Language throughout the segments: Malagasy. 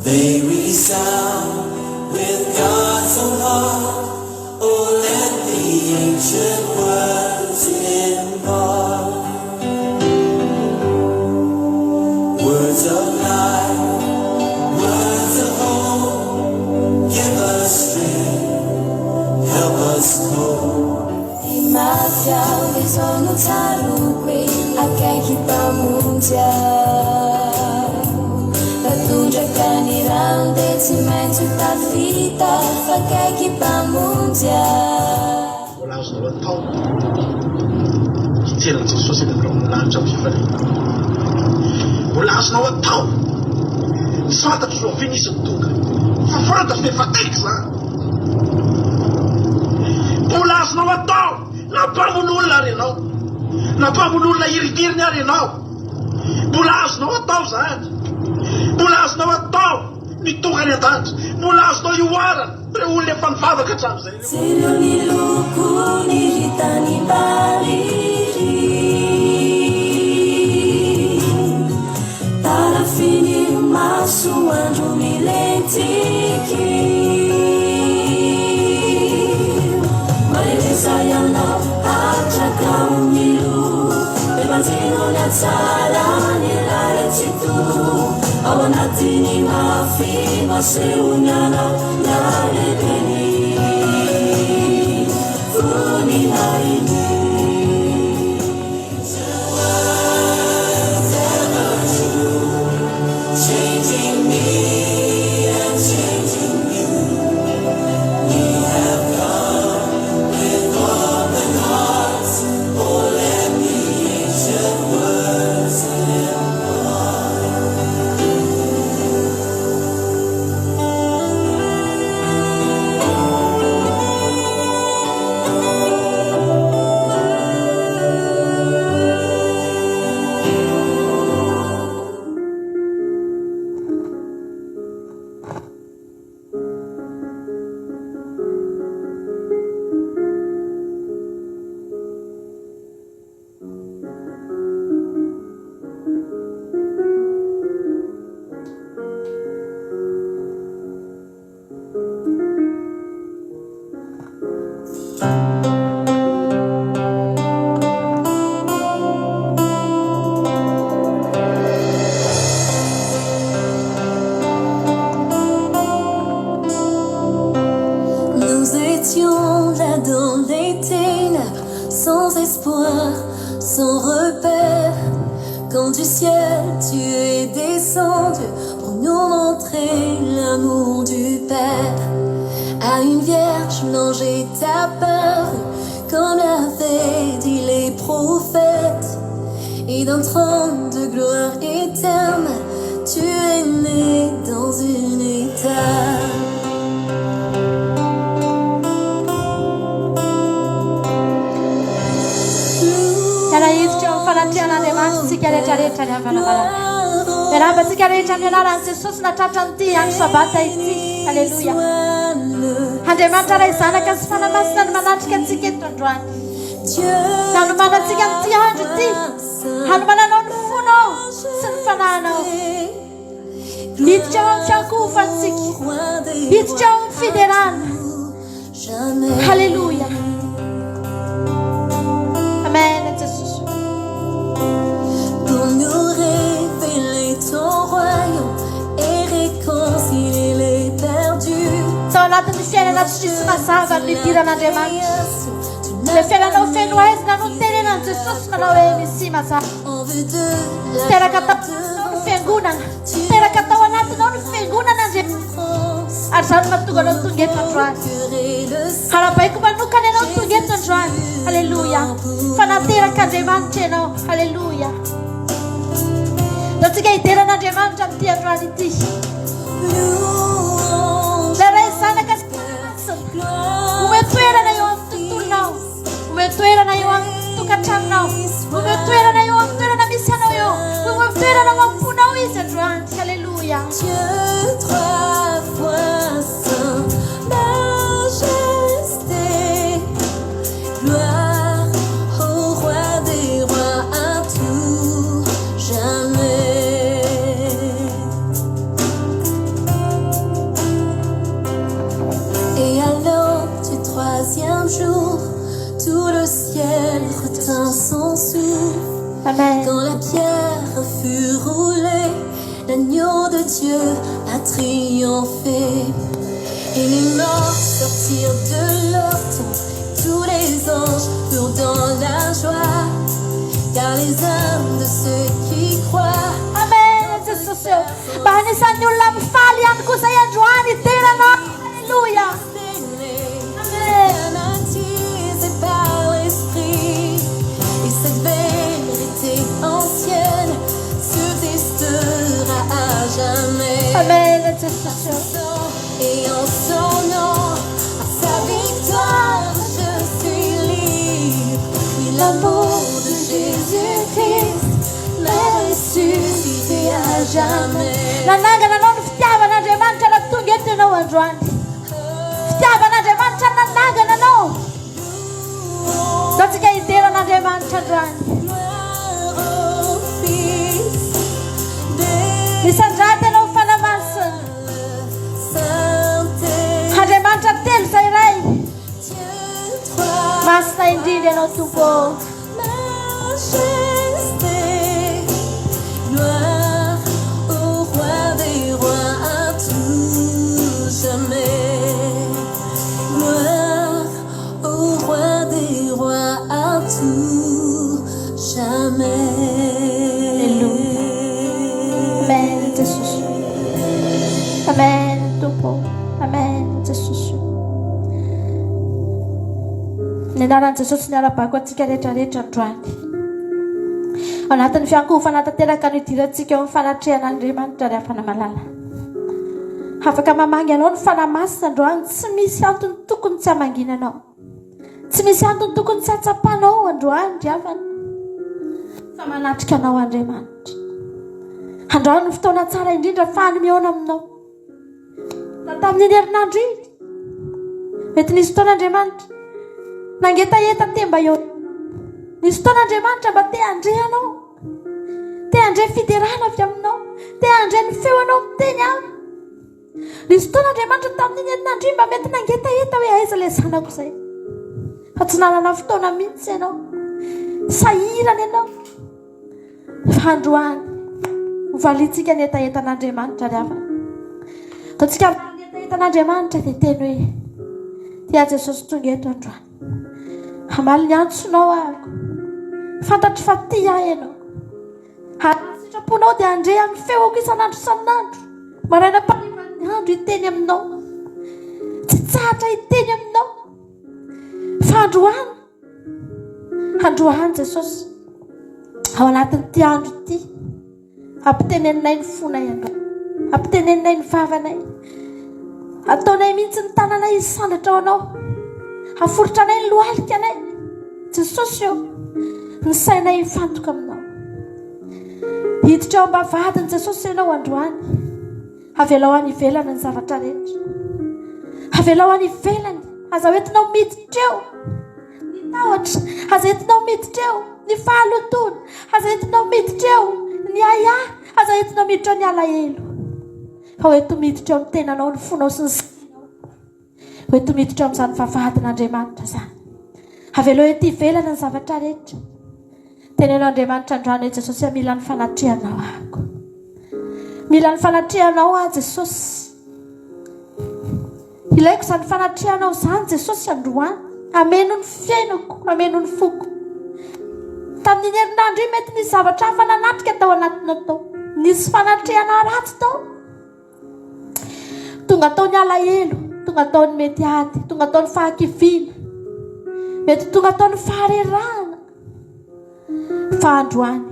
They resound with God's own heart. Oh, let the ancient words impart words of life, words of hope. Give us strength, help us cope. Imagine les zones taloué, akaiky pamundia. Tundra kanirang de cimento tafita, akaiky pamundia. Wala sa mga tao, kitiran sa susunod ng lanjang sifari. Wala sa mga tao, sata sa finis ang tuga, fafarata sa fatex na. Wala sa mga tao, napamulula rin ako, napamulula iritir niya rin ako. Wala sa mga tao sa atin. Bulas na wataw, nitukan niya tanto. Bulas na yuwaran, preulya panfada ka tsam sa inyo. Sino niluko, nirita ni Bariri. Tarafini maso, andro milentiki. Marilisa yan na, atraka umilu. Bebantino na tsara, nilaret situ. Awanatini mafi maseunyana narebeni funi naini words ever true, changing me and changing you. We have come with open hearts. Oh, let the ancient words Quand du ciel tu es descendu pour nous montrer l'amour du Père. À une vierge l'ange est apparu comme l'avaient dit les prophètes. Et d'un trône de gloire éternelle tu es né dans une étable. Hallelujah. Andriamanitra ray zanaka sy fanamasina ny manatrika antsika eto androany. Nanomanantsika an'ity andro ity, hanomananao ny fonao sy ny fanahinao. Miditra ao amin'ny fiankofantsika, miditra ao amin'ny fiderana. Halleluja. Amen. Pour nous révéler ton royaume et réconcilier les perdus. Tao anatin'ny fiainana tsy misy mazava ny fidiran'Andriamanitra. Le fiainanao feno aizina no terenan'i Jesosy manao hoe misy mazava. Teraka tao ny fiangonana, teraka tao anatinao ny fiangonan'Andriamanitra. Ary zany mahatonga anao tonga eto androany. Arabaiko manokana ianao tonga eto androany. Halleluja. Fa nateraka Andriamanitra ianao. Halleluja. Antsika hideran'Andriamanitra amin'ity androany ity. Ilay ray zanaka sy masina, omeo toerana eo amin'ny tontolonao, omeo toerana eo amin'ny tokantranonao, omeo toerana eo amin'ny toerana misy anao eo, omeo toerana eo amin'ny fonao izy androany. Halleluja. Dieu trois fois saint, majesté, gloire au roi des rois à tout jamais. Amen. Quand la pierre fut roulée, l'agneau de Dieu a triomphé. Et les morts sortirent de leur tombe, tous les anges furent dans la joie, car les âmes de ceux qui croient. Amen. Jesus. Bahani sa inyo lang falian ko sa yan, Juan. Itira na. Hallelujah. Fanatisés par l'esprit, et cette vérité ancienne subsistera à jamais. Amen. Jesus. Et en son nom, à sa victoire, je suis libre. Oui, l'amour de Jésus-Christ m'a ressuscité à jamais. Nanaga na non fitiava na demanta la tungete na wandwan. Fitiava na demanta nanaga na no. Dotika itera na demanta dwan. Nisajate no fanamasa. Hademanta tel sairai. Masta indide no tupo. Gloire au roi des rois à tout jamais. Gloire au roi des rois à tout jamais. Amen, Jesus. Amen, tupo. Amen, Jesus. Nenaran Jesus niarapako atsika rehetrarehetra androany. Anatin'ny fiankohana-tanteraka ny idirantsika eo amin'ny fanatrehan'Andriamanitra ary hafana malala. Afaka mamangy anao ny fanamasina androany, tsy misy antony tokony tsy hamanginanao. Tsy misy antony tokony tsy hatsapanao androany diavana. Fa manatrika anao Andriamanitra. Androany ny fotoana tsara indrindra fahany mihaona aminao. Na tamin'ny herinandro iny, mety nisy fotoana Andriamanitra nangetaheta temba eo. Nisy fotoana Andriamanitra mba te handre anao, te handre fiderana avy aminao, te handre ny feo anao miteny ahy. Nisy fotoana Andriamanitra tamin'ny herinandro iny mba mety nangetaheta hoe aiza ilay zanako izay. Fa tsy nanana fotoana mihitsy ianao, sahirana ianao. Fa androany hovaliantsika ny etaentan'Andriamanitra ry havana. Ataontsika ny etaentan'Andriamanitra dia teny hoe: tia Jesosy tonga eto androany. Hamaly ny antsonao ahako, fantatry fa tia ahy ianao. Ary sitraponao dia handre amin'ny feoko isan'andro isan'andro. Maraina parivan'ny andro hiteny aminao, tsy tsahatra hiteny aminao. Fa androany Jesosy, ao anatin'ity andro ity, ampiteneninay ny fonay andro, ampiteneninay ny vavanay, ataonay mihitsy ny tananay isandatra ao anao, aforotra anay ny lohalika anay Jesosy eo, ny sainay mifantoka aminao. Hiditra ao am-bavadiny Jesosy ianao androany, avelao any ivelany ny zavatra rehetra, avelao any ivelany. Aza hoentinao miditra eo ny tahotra, aza entinao miditra eo ny fahalotona, aza entinao miditra eo ny aya, aza entinao miditra eo ny alahelo. Fa hoento miditra eo ny tenanao, ny fonao sy ny sainao, hoento miditra eo amin'izany vavadin'Andriamanitra zany. Avelao ety ivelany ny zavatra rehetra. Tenenao Andriamanitra androany hoe: Jesosy, mila ny fanatrehanao ahako, mila ny fanatrehanao ah Jesosy. Ilaiko izany fanatrehanao izany Jesosy androany. Ameno ny fiainako, ameno ny foko. Tamin'ny herinandro iny mety nisy zavatra hafa nanatrika tao anatinao tao, nisy fanatrehana ratsy tao, tonga tao ny alahelo, tonga tao ny mety ady, tonga tao ny fahakiviana, mety tonga tao ny faharerahana. Fa androany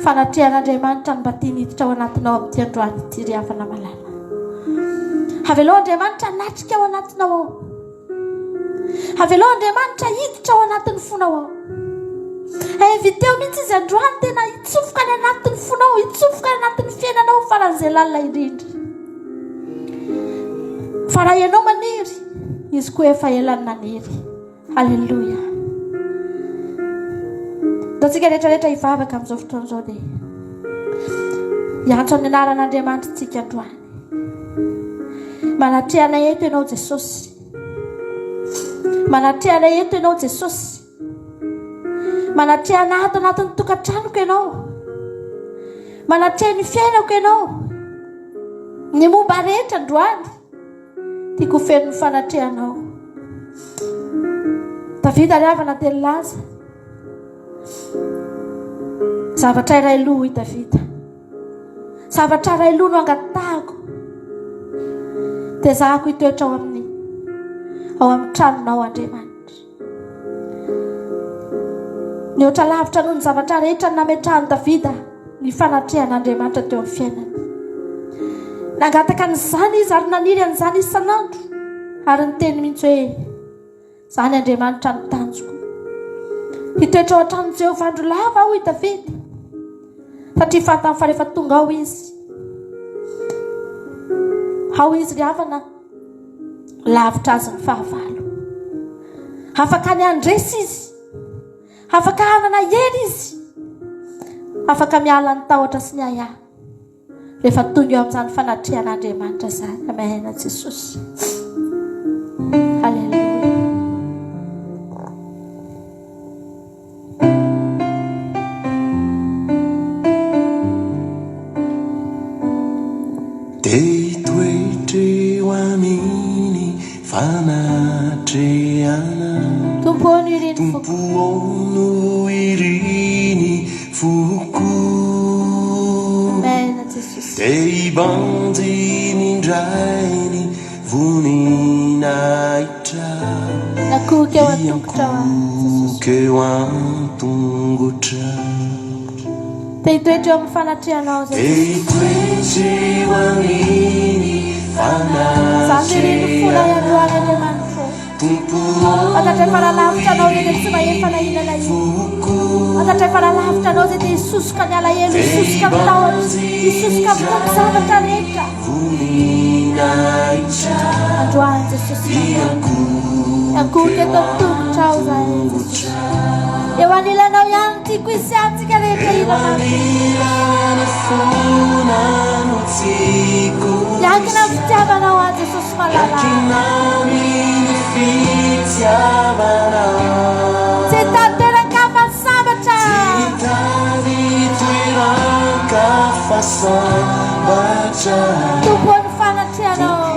fanatrehan'Andriamanitra no mba tia niditra ao anatinao amin'ity androany ity ry havana malala. Avelao Andriamanitra natrika ao anatinao ao, avelao Andriamanitra hiditra ao anatin'ny fonao ao. Inviteo mihitsy izy androany tena hitsofoka ny anatin'ny fonao, hitsofoka ny anatin'ny fiainanao faran'izay lalina indrindra. Fa raha ianao maniry, izy koa efa elany naniry. Halleluja. Ataontsika rehetrarehetra hivavaka amin'izao fotoana izao dia hiantso amin'ny anaran'Andriamanitra tsika androany. Manatrehanay eto ianao Jesosy, manatrehanay eto ianao Jesosy. Manatrea anahy anatin'ny tokantranoko ianao. Manatrea ny fiainako ianao. Ny momba rehetra androany tiako feno ny fanatrehanao. Davida ry havana dia nilaza zavatra iray loha i Davida. Zavatra iray loha no angatahako dia zahako hitoetra ao amin'ny tranonao Andriamanitra. Ny oatra lavitra noho ny zavatra rehetra nametrahany Davida ny fanatrehan'Andriamanitra teo amin'ny fiainany. Nangataka n'izany izy ary naniry an'izany isan'andro ary niteny mihitsy hoe zany Andriamanitra ny tanjoko. Hitoetra ao an-tranon'i Jehovah andro lava aho i Davida, satria fantany fa rehefa tonga ao izy ry havana lavitra azy ny fahavalo. Afaka ny andresy izy, afaka hanana hery izy, afaka miala ny tahotra sy ny aya rehefa tonga eo amin'izany fanatrehan'Andriamanitra zany. Amen Jesosy. Halleluja. Toetreo aminy fanatreana, Tompono iriny foko. tompono iriny foko. Amen Jesosy. Te hibandy nindrainy voninahitra, Nakoka eo an-tongotra Jesosy. keo an-tongotra. Te hitoetra eo amin'ny fanatrehanao Te Jesosy. toetreo aminy Zany ireny fola iandroany Andriamanitra. Fantatra fa lalavitra anao izay dia tsy mahefa nahinana io. Fantatra fa lalavitra anao izay dia hisosoka ny alahelo, hisosoka ny tahotra, hisosoka amin'ny zavatra rehetra. Androany Jesosy. Ankoka eto an-tongotra ao izahay Jesosy. Eo anilanao ihany tiako hisy antsika rehetra ilana. Miankina amin'ny fitiavanao azy Jesosy malalaka. Tsy tanteraka fasambatra. Tompo ny fanatrehanao.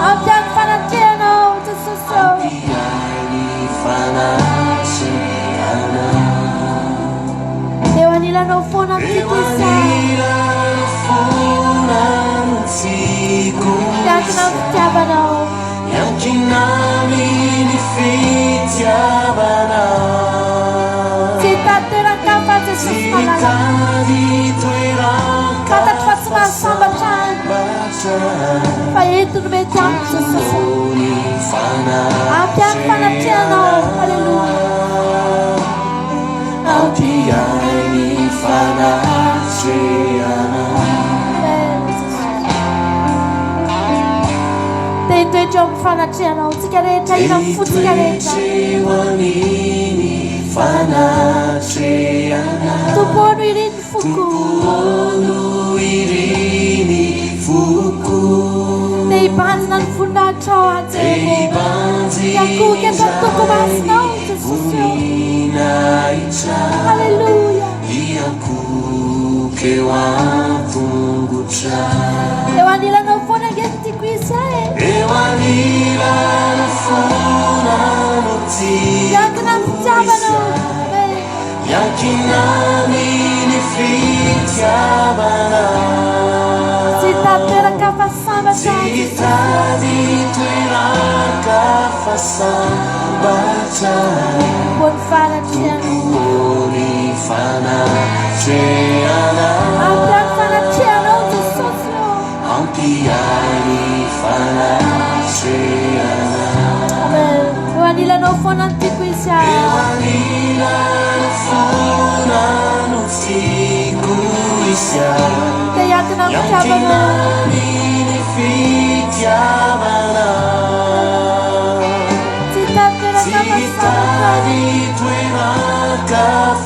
Ampiany fanatrehanao Jesosy. Eo anilanao foana amitiako izay. Miankina amin'ny fitiavanao. Tsy tanteraka fa Jesosy malalaka. Fantatro fa tsy mahasambatra fa eto no mety amiko Jesosy. Ampiany fanatrehanao. Halleluja. Te hitoetra eo amin'ny fanatrehanao tsika rehetra ina fotsika rehetra. Tompono iriny foko. Te hibanjina ny voninahitra ao Andriamanitra. Iakoka eto an-toko masinao Jesosy. Halleluja. Eo anilanao foana angety tiako izay. Miankina amin'ny fitiavanao. Tsy tanteraka fasambatra Bony fanatrehanao. Ampiany fanatrehanao Jesosy. Amen. Eo anilanao foana ny tiako izay. Te hiankina amin'ny fitiavanao. Tsy tanteraka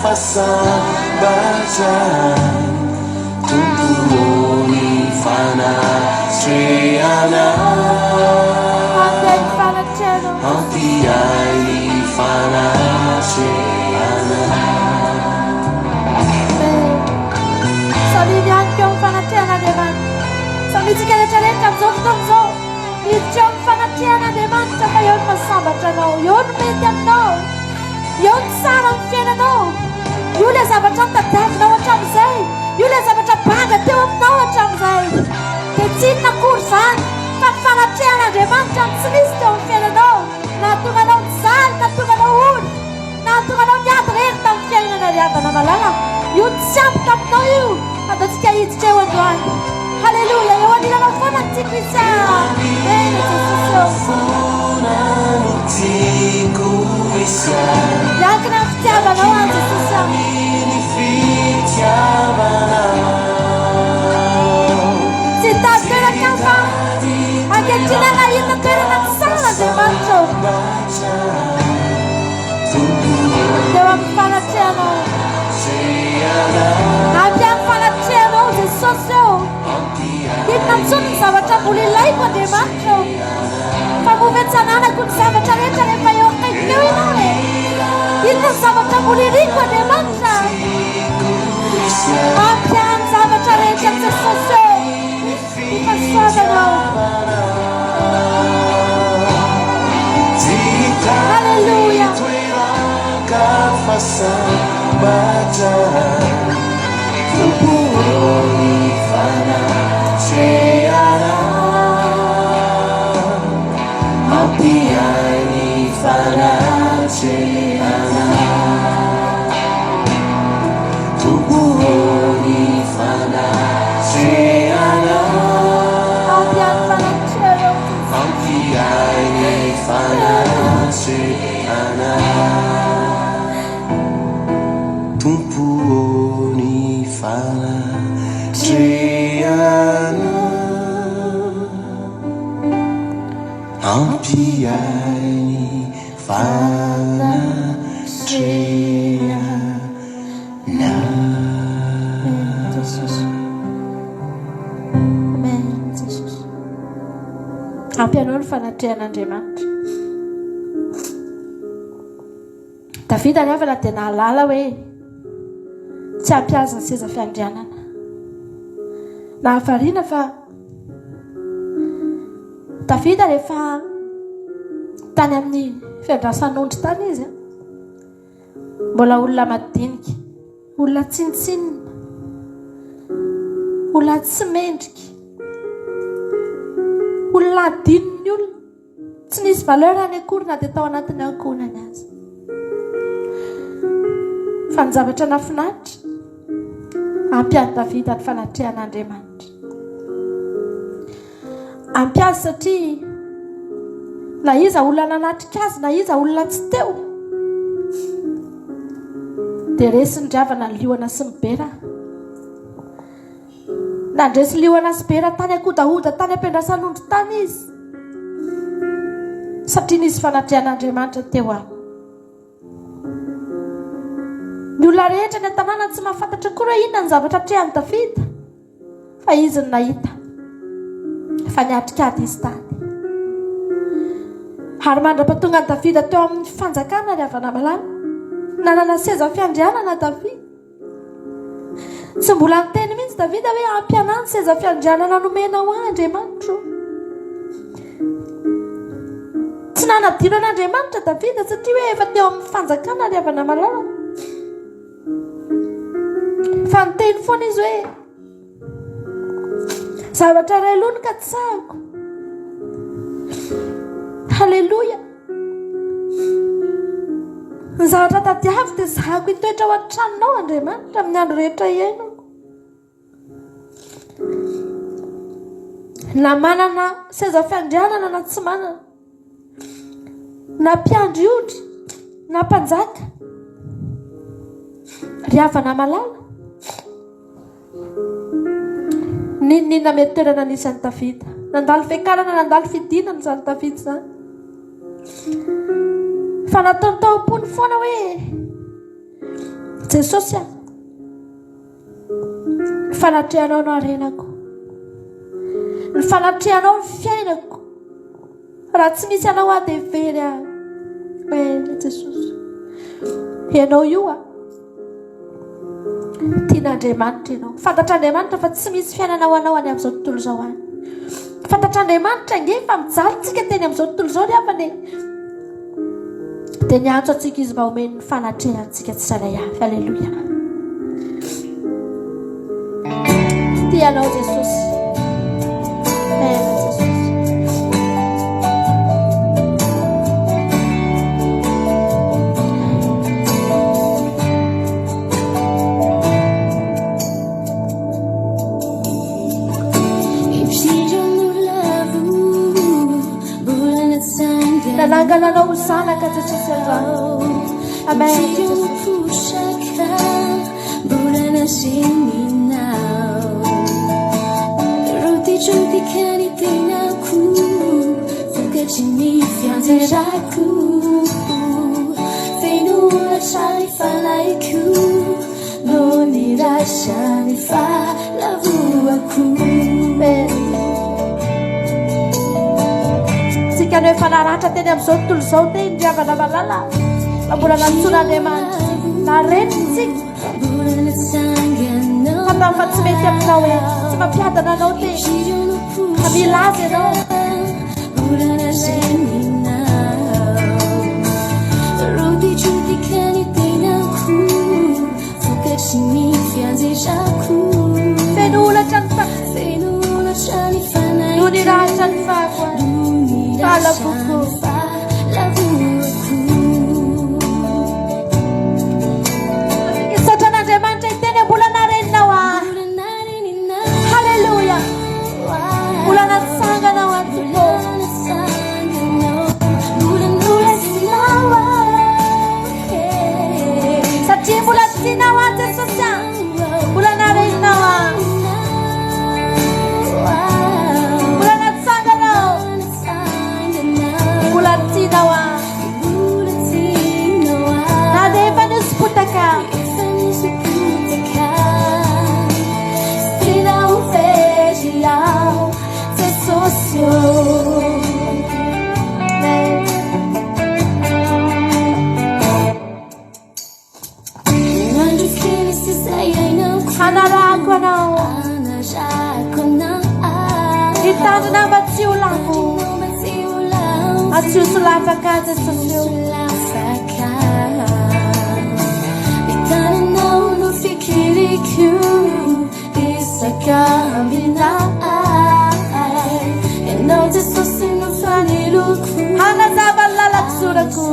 fasambatra. Ampiany fanatrehanao. amin'izao fotoan'izao miditra eo amin'ny fanatrehan'Andriamanitra fa eo ny mahasambatra anao, eo ny mety aminao, eo ny tsara amin'ny fiainanao, io ilay zavatra nitadiavinao hatramin'izay, io ilay zavatra banga teo aminao hatramin'izay, dia tsy inona akory izany fa ny fanatrehan'Andriamanitra no tsy nisy teo amin'ny fiainanao, nahatonga anao nizaly, nahatonga anao oly, nahatonga anao niady rery tamin'ny fiainana ry havana malala, io tsy ampy taminao io, ataontsika hiditra eo androany. Halleluja, eo anilanao foana ny tiako isana. Eny Jesosy eo. Miankina amin'ny fitiavanao any Jesosy. Tsy tanteraka fa ankehitriny anahita toerana tsara Andriamanitra. Eo amin'ny fanatrehanao. Ampy amin'ny fanatrehanao Jesosy eo. Inona intsony ny zavatra mbola ilaiko Andriamanitra eo. Fa movetsananako ny zavatra rehetra rehefa eo akaikiny eo ianao e. Inona ny zavatra mbola iriko Andriamanitra. Ampy amin'ny zavatra rehetra Jesosy eo. Ipasoavanao. Halleluja. Ampianao ny fanatrehan'Andriamanitra. Davida ny avana dia nahalala hoe tsy hampiaza ny seza fiandrianana. Nahavariana fa Davida rehefa tany amin'ny fiandrasan'ondry tany izy, mbola olona madinika, olona tsinitsinina, olona tsy mendrika, olona adinony olona, tsy nisy valeur any akory na dia tao anatin'ny ankonany azy. Fa ny zavatra nafinaritra ampiany Davida ny fanatrehan'Andriamanitra. Ampiazy satria na iza olona nanatrika azy, na iza olona tsy teo, dia resy ny dravana ny liona sy ny bera. Nandresy liona sy bera tany akodahoda tany ampiandrasan'ondry tany izy, satria nisy fanatrehan'Andriamanitra teo aminy. Ny olona rehetra ny an-tanàna tsy mahafantatra koa hoe inona ny zavatra trehan'i Davida, fa izy ny nahita fa niatrikady izy tany. Ary mandra-pahatonga ny Davida teo amin'ny fanjakana ry havana malala, nanana seza fiandrianana Davida. Tsy mbola niteny mihitsy Davida hoe ampiana ny seza fiandrianana nomenao Andriamanitra. Tsy nanadino an'Andriamanitra Davida satria hoe efa teo amin'ny fanjakana ry havana malala. Fa niteny foana izy hoe zavatra iray aloha no katsahako. Halleluja. Ny zavatra tadiavy dia zahako hitoetra ao an-tranonao Andriamanitra amin'ny andro rehetra iainako. Na manana seza fiandrianana na tsy manana, na mpiandry odry na mpanjaka, ry havana malala, ninona mety toerana anisan'ny Davida. Nandalo fiakarana, nandalo fidinana izany Davida izany. Fa nataony tao am-pony foana hoe Jesosy, ny fanatrehanao no harenako, ny fanatrehanao ny fiainako. Raha tsy misy anao aho dia very aho. Jesosy, ianao io tian'Andriamanitra ianao. Fantatr'Andriamanitra fa tsy misy fiainana ho anao any amin'izao tontolo izao any. fantatr'Andriamanitra nge fa mijalitsika teny amin'izao tontolo izao ry avany dia niantso antsika izy mba homeny ny fanatrehantsika tsirairay avy. Alleluia. Tianao Jesosy. Amen Jesosy. Nanangananao ny zanaka Jesosy androany. Amen Jesosy. Roti-roti tenako vokatry ny fianjerako fenolatra ny falaiko no nirasa ny falavuako. Tsika ny efa naratra teny amin'izao tontolo izao te indriavana malala fa mbola nantsoan'Andriamanitra narenitsika fatao fa tsy mety aminao hoe tsy mampiadana anao te fa milaza ianao. Roti-rotika ny tenako vokatry ny fianjerako fenolatra ny fenolatra ny fanaiko no niratra ny fahalavoko. Isatran'Andriamanitra iteny mbola nareninao Halleluja. Mbola natsanganao antoko satria mbola tianao Jesosy. Mbola nareninao mbola natsanganao mbola tianao na dia efa nisipotaka hanarako anao hitandrina mba tsy ho lafo atsio solafaka Jesosy. Hitananao no fikiriko isaka aminay ianao Jesosy no faniloko hanazava ny lalako zorako.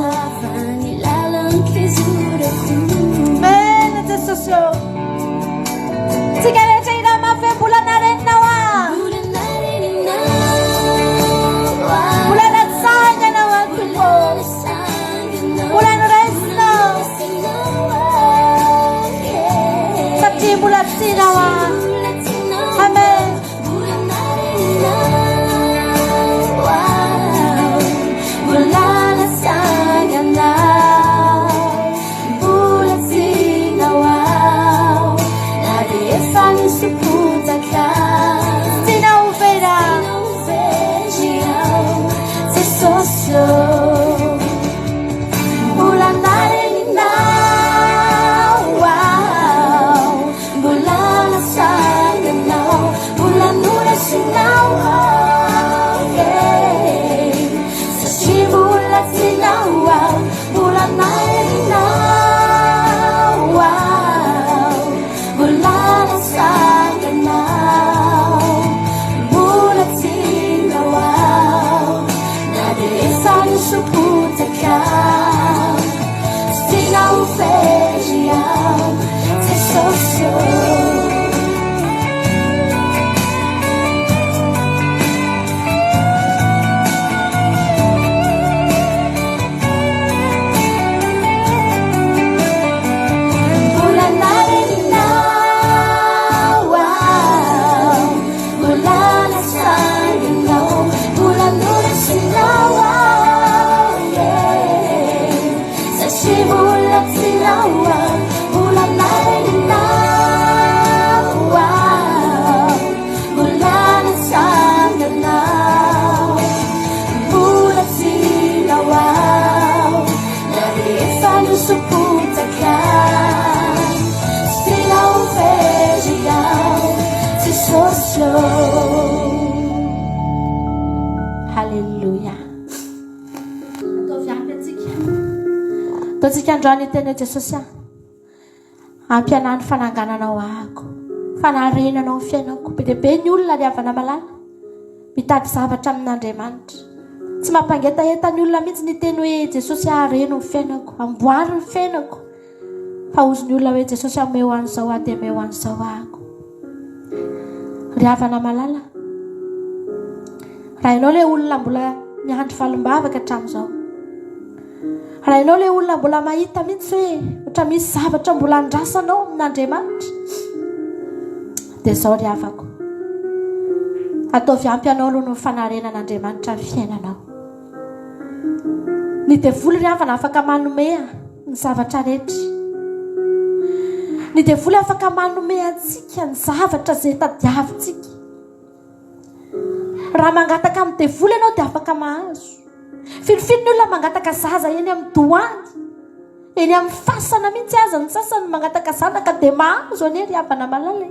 Amen Jesosy. Tsika rehetra ina mafy mbola nareninao mbola natsanganao antoko mbola noresinao satria mbola tianao Amen. Mbola natsanganao mbola tianao na dia efa nisipotaka tianao vera Jesosy. Mbola nareninao mbola natsanganao mbola norasinao satria mbola tianao mbola nareninao mbola natsanganao mbola tianao na dia efa nisipotaka tianao very Jesosy. Mbola nareninao mbola natsanganao mbola norasinao satria mbola tianao mbola nareninao mbola natsanganao mbola tianao na dia efa nisipotaka tianao very Jesosy. tsika androany teny Jesosy ampianany fanangananao ahako fanarenanao ny fiainako be dia be ny olona ry havana malala mitady zavatra amin'Andriamanitra tsy mampangetaeta ny olona mihitsy ny teny hoe Jesosy areno ny fiainako amboary ny fiainako fa ozy ny olona hoe Jesosy ameo an'izao aho dia ameo an'izao ahako ry havana malala raha ianao ilay olona mbola miandry valim-bavaka hatramin'izao raha ianao ilay olona mbola mahita mihitsy hoe ohatra misy zavatra mbola andrasanao amin'Andriamanitra dia izao ry havako ataovy ampy anao aloha ny fanarenan'Andriamanitra ny fiainanao ny devoly ry havana afaka manome ny zavatra rehetra ny devoly afaka manome antsika ny zavatra izay tadiavintsika raha mangataka amin'ny devoly ianao dia afaka mahazo filofily ny olona mangataka zaza eny amin'ny doany eny amin'ny fasana mihitsy aza ny sasany mangataka zanaka dia mahazo ane ry havana malala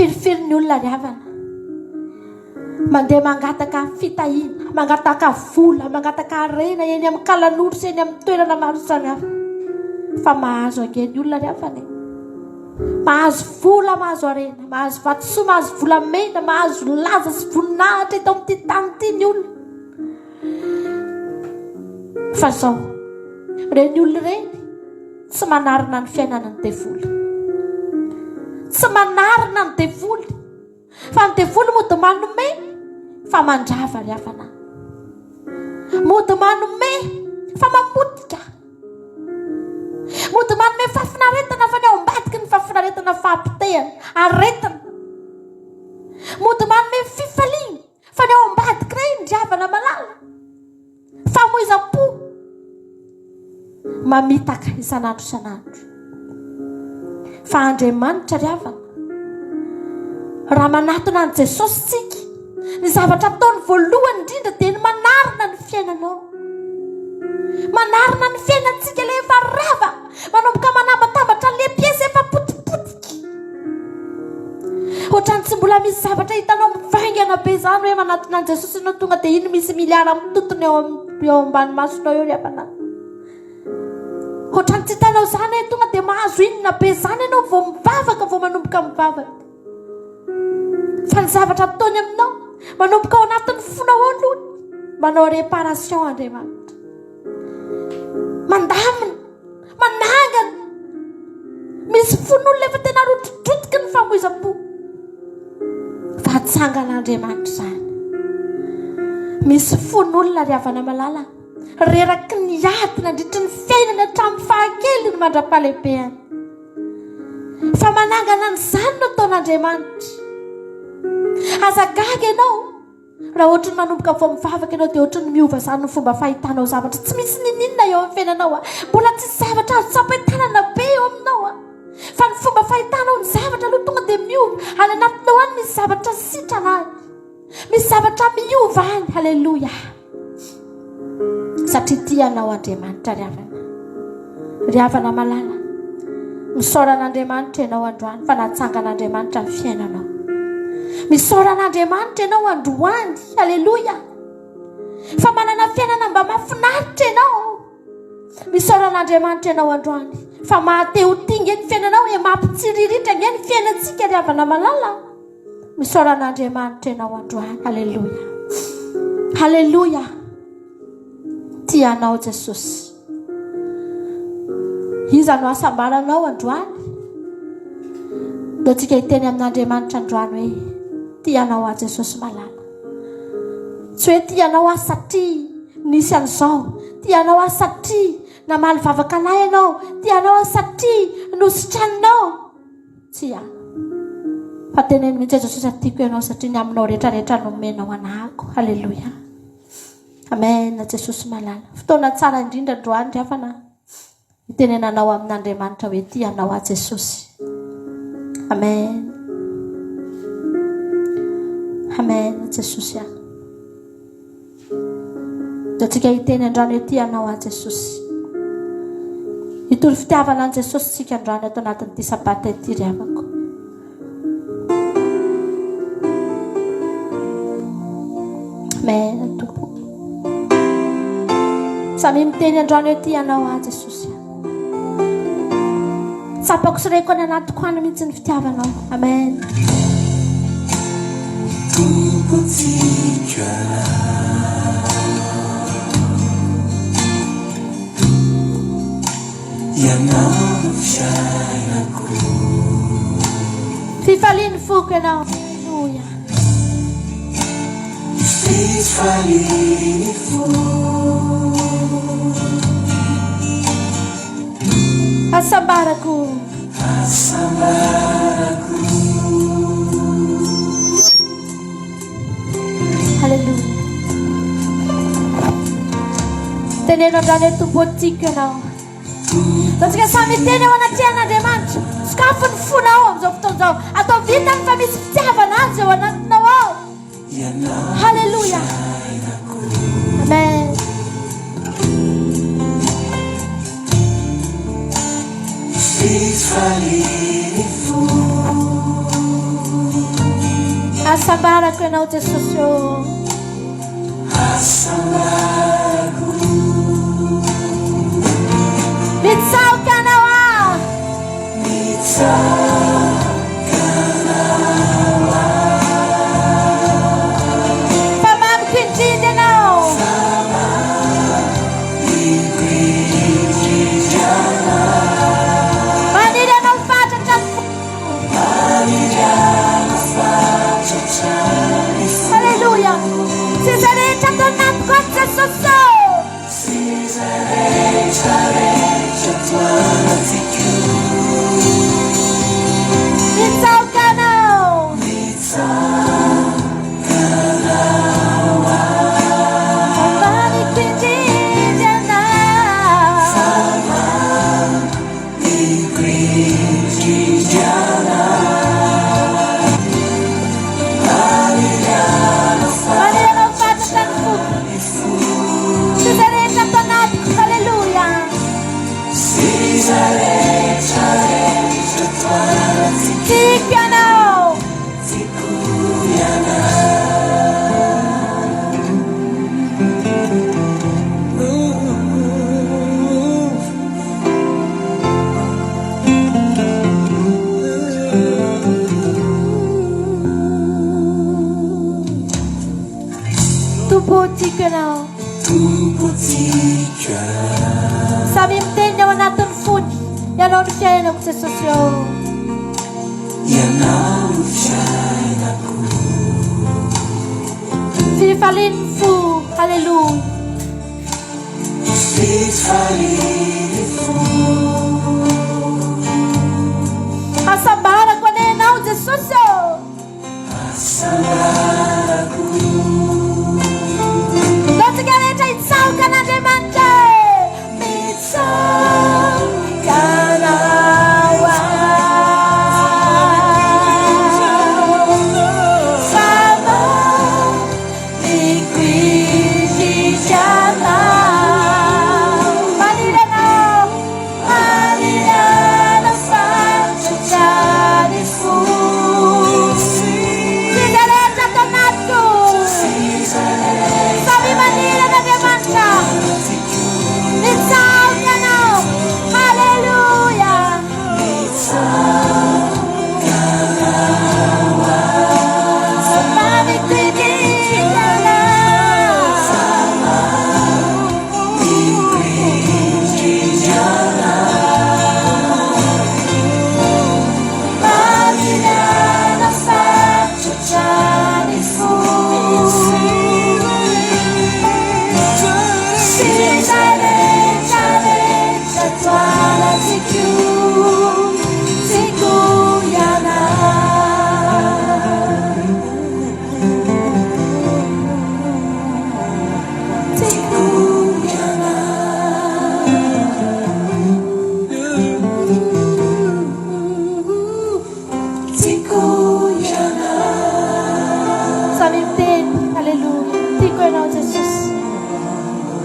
filofily ny olona ry havana mandeha mangataka fitahina mangataka vola mangataka arena eny amin'ny kalan'olo sy eny amin'ny toerana maro samihafa fa mahazo ake ny olona ry havana mahazo vola mahazo arena mahazo vatosoa mahazo volamena mahazo laza sy voninahitra eto amin'ity tany ity ny olona fa zao reny olona reny tsy manarina ny fiainana ny devoly tsy manarina ny devoly fa ny devoly mody manome fa mandrava ry havana mody manome fa mapotika mody manome fafinaretana fa ny ao ambadiky ny fafinaretana fahampitehana aretana mody manome fifaliana fa ny ao ambadiky reny ry havana malala famoiza-po mamitaka isan'andro isan'andro fa Andriamanitra ry havana raha manatona an' Jesosy tsika ny zavatra ataony voalohany indrindra dia ny manarina ny fiainanao manarina ny fiainantsika ilay efa rava manomboka manambatambatra le piesy efa potipotika ohatrany tsy mbola misy zavatra hitanao mivaingana be izany hoe manatona an' Jesosy ianao tonga dia iny misy miliara mitotony eo ambany masonao eo ry havana ohatrany tsy hitanao izany hoe tonga dia mahazo inona be izany ianao vao mivavaka vao manomboka mivavaka fa ny zavatra ataony aminao manomboka ao anatin'ny fonao aloha manao réparation Andriamanitra mandamina manangana misy fon'olona efa tena rotodrotika ny famoiza-po fa hatsangan'Andriamanitra izany misy fon'olona ry havana malala reraky ny ady nandritra ny fiainana hatramin'ny fahakely ny mandra-pahalehibeny fa manangana n'izany no ataon'Andriamanitra azagaga ianao raha ohatra ny manomboka vao mivavaka ianao dia ohatra ny miova izany ny fomba fahitanao zavatra tsy misy ninina eo amin'ny fiainanao mbola tsy zavatra azo tsapahitanana be eo aminao fa ny fomba fahitanao ny zavatra aloha tonga dia miova any anatinao any misy zavatra sitrana any misy zavatra miova any halleloja satria tianao Andriamanitra ry havana malala misaoran'Andriamanitra ianao androany fa natsangan'Andriamanitra ny fiainanao misaoran'Andriamanitra ianao androany halleloja fa manana fiainana mba mahafinaritra ianao misaoran'Andriamanitra ianao androany fa mahateo tinga ny fiainanao e mampitsiriritra nge ny fiainantsika ry havana malala misaoran'Andriamanitra ianao androany halleloja tianao Jesosy iza no asambaranao androany do tsika hiteny amin'Andriamanitra androany hoe tianao a Jesosy malala tsy hoe tianao a satria nisy an'izao tianao a satria namaly vavaka anay ianao tianao a satria nositranonao tsy fa teneny mihitsy Jesosy atiako ianao satria ny aminao rehetrarehetra nomenao anahako halleloja amen Jesosy malala fotoana tsara indrindra androany ry havana itenenanao amin'Andriamanitra hoe tianao a Jesosy amen amen Jesosy do tsika hiteny androany hoe tianao a Jesosy hitory fitiavana an' Jesosy tsika androany ato anatin'ity sabata ity ry havako amen tompo Samy miteny androany ety ianao ahy Jesosy. Tsapako sy reko any anatiko any mihitsy ny fitiavanao. Amen. Tompotsika ianao fiainako. Fifaliany foko ianao. Halleluja. Fifaliany foko asambarako. Halleluja. Teneno androany tompotsika ianao. Tatsika samy teny ao anaty an'Andriamanitra. Sakafo ny fonao amin'izao fotoana izao. Atao vitany fa misy fitiavana azy ao anatinao ao. Halleluja. Amen. Asambarako ianao Jesosy o. Mitsaoka anao ah. Famamiko indrindra ianao. Maniry anao fatratra. Halleluja. Sisa rehetra atao anatiko ato Jesosy o. Mitsaoka anao. Famamiko indrindra Maniry anao fatratra ny foko. Sisa rehetra atao anatiko. Halleluja. Tiako ianao. Tompotsika ianao. Samy miteny ao anatin'ny fony. Ianao ny fiainako Jesosy o. Fifaliany fo. Halleluja. Asambarako anay ianao Jesosy o. Tatsika rehetra hitsaoka an'Andriamanitra. Mitsaoka anao ah. Famamiko indrindra anao. Maniry anao. Maniry anao fatratra ny foko. Sisa rehetra atao anatiko. Samy maniry an'Andriamanitra. Mitsaoka anao. Halleluja. Famamiko indrindra anao. Maniry anao fatratra ny foko. Sisa rehetra atao anatiko. Tiako ianao. Tiako ianao. Samy miteny. Halleluja. Tiako ianao Jesosy.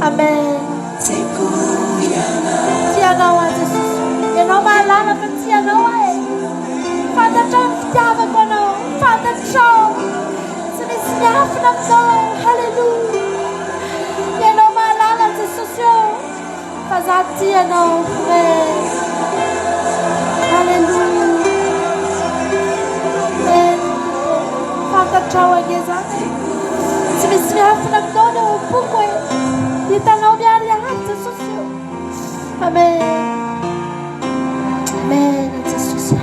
Amen. Tianao ah Jesosy. Ianao mahalala fa tianao ah e. Fantatrao ny fitiavako anao. Fantatrao. Tsy misy miafina aminao. Halleluja. Ianao mahalala Jesosy. Jesús io fazati ianao. Amen. Hallelujah. Amen. Fantatrao angezany. Tsy misy miafina aminao ny ao am-poko e. Hitanao miary ahady Jesosy io. Amen. Amen Jesosy.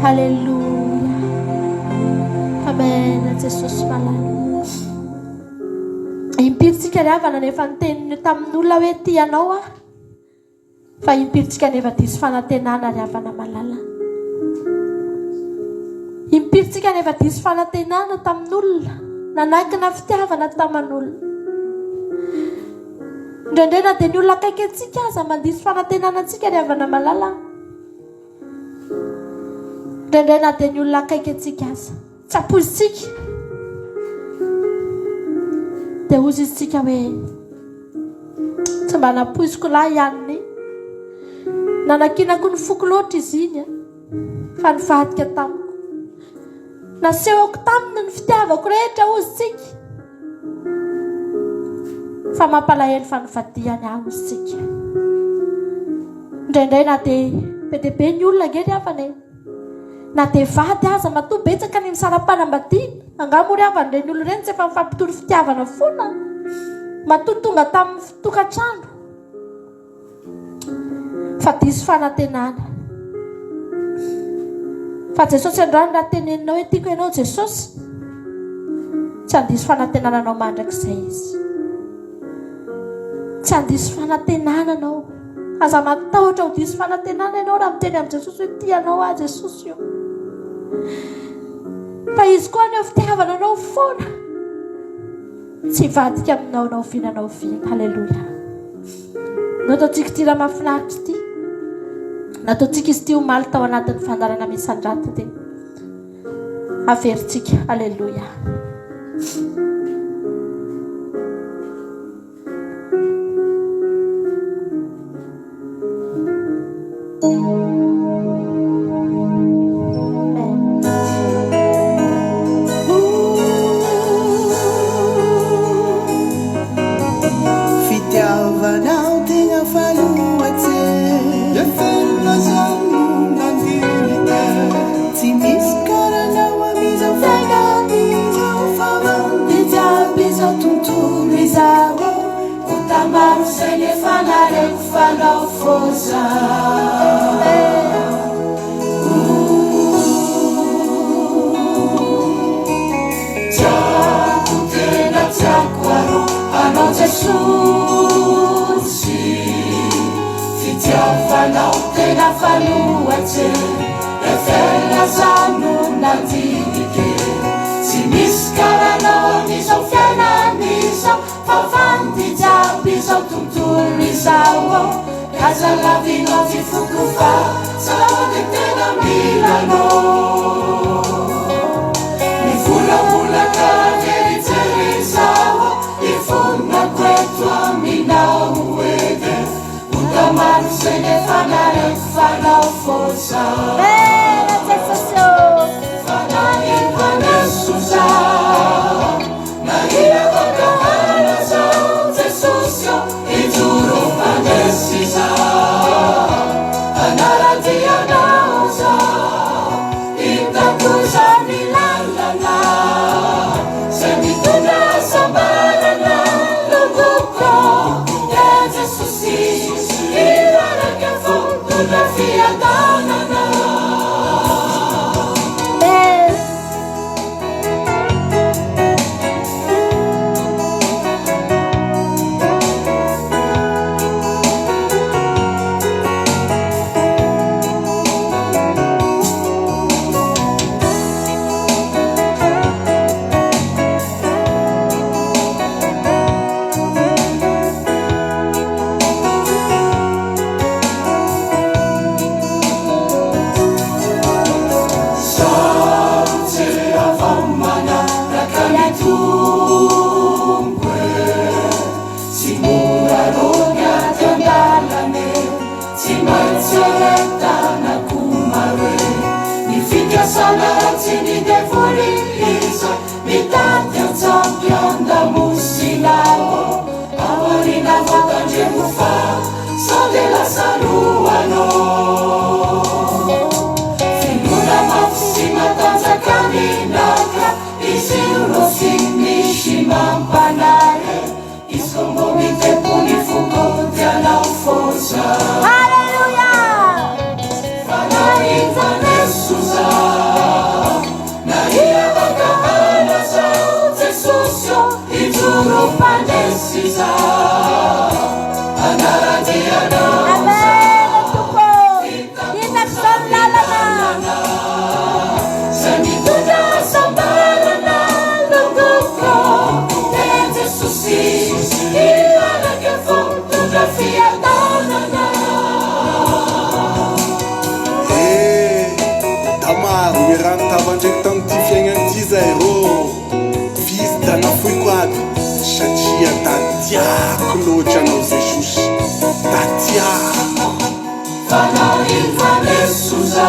Hallelujah. Amen Jesosy malala. Impiritsika ry havana nefa niteniny tamin'olona hoe ty ianao a. Fa impiritsika nefa diso fanantenana ry havana malala. Impiritsika nefa diso fanantenana tamin'olona. Nanankina fitiavana taman'olona. Indraindray na dia ny olona akaiky antsika aza mandiso fanantenana antsika ry havana malala. Indraindray na dia ny olona akaiky antsika aza. Tsy apoizitsika. Dia ozy izitsika hoe tsy mba napoiziko lahy ihany. Nanakinako ny foko loatra izy iny fa nivadika tamiko. Nasehoko taminy ny fitiavako rehetra ozy tsika. Fa mampalahelo fa nivadiany aho ozy tsika. Indraindray na dia be dia be ny olona nge ry havana. Na dia vady aza matoa betsaka ny misara-panambadiana. Angamo ry havana ireny olona ireny tsy efa mifampitory fitiavana foana. Matoa tonga tamin'ny tokantrano. Fa diso fanantenana. Fa Jesosy androany raha teneninao hoe tiako ianao Jesosy. Tsy handiso fanantenana anao mandrakizay izy. Tsy handiso fanantenana anao. Aza matahotra ho diso fanantenana ianao raha miteny amin'ny Jesosy hoe ty ianao a Jesosy io. Fa izy koa ny fitiavana anao foana. Tsy vadika aminao anao vinanao vina. Halleluja. Nataontsika ty raha mahafinaritra ty. Nataontsika izy ty ho maly tao anatin'ny fandarana misy andrata ty. Averintsika. Halleluja. saruano finuna mafisimatanzakaninaka isiurosimishimampanare iskombomitepunifukotianaufosa Alleluia. fanainzanesuza naiavakahanaza jesusio iturupandesiza anaradiana Amen. Tuko. Kita sonlalana. Sanituda sambalana luguko Jesusi ilana ke fotografia tanana Tamaro mirano tava ndraiky tamin'ity fiaignan'ity zay rô vizy da nafoiko aby satria da tiako loatra anao Jesosy da tiako Fanainvanesuza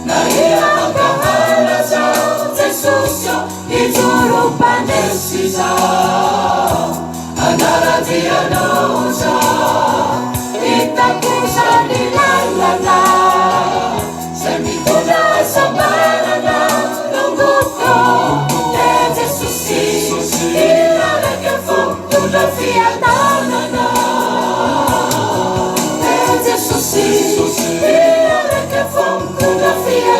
Naiakahanaza Jesusio iturupandesiza Anaradianoza itakuza nilalana Semituda sabarana Lunguko Jesusi ilalake fotografia tanana Jesusi ilalake fotografia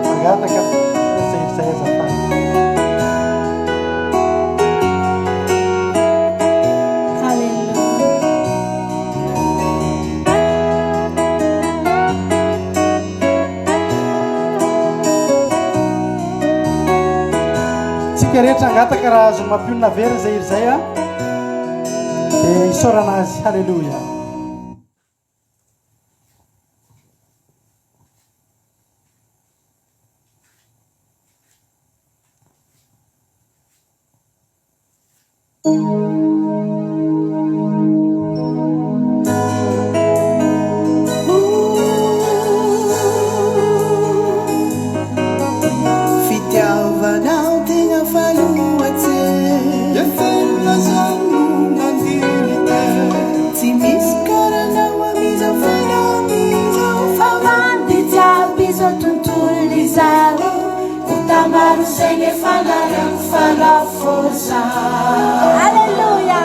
Magataka sair Hallelujah. tsika rehetra angataka raha azo mampionina vera zay iry zay a dia isaorana azy. Halleluia. Fitiavanao tegna faloatsy efelazano nandinite tsy misy karanao amizao fanamizao Famandi jiaby zao tontolo izao utamaro segny fanarano falafosa Alleluia.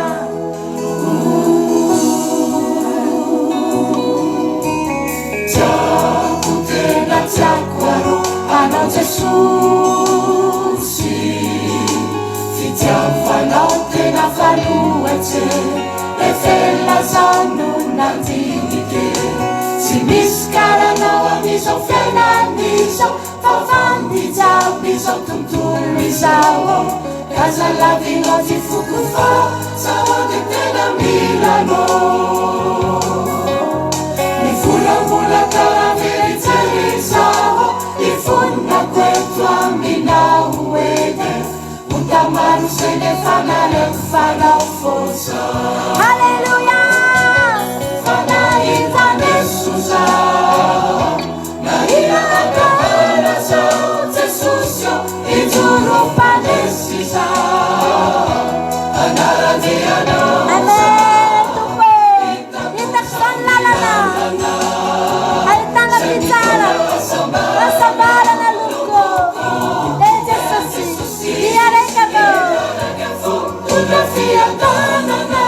tiako tena tiako arô anao Jesusi fitiavanao tena faloatsy efelazao no nandinike tsy misy karanao amizao fiainan'izao favandy jiaby zao tontolo izao kazalavinao ty foko fa saody tena milanao Nifulamula karaveritserizao Ifuna kwetu amina uwede Utamaru sene fanale fana ufosa Alleluia. Fana invanesuza Na ina akahana zao Jesusio Ituro padesiza Anaradiano Amen. Tuko. Kita sonlalana. Alitanga pitara. Nasabara na luko. Jesusi. Diareka ko. Fotografia tanana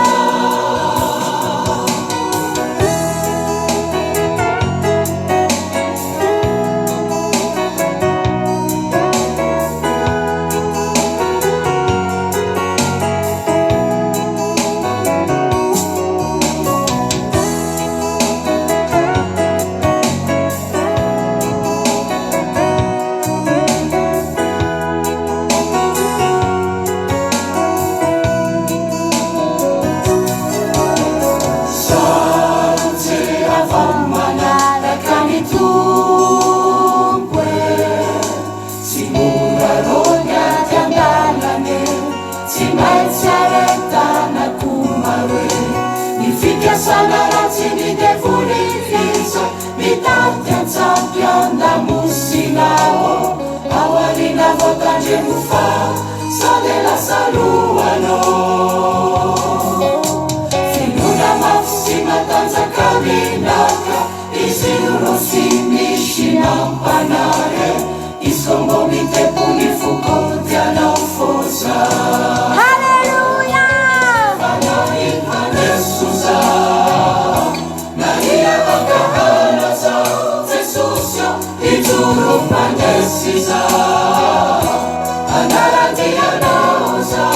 saluano finuna mafsima tanzakaminaka isinurosimishinapanare iskombomitepulifuko tianafosa Haleluya. Anainhanesusa naia akahanasa Jesusyo iturupanesiza anaradianaosa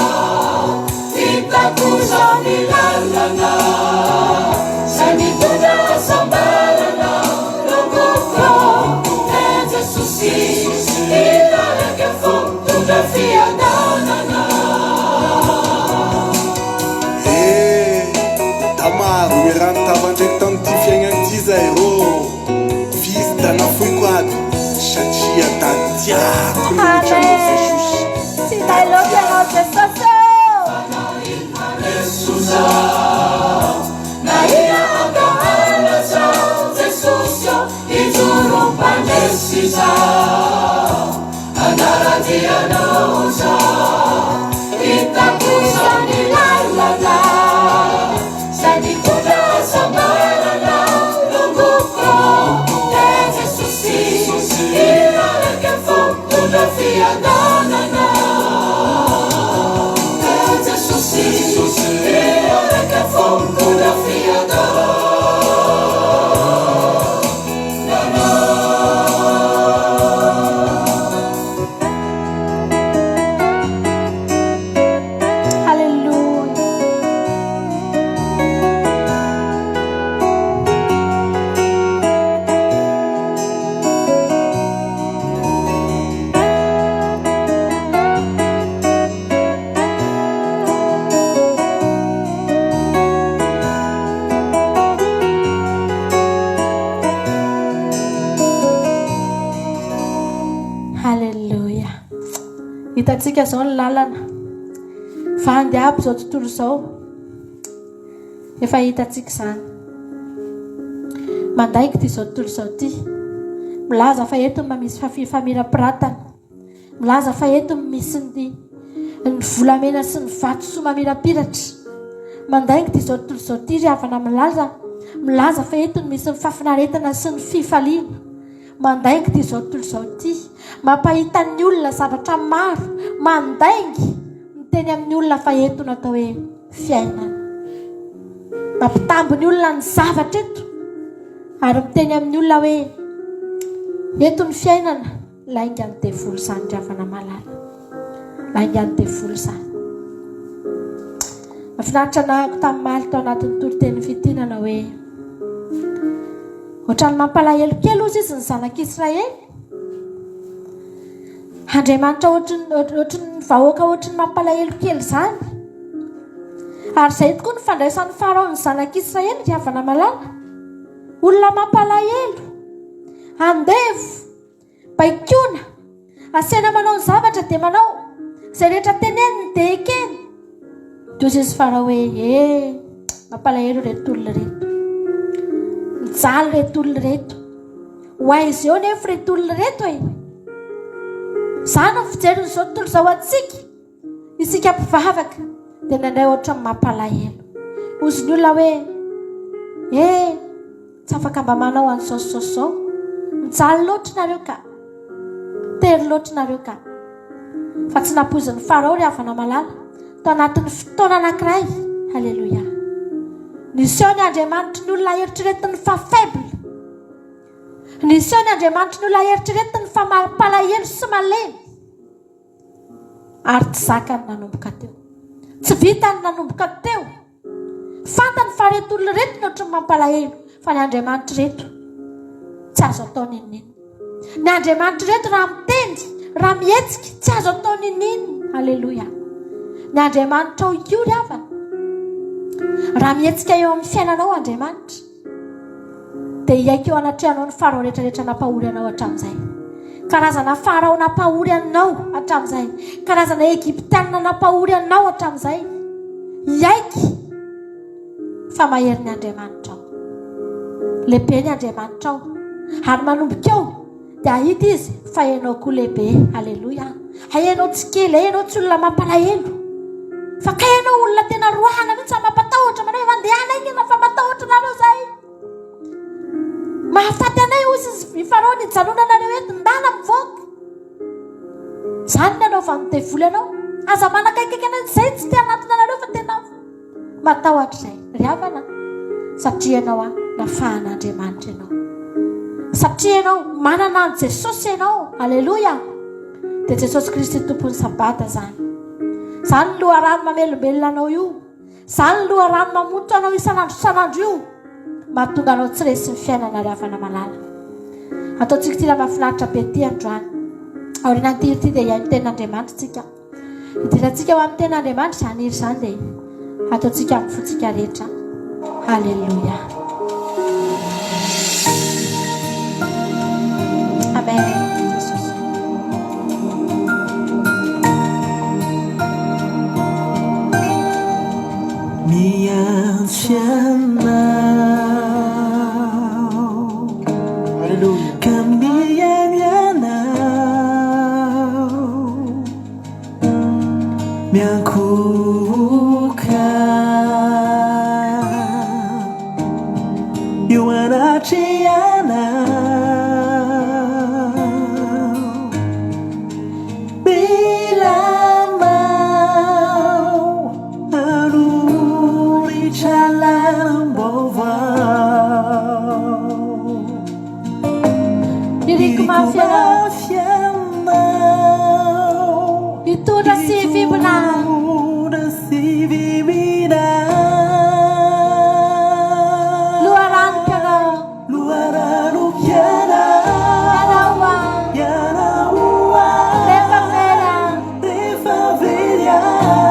itakuza milalana sanituda sambalana longukro Jesusi inalekefo tudafiadanana Tamaro mirano tavandraiky tamin'ity fiaignan'ity zay rô vizy da nafoiko aby satria da tiako loatra anao Jesosy Tsy dai loatra ianao Jesosy. Jesusa naia akahalasa Jesusyo iturumpandesiza anaradianaosa itakuza nilalala sanikuda sambalana lungukro Jesusi inalekefo tudafiadanana Jesusi inalekefo tudafiadanana Haleluya. Haleluya. Hitatsika zao ny lalana fa handeha aby zao tontolo zao efa hitatsika zany mandaingy ty zao tontolo zao ty milaza fa eto misy famirapiratana milaza fa eto misy ny volamena sy ny vatosoa mamirapiratra mandaingy ty zao tontolo zao ty ry havana milaza fa eto misy ny fafinaretana sy ny fifaliana mandaingy ty zao tontolo zao ty mampahita ny olona zavatra maro mandaingy miteny amin'ny olona fa eto natao hoe fiainana mampitambo ny olona ny zavatra eto ary miteny amin'ny olona hoe eto ny fiainana lainga ny devolo zany ry havana malala lainga ny devolo zany mafinaritra nahako tamin'ny maly tao anatin'ny toriteny fitinana hoe ohatrany mampalahelo kely ozy izy ny zanak'Israely Andriamanitra ohatrany vahoaka ohatrany mampalahelo kely zany ary izay tokoa ny fandraisan'ny Farao ny zanak'Israely ry havana malala olona mampalahelo andevo baikona asena manao ny zavatra dia manao izay rehetra teneniny dia ekeny toy izy Farao hoe mampalahelo reto olona reto mijaly reto olona reto ho aizy eo nefa reto olona reto e zany ny fijeriny zao tontolo zao atsika isika mpivavaka dia nandray ohatra mampalahelo ozy ny olona hoe tsy afaka mba manao an'izao mijaly loatra nareo ka tery loatra nareo ka fa tsy napozin'ny Farao ry havana malala tao anatin'ny fotoana anankiray haleloia niseo ny Andriamanitra ny olona eritreretiny fa faible niseo ny Andriamanitra ny olona eritreretiny fa mampalahelo sy malemy ary tsy zakany nanomboka teo tsy vitany nanomboka teo fantany fa reto olona reto ny ohatrany mampalahelo fa ny Andriamanitra reto tsy azo atao ninina ny Andriamanitra reto raha mitendy raha mihetsika tsy azo atao ninina haleloia ny Andriamanitra ho io ry havana raha mihetsika eo amin'ny fiainanao Andriamanitra dia iaika eo anatrehanao ny Farao rehetrarehetra nampahory anao hatramin'izay karazana Farao nampahory anao hatramin'izay karazana Egiptianina nampahory anao hatramin'izay iaiky fa mahery ny Andriamanitra ao lehibe ny Andriamanitra ao ary manomboka eo dia ahita izy fa hainao koa lehibe haleloia hainao tsy kely hainao tsy olona mampalahelo Fakeno olona tena roahana mihitsy mampatahotra manao mandehana iny na fa matahotra nareo zay. Mahafaty anay ozy izy farao ny janonanareo eto ndana mivoaka. Zany nanao fa mitey voly anao. Aza manakaikaiky anay zay tsy te anatona anareo fa tena matahotra zay. Ry havana satria ianao nafahan'Andriamanitra ianao. Satria ianao manana an Jesosy ianao. Alleluia. Dia Jesosy Kristy tompon'ny sabata zany. Zany loharano mamelombelona anao io. Zany loharano mamonto anao isanandro io. Mahatonga anao tsy resy ny fiainana ry havana malala. Ataontsika ity raha mahafinaritra be ty androany. Aoriana ny ity dia iain'ny ten'Andriamanitra tsika. Idirantsika ho amin'ny ten'Andriamanitra zany iry zany dia ataontsika amin'ny fontsika rehetra. Alleluia. Amen. Alleluia. Itunda si vibra. Luaran kana. Luaran kana. Yanawa. Yanawa. Refavera. Refavera.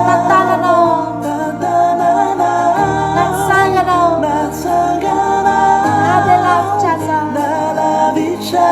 Tatanano. Tatanana. Natsangano. Natsangana. Adelavchasa. Nalavicha.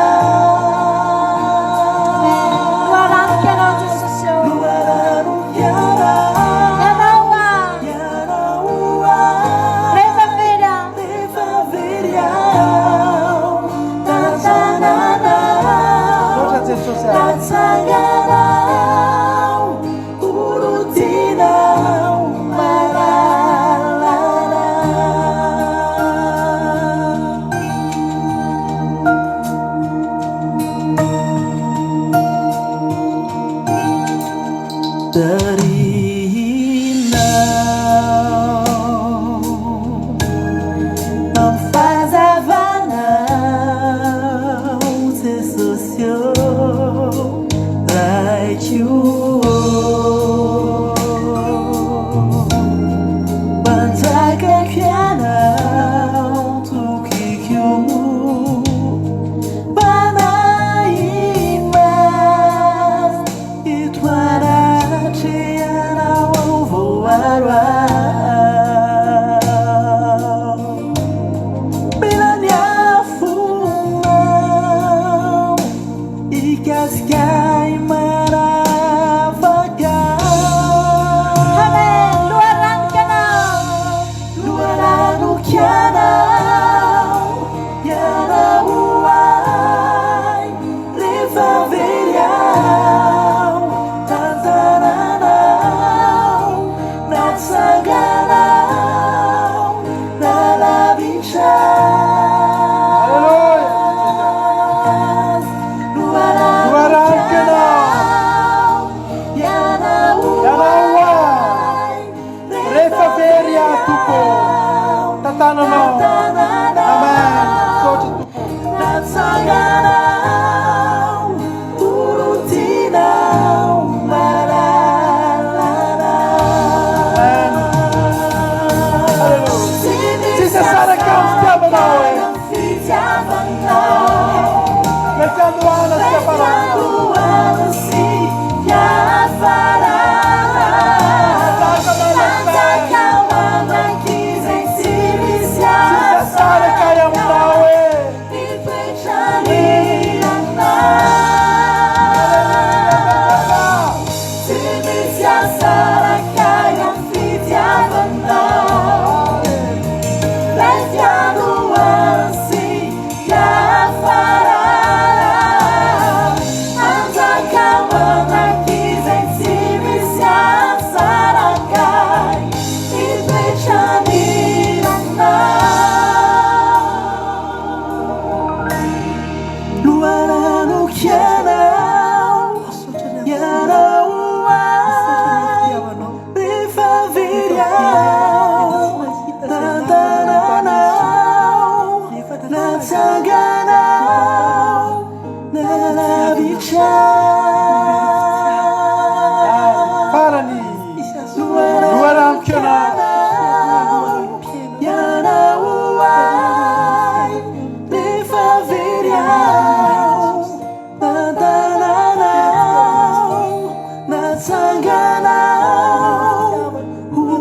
natsanganao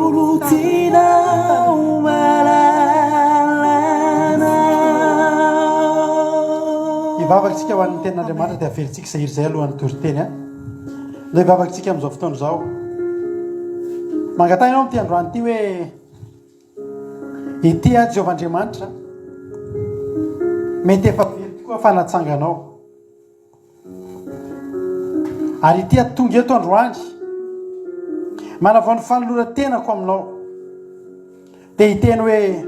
orotinao malalana. Ivavakantsika ho an'ny tenin'Andriamanitra dia avelitsika sahiry izay alohan'ny toriteny a. Ndio ivavakantsika amin'izao fotoana izao. Mangatany ianao amin'ity androany ity hoe ity a Jehovahandriamanitra mety efa very tokoa fanatsanganao. Ary ity tonga eto androany manavao ny fanoloran-tenako aminao dia hiteny hoe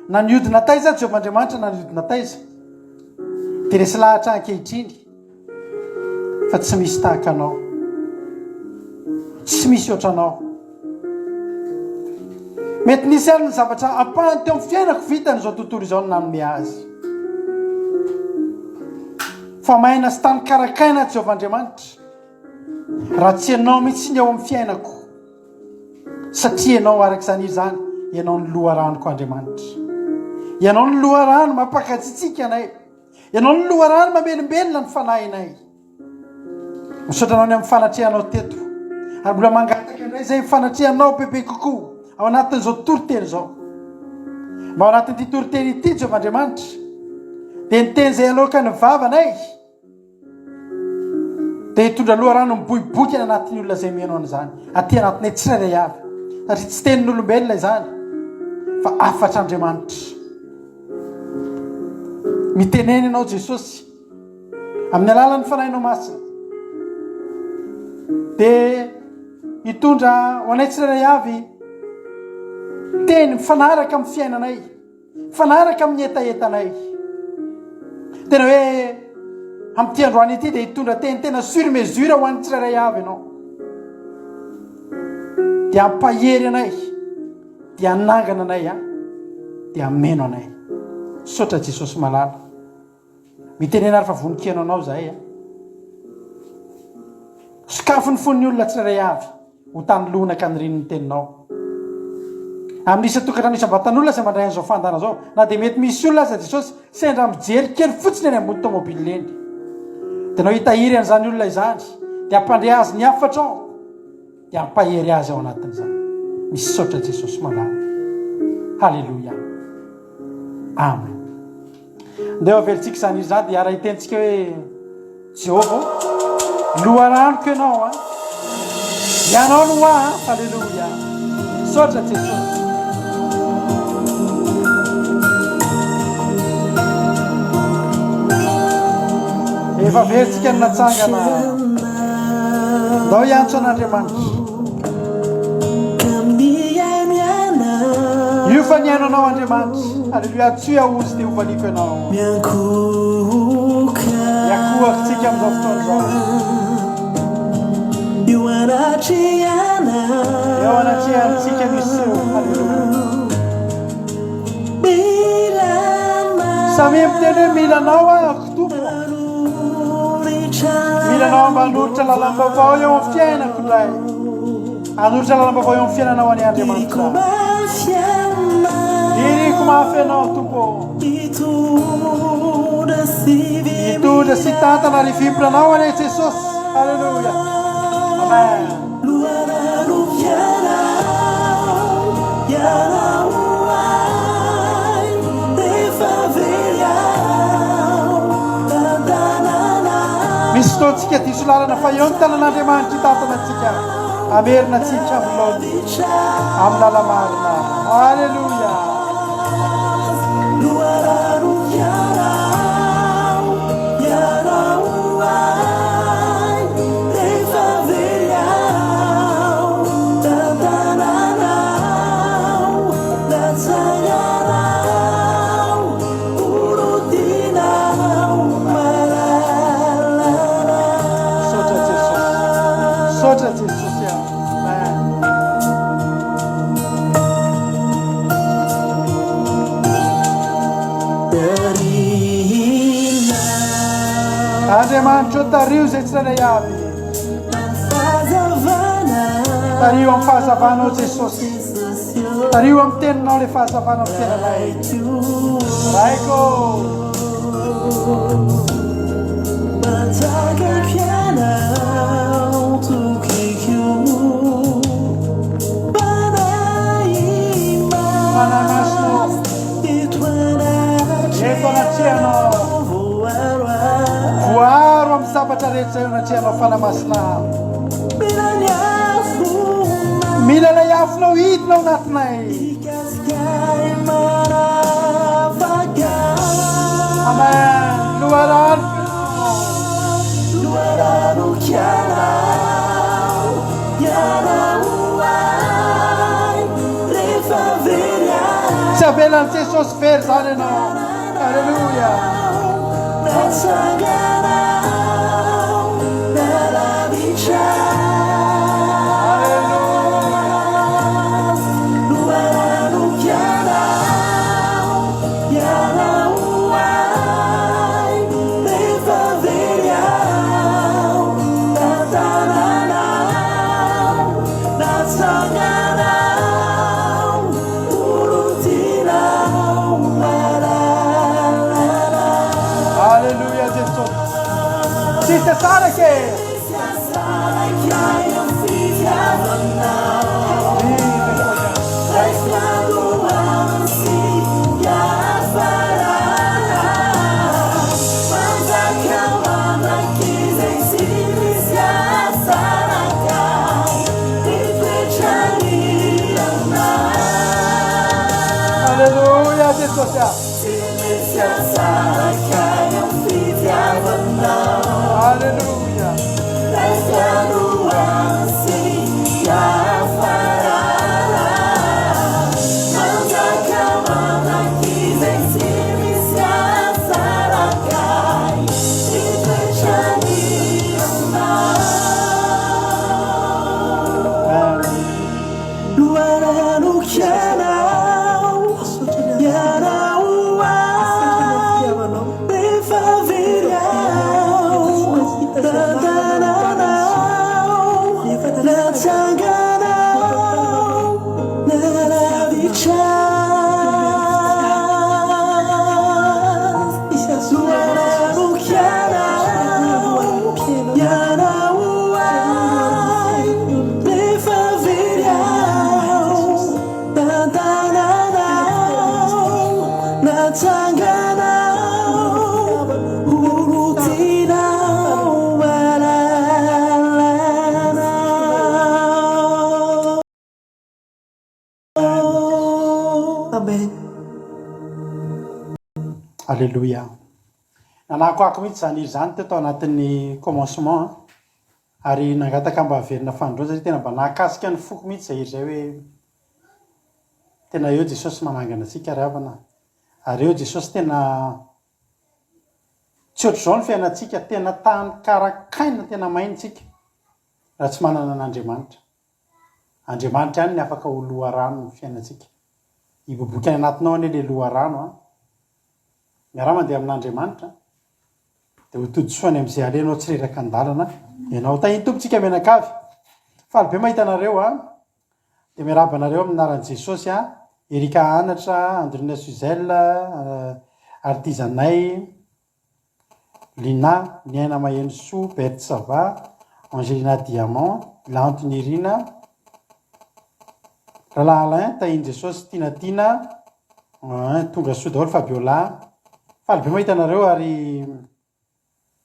naniodina taiza Jehovahandriamanitra naniodina taiza dia resy lahatra ankehitriny fa tsy misy tahaka anao, tsy misy ohatranao. Mety nisy ary ny zavatra ampahany teo amin'ny fiainako vitany izao tontolo izao nanome azy. Fa mahena sy tany karakaina Jehovahandriamanitra raha tsy ianao mihitsy ny ao amin'ny fiainako, satria ianao arak'izany izany ianao ny loharanoko Andriamanitra. Ianao ny loharano mampakatsitsika anay, ianao ny loharano mamelombelona ny fanahinay. Misaotranao ny amin'ny fanatrehanao teto ary mbola mangataka indray izay fanatrehanao bebe kokoa ao anatin'izao toriteny izao. Mba ao anatin'ity toriteny ity Jehovahandriamanitra dia ny teny izay aloka ny vavanay dia hitondra loharano miboiboky any anatin'ny olona izay mihaino an'izany aty anatinay tsirairay avy, satria tsy tenin'olombelona izany fa afatra Andriamanitra. Miteneny ianao Jesosy amin'ny alalan'ny fanahinao masina dia hitondra ho anay tsirairay avy teny mifanaraka amin'ny fiainanay, mifanaraka amin'ny etaetanay. Tena hoe amin'ity androany ity dia hitondra teny tena sur mesure ho an'ny tsirairay avy ianao, dia ampahery anay, dia anangana anay dia ameno anay. Saotra Jesosy malala. Mitenena ary fa voninkiana anao zahay sokafony fon'ny olona tsirairay avy ho tany lonaka ny rin'ny teninao. Amin'isa tokantrano isam-batan'olona izay mandray an'izao fandana zao, na dia mety misy olona aza Jesosy sendra mijery kely fotsiny any ambony tomobily leny, dia nao hitahiry an'izany olona izany dia ampandre azy ny afatrao dia ampahery azy ao anatin'izany. Misaotra Jesosy malala. Halleluja. Amen. Ndeha avelitsika izany izy zany dia ara hitentsika hoe Jehova loharanoko ianao ianao no halleluja. Saotra Jesosy. Efa veritsika ny natsangana ndao iantso an'Andriamanitra. Io fa niaino anao Andriamanitra. Halleluja. Tsy ahozy dia hovaliko ianao. Iakohakitsika amin'izao fotoana izao. Eo anatrehantsika misy. Halleluja. Samy miteny hoe milanao ahako tompo. Milanao manolotra lalam-baovao eo amin'ny fiainako indray. Hanolotra lalam-baovao eo amin'ny fiainanao any Andriamanitra. Iriko mafy ianao tompo. Hitondra sy tantana ary fimpiranao any Jesosy. Halleluja. Amen. Misy fotoantsika diso lalana fa eo ny tanan'Andriamanitra hitantanantsika. Amerina antsika amin'ny lala marina. Halleluja. Andriamanitra tario izay tsirairay avy. Tario amin'ny fahazavanao Jesosy. Tario amin'ny teninao ilay fahazavana amin'ny tenanay. Raiko. Bataka pianao tokiko fanamasina mila lay afonao hidinao anatinay amen loharano tsy avelany jesosy very zany ianao alleluia Sista Sara che alleluia Jesus alleluia alleluia nanako ako mihitsy zany izy zany teto anatin'ny commencement ary nangataka mba haverina fandroana satria tena mba nahakasika ny foko mihitsy zay iry zay hoe tena eo Jesosy manangana atsika ry havana ary eo Jesosy tena tsy ohatr' izao ny fiainantsika tena tany karakaina tena maintsika raha tsy manana an'Andriamanitra Andriamanitra ihany ny afaka ho loharano ny fiainantsika iboboky any anatinao anie le loharano miara mandeha amin'Andriamanitra dia ho toditsoany amin'izay alenao tsy reraka an-dalana ianao tahiny tompontsika menakavy faly be mahita anareo dia miaraba anareo amin'ny anaran'i Jesosy Erika Anatra, Andrina Suzelle, Artizanay, Lina, Niaina Mahenso, Berthe Sava, Angelina Diamant, Lantonirina, Rahalahy Alain, tahiny Jesosy, Tinatina, tonga soa daholo Fabiola, faly be mahita anareo ary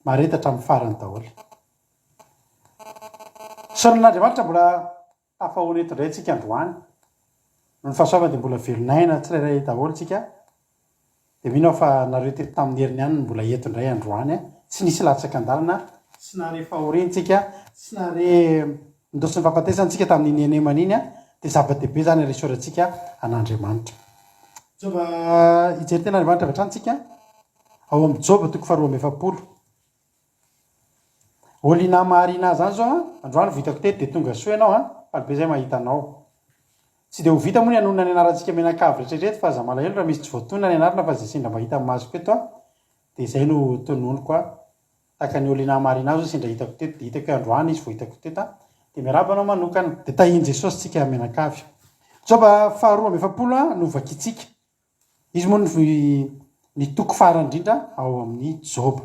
maretatra amin'ny farany daholo. Sonan'Andriamanitra mbola tafahoana eto indray tsika androany. Ny fahasoavana dia mbola velonaina tsirairay daholo tsika. Dia mino fa nareo teto tamin'ny heriny ihany mbola eto indray androany. Tsy nisy latsaka an-dalana, tsy nare fahorentsika, tsy nare ndosiny fahafatesantsika tamin'ny eneman iny dia zava-dehibe zany resorantsika an'Andriamanitra. Jova hijery tena Andriamanitra avy hatrany ao amin'ny Joba 2:7. Olina Marina zany zao androany vitako teto dia tonga soa ianao faly be zay mahita anao. Tsy dia ho vita moa ny anonona ny anarantsika menakavy rehetrarehetra fa aza malahelo raha misy tsy voatonona ny anarana fa zay sendra mahita amin'ny masoko eto dia izay no tononiko tahaka ny Olina Marina zao sendra hitako teto dia hitako androany izy vao hitako teto dia miaraba anao manokana dia tahiny Jesosy tsika menakavy. Joba 2:7 novakitsika. Izy moa ny toko farany indrindra ao amin'ny Joba.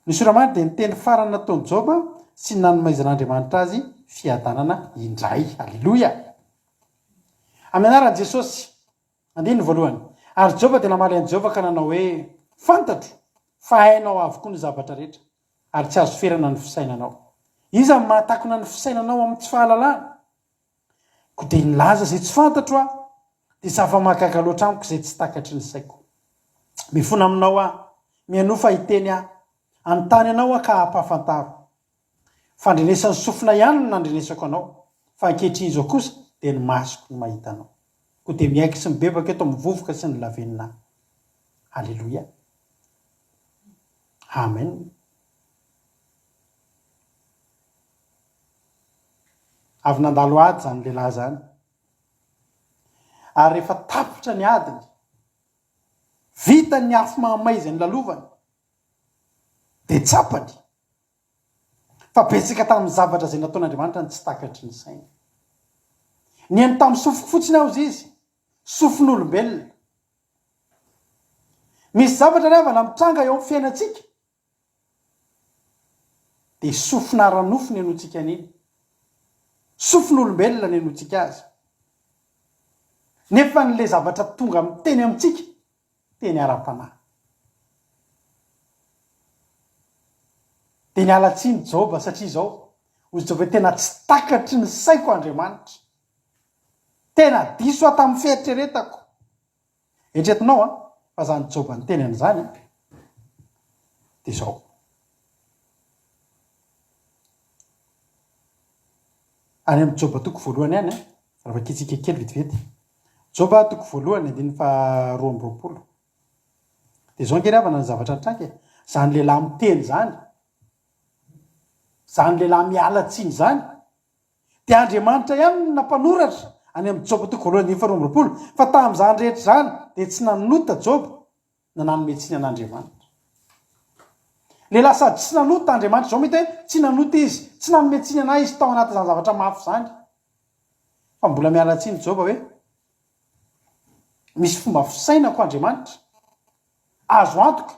Ny soramany dia ny teny farany nataony Joba sy ny nanomaizan'Andriamanitra azy fiadanana indray. Alleluia. Amin'ny anaran'i Jesosy andiny voalohany. Ary Joba dia namaly an'i Jehova ka nanao hoe fantatro fa hainao avokoa ny zavatra rehetra ary tsy azo ferana ny fisainanao. iza ny mahatakona ny fisainanao amin'ny tsy fahalalana ko dia nilaza zay tsy fantatro a dia zava-mahagaga loatra amiko zay tsy takatry ny saiko. Mifona aminao a mianofa hiteny a anontany anao a ka hampahafantaro fandrenesan'ny sofina ihany no nandrenesako anao fa ankehitriny izao kosa dia ny masoko ny mahita anao ko dia miaiky sy mibebaka eto mivovoka sy ny lavenina. Halleloia, amen. Avy nandalo ady zany lehilahy zany ary rehefa tapotra ny adiny vita ny afo mahamaiza ny lalovany dia tsapany fa betsaka tamin'ny zavatra zay nataon'Andriamanitra ny tsy takatry ny sainy. Ny eny tamin'ny sofiko fotsiny aho izy sofin'olombelona. Misy zavatra rehefa mitranga eo amin'ny fiainantsika dia sofina ranofo ny anotsika an'iny, sofin'olombelona ny anotsika azy. Nefa n'le zavatra tonga miteny amintsika teny ara-panahy. Dia nialatsiny Joba satria izao ozy Joba tena tsy takatry ny saiko Andriamanitra, tena diso aho tamin'ny fieritreretako. Eritreretinao a fa zany Joba ny teny an'izany dia izao. Any amin'ny Joba toko voalohany any raha vakitsika kely vetivety. Joba toko voalohany 2:20. Dia izao ngeravana ny zavatra tranga zany lehilahy miteny zany, zany lehilahy mialatsiny zany dia Andriamanitra ihany no nampanoratra any amin'ny Joba toko voalohany 2:20 fa tamin'izany rehetra zany dia tsy nanota Joba na nanome tsiny an'Andriamanitra. Lehilahy sady tsy nanota Andriamanitra zao mety hoe tsy nanota izy, tsy nanome tsiny anahy izy tao anaty zany zavatra mafy zany, fa mbola mialatsiny Joba hoe misy fomba fisainako Andriamanitra azo antoka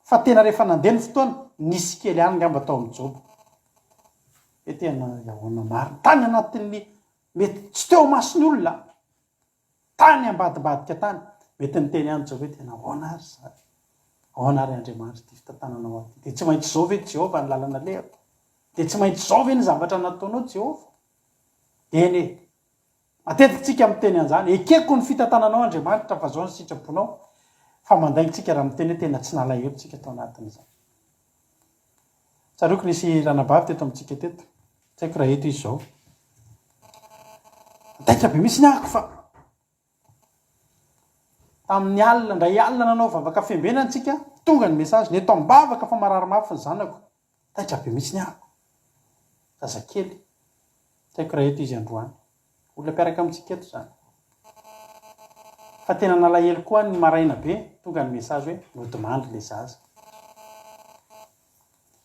fa tena rehefa nandeha ny fotoana nisy kely ihany ngamba tao amin'ny Joba. Hoe tena yahoana marina tany anatin'ny mety tsy teo masony olona, tany ambadibadika tany mety niteny ihany Joba hoe tena ahoana ary zany, ahoana ary Andriamanitra ty fitantananao aty, dia tsy maintsy izao ve Jehova ny lalana lehako, dia tsy maintsy izao ve ny zavatra nataonao Jehova. Eny matetikitsika miteny an'izany, ekeko ny fitantananao Andriamanitra fa zao ny sitraponao, fa mandaintsika raha miteny hoe tena tsy nalahelo tsika tao anatin'izany. Tsaroako nisy ranabavy teto amintsika teto, tsy haiko raha eto izy izao, daitra be misy ny ahako fa tamin'ny alina ndray alina nanao vavaka fiambenana tsika tonga ny mesazy ny eto ambavaka fa marary mafy ny zanako, daitra be misy ny ahako zazakely, tsy haiko raha eto izy androany, olona mpiaraka amintsika eto zany fa tena nalahelo koa ny maraina be tonga ny mesazy hoe nodimandry le zaza.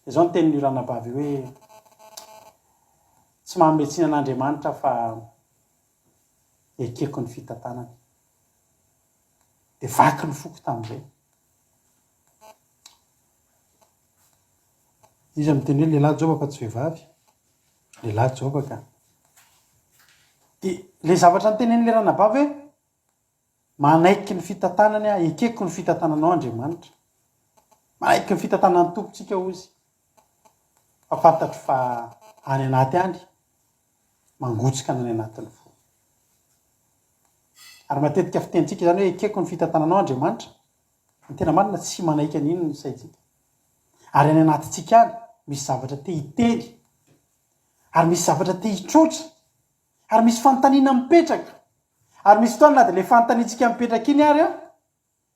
Izao ny tenin'io ranabavy hoe tsy mahametsina an'Andriamanitra fa ekeko ny fitantanany, dia vaky ny foko tamin'izay. Izy miteny hoe lehilahy Joba fa tsy vehivavy, lehilahy Joba ka. Dia le zavatra nytenen'le ranabavy hoe manaiky ny fitantanany a, ekeko ny fitantananao Andriamanitra, manaiky ny fitantanan'ny tompontsika ozy, fa fantatro fa any anaty any mangotsika any anatin'ny fo. Ary matetika fitentsika zany hoe ekeko ny fitantananao Andriamanitra, ny tena marina tsy manaiky an'iny ny saitsika. Ary any anatintsika any misy zavatra te hiteny, ary misy zavatra te hitrotra, ary misy fanontaniana mipetraka, ary misy fotoana na dia le fanontaniantsika mipetraka iny ary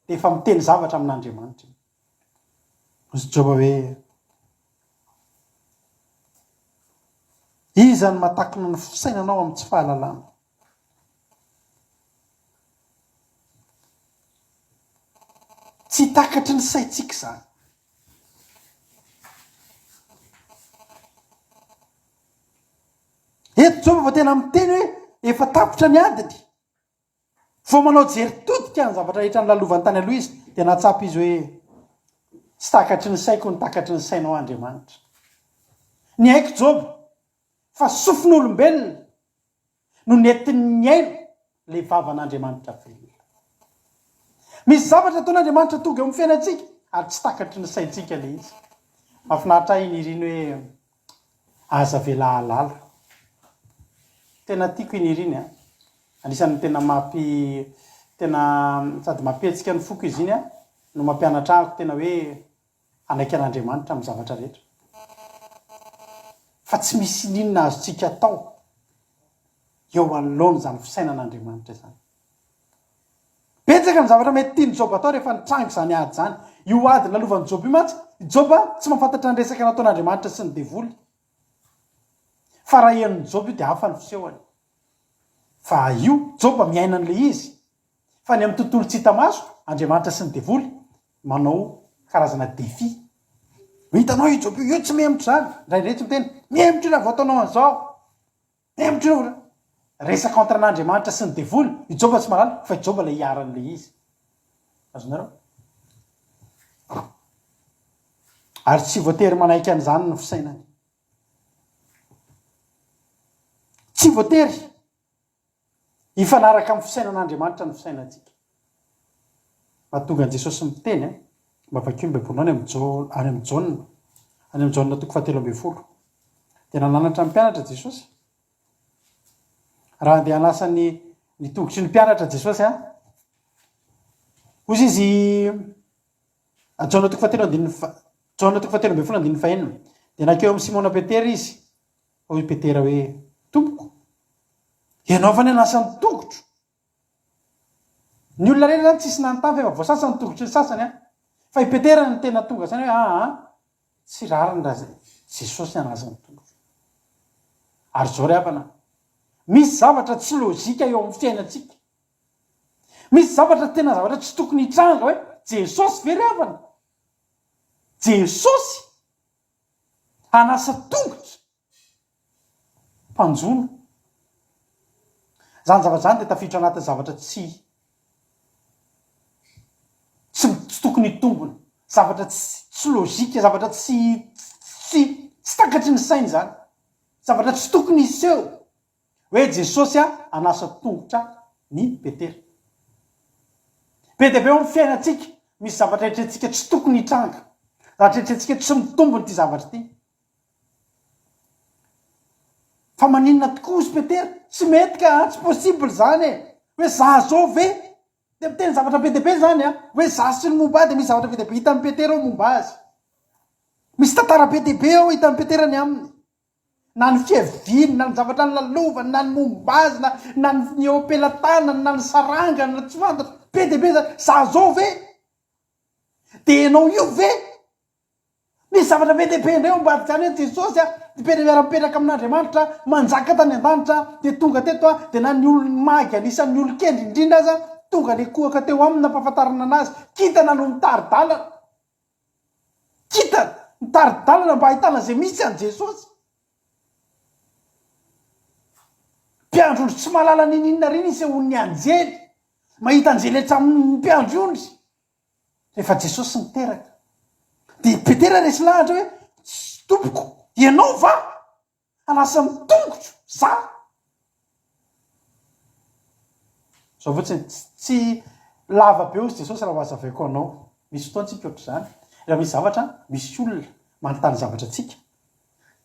dia efa miteny zavatra amin'Andriamanitra. Ozy Joba hoe iza ny mahatakona ny fisainanao amin'ny tsy fahalalana. Tsy takatry ny saitsika zany. Eto Joba fa tena miteny hoe efa tapotra ny adiny, vao manao jery todika ny zavatra rehetra nylalovany tany aloha izy dia natsapa izy hoe tsy takatry ny saiko ny takatry ny sainao Andriamanitra. Ny haiko Joba fa sofin'olombelona no nentin'ny aino le vavan'Andriamanitra velona. Misy zavatra ataon'Andriamanitra tonga eo amin'ny fiainantsika ary tsy takatry ny saintsika le izy. Mahafinaritra iny iriny hoe aza velahalala tena tiako iniriny a anisan'ny tena tena sady mampihetsika ny foko izy iny a no mampianatra ahako tena hoe anaiky an'Andriamanitra amin'ny zavatra rehetra fa tsy misy ninona azotsika atao eo anoloana zany fisainan'Andriamanitra zany. Betsaka ny zavatra mety tiany Joba atao rehefa nitrangy zany ady zany. Io ady nalovany Joba io mantsy, Joba tsy mahafantatra ny resaka nataon'Andriamanitra sy ny devoly. Fa raha ian'ny Joba io dia hafa ny fisehony. Fa io Joba miaina an'ilay izy. Fa ny amin'ny tontolo tsy hita maso, Andriamanitra sy ny devoly manao karazana défi. Hitanao io Joba io tsy mihemotra zany. Ndraindray tsy miteny mihemotra io raha vao ataonao an'izao. Mihemotra io resaka entre an'Andriamanitra sy ny devoly, i Joba tsy mahalala fa i Joba ilay iaran'ilay izy. Azonareo? Ary tsy voatery manaiky an'izany ny fisainany. Tsy voatery hifanaraka amin'ny fisainan'Andriamanitra ny fisainantsika. Mahatonga an'i Jesosy miteny mavakio mibaibolina any amin'ny Jaona toko 7:12. Tena nanatra ny mpianatra Jesosy. Raha andeha hanasa ny tongotry ny mpianatra Jesosy hozy izy Jaona toko 7:12 dia nakeo amin'ny Simona Petera izy. Hoy Petera hoe tompoko, ianao fa ny hanasa ny tongotro. Ny olona rehetra zany tsisy nanontany fa voasasa ny tongotry ny sasany fa i Petera ny tena tonga zany hoe tsy rariny raha Jesosy hanasa ny tongotro. Ary zao ry havana, misy zavatra tsy lôjika eo amin'ny fiainantsika. Misy zavatra tena zavatra tsy tokony hitranga hoe Jesosy very havana. Jesosy hanasa tongotra mpanjono. Zany zavatra zany dia tafiditra anatin'ny zavatra tsy tokony hitombony. Zavatra tsy lôjika, zavatra tsy takatry ny sainy zany. Zavatra tsy tokony hiseho hoe Jesosy hanasa tongotra ny Petera. Be dia be eo amin'ny fiainantsika misy zavatra rehetratsika tsy tokony hitranga. Zavatra rehetratsika tsy mitombony ty zavatra ty. Fa maninona tokoa izy Petera? Tsy mety ka tsy possible zany hoe za zao ve? Dia miteny zavatra be dia be zany hoe za sy ny momba dia misy zavatra be dia be hita amin'ny Petera ao momba azy. Misy tantara be dia be ao hita amin'ny Petera ny aminy. Na ny fiaviny, na ny zavatra ny lalovany, na ny momba azy, na ny eo ampelantanany, na ny sarangany, na tsy fantatra. Be dia be zany. Za zao ve? Dia ianao io ve? Misy zavatra be dia be indray ambadika zany hoe Jesosy dia miara-mipetraka amin'Andriamanitra, manjaka tany an-danitra, dia tonga teto dia na ny olona magy anisan'ny olon-kendry indrindra aza tonga ny kohaka teo aminy nampahafantarana anazy. Kitana no mitari-dalana. Kita mitari-dalana mba ahitana izay misy an' Jesosy. Mpiandro ondry tsy mahalala ny ninona riny izy ho ny anjely. Mahita anjely hatramin'ny mpiandro ondry. Rehefa Jesosy niteraka. Dia Petera resy lahatra hoe tompoko, ianao va hanasa ny tongotro za? Zao fotsiny tsy lava be ozy Jesosy raha hoazavaiko anao. Misy fotoana tsika ohatr'izany. Raha misy zavatra, misy olona manontany zavatra tsika.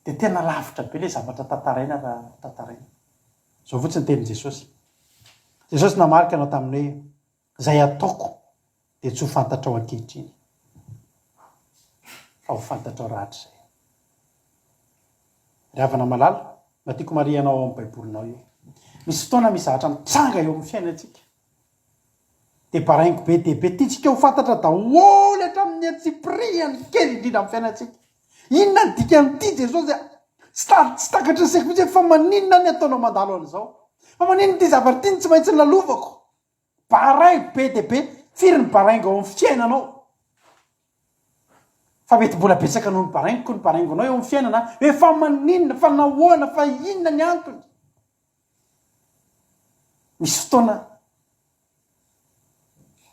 Dia tena lavitra be ilay zavatra tantaraina raha tantaraina. Zao fotsiny tenin' Jesosy. Jesosy namarika anao taminy hoe izay ataoko dia tsy ho fantatrao ankehitriny. Fa ho fantatrao rahatrizay. Ry havana malala, matiako marianao ao amin'ny baibolinao io. Misy fotoana misy zavatra mitranga eo amin'ny fiainantsika. Dia baraingo be dia be tiantsika ho fantatra daholo hatramin'ny atsipiriany kely indrindra amin'ny fiainantsika. Inona ny dikan'ity Jesosy? Tsy takatra ny saiko mihitsy fa maninona ny ataonao mandalo an'izao? Fa maninona ity zavatra ity tsy maintsy lalovako? Baraingo be dia be, firy ny baraingo ao amin'ny fiainanao? Fa mety mbola betsaka noho ny baraingonao eo amin'ny fiainana hoe fa maninona, fa nahoana, fa inona ny antony? Misy fotoana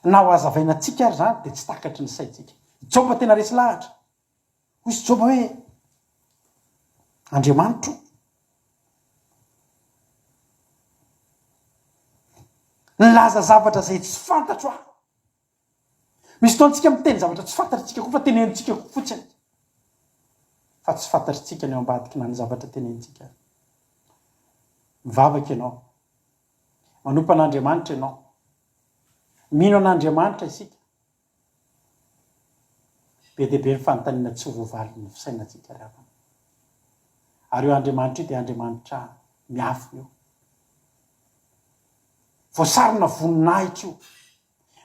na ho azavainantsika ary zany dia tsy takatry ny saintsika. Joba tena resy lahatra. Hoy Joba hoe Andriamanitro, nilaza zavatra izay tsy fantatro aho. Misy fotoana tsika miteny zavatra tsy fantatritsika koa fa tenenintsika koa fotsiny. fa tsy fantatritsika ny eo ambadiky na ny zavatra tenentsika. Mivavaka ianao, manompa an'Andriamanitra ianao, mino an'Andriamanitra isika. Be dia be ny fanontaniana tsy voavalin'ny fisainantsika ravana. Ary io Andriamanitra io dia Andriamanitra miafina io. Voasarona voninahitra io,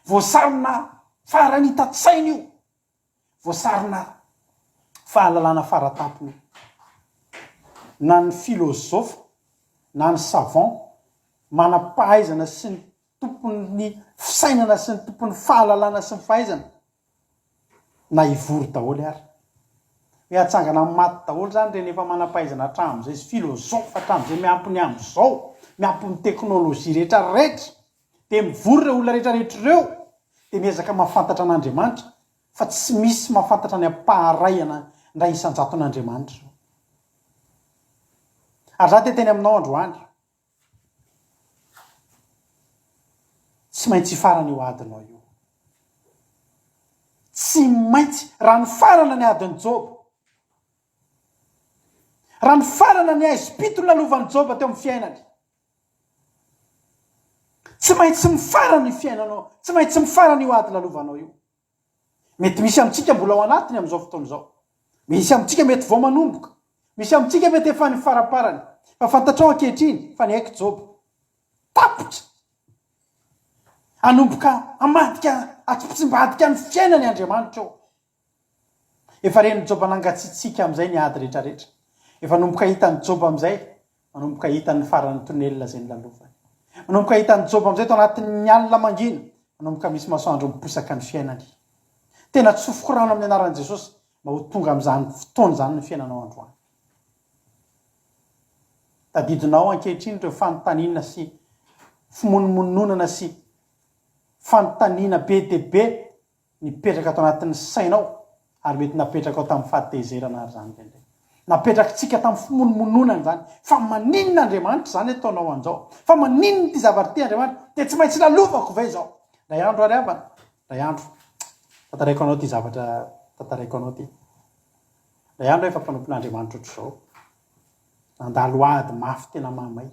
voasarona farany hitatsaina io, voasarona fahalalana faratapony io. Na ny filozofa na ny savant manam-pahaizana sy ny tompony fisainana sy ny tompony fahalalana sy ny fahaizana na ivory daholo ary. Miatsangana amin'ny maty daholo zany reny efa manam-pahaizana hatramin'izay sy filozofa hatramin'izay miampy ny amin'izao, miampy ny teknôlôjia rehetra rehetra, dia mivory ireo olona rehetra rehetra ireo, dia miezaka mahafantatra an'Andriamanitra fa tsy misy mahafantatra ny ampaharayana ndray isan-jato an'Andriamanitra. Ary za teteny aminao androany, tsy maintsy farany io adinao io. Tsy maintsy raha ny farana ny adin'ny Job, raha ny farana ny aizipito nalovany Job teo amin'ny fiainany, tsy maintsy mifarana ny fiainanao, tsy maintsy mifarana io ady lalovanao io. Mety misy amintsika mbola ao anatiny amin'izao fotoana izao, misy amintsika mety vao manomboka, misy amintsika mety efa ny faraparany, fa fantatrao ankehitriny fa ny haiko Job tapotra anomboka amadika atsimbaadika ny fiainany Andriamanitra eo. Efa reny Job nangatsitsika amin'izay ny ady rehetra rehetra, efa nomboka hitany Job amin'izay, manomboka hitany farany tonelina izay ny lalovany, manomboka hitany Job amin'izay tao anatin'ny alina mangina, manomboka misy masoandro miposaka ny fiainany. Tena tsofoko rano amin'ny anaran'i Jesosy mba ho tonga amin'izany fotoana izany ny fiainanao androany. Tadidinao ankehitriny ireo fanontaniana sy fimonomononana sy fanontaniana be dia be nipetraka ato anatin'ny sainao, ary mety napetraka ao tamin'ny fahatezerana ary zany indray. Napetraka tsika tamin'ny fimonomononana zany, fa maninona Andriamanitra zany ataonao an'izao, fa maninona ty zavatra ty Andriamanitra, dia tsy maintsy lalovako ve izao. Ray andro ary avana, ray andro tantaraiko anao ty zavatra tantaraiko anao ty. Ray andro efa mpanompon'Andriamanitra ohatr'izao, nandalo ady mafy tena mamay,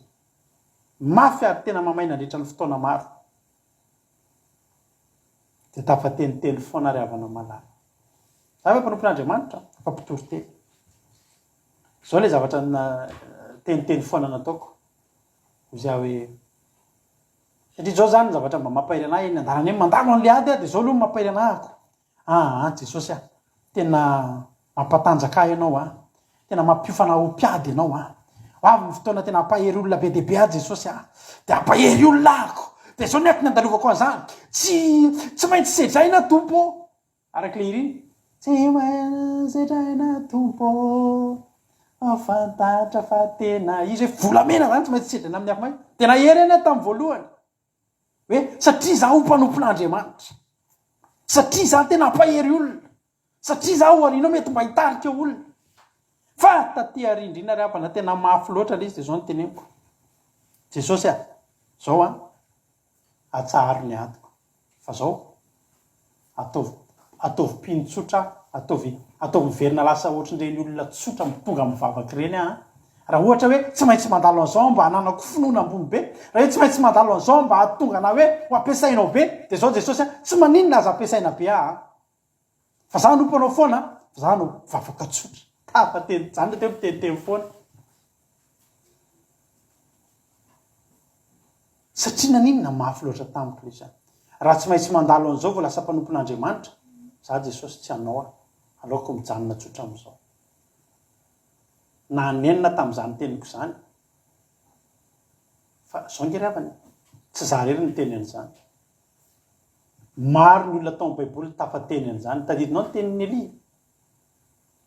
mafy ary tena mamay nandritra ny fotoana maro, dia tafateniteny foana ary havana malala. Za efa mpanompon'Andriamanitra fa mpitory teny. Zao le zavatra teniteny foana nataoko izay hoe, satria zao zany zavatra mba mampairy anahy eny andarany eny mandalo an'le ady dia zao aloha mampairy anahako. Jesosy tena mampatanjaka ahy ianao, tena mampiofana ho mpiady ianao, avy ny fotoana tena ampahery olona be dia be Jesosy, dia ampahery olona ahako, dia zao ny antony andalovako an'izany, tsy maintsy sedraina tompo, araka le iriny, tsy maintsy sedraina tompo, fantatra fa tena izy hoe volamena zany tsy maintsy sedraina amin'ny afo, tena hery eny tamin'ny voalohany hoe satria za ho mpanompon'Andriamanitra, satria za tena ampahery olona, satria za ho arinao mety mba hitarika olona. Fa taty arindrina ry havana tena mafy loatra le izy, dia zao ny teneniko, Jesosy zao atsaharo ny adiko, fa zao ataovy mpinotsotra, ataovy miverina lasa ohatrin'ireny olona tsotra tonga mivavaky reny. Raha ohatra hoe tsy maintsy mandalo an'izao mba hananako finoana ambony be, raha hoe tsy maintsy mandalo an'izao mba hatonga na hoe ho ampiasainao be, dia zao Jesosy tsy maninona aza ampiasaina be fa za nomponao foana, fa za no vavaka tsotra. Tafateny zany teo miteniteny foana, satria naninona mafy loatra tamiko le zany. Raha tsy maintsy mandalo an'izao vao lasa mpanompon'Andriamanitra, za Jesosy tsy anao aleoko mijanona tsotra amin'izao. Na nenina tamin'izany teniko izany, fa zao ngeravany tsy za rery ny teny an'izany. Maro ny olona tao amin'ny baiboly tafateny an'izany. Tadidinao ny tenin'ny Elia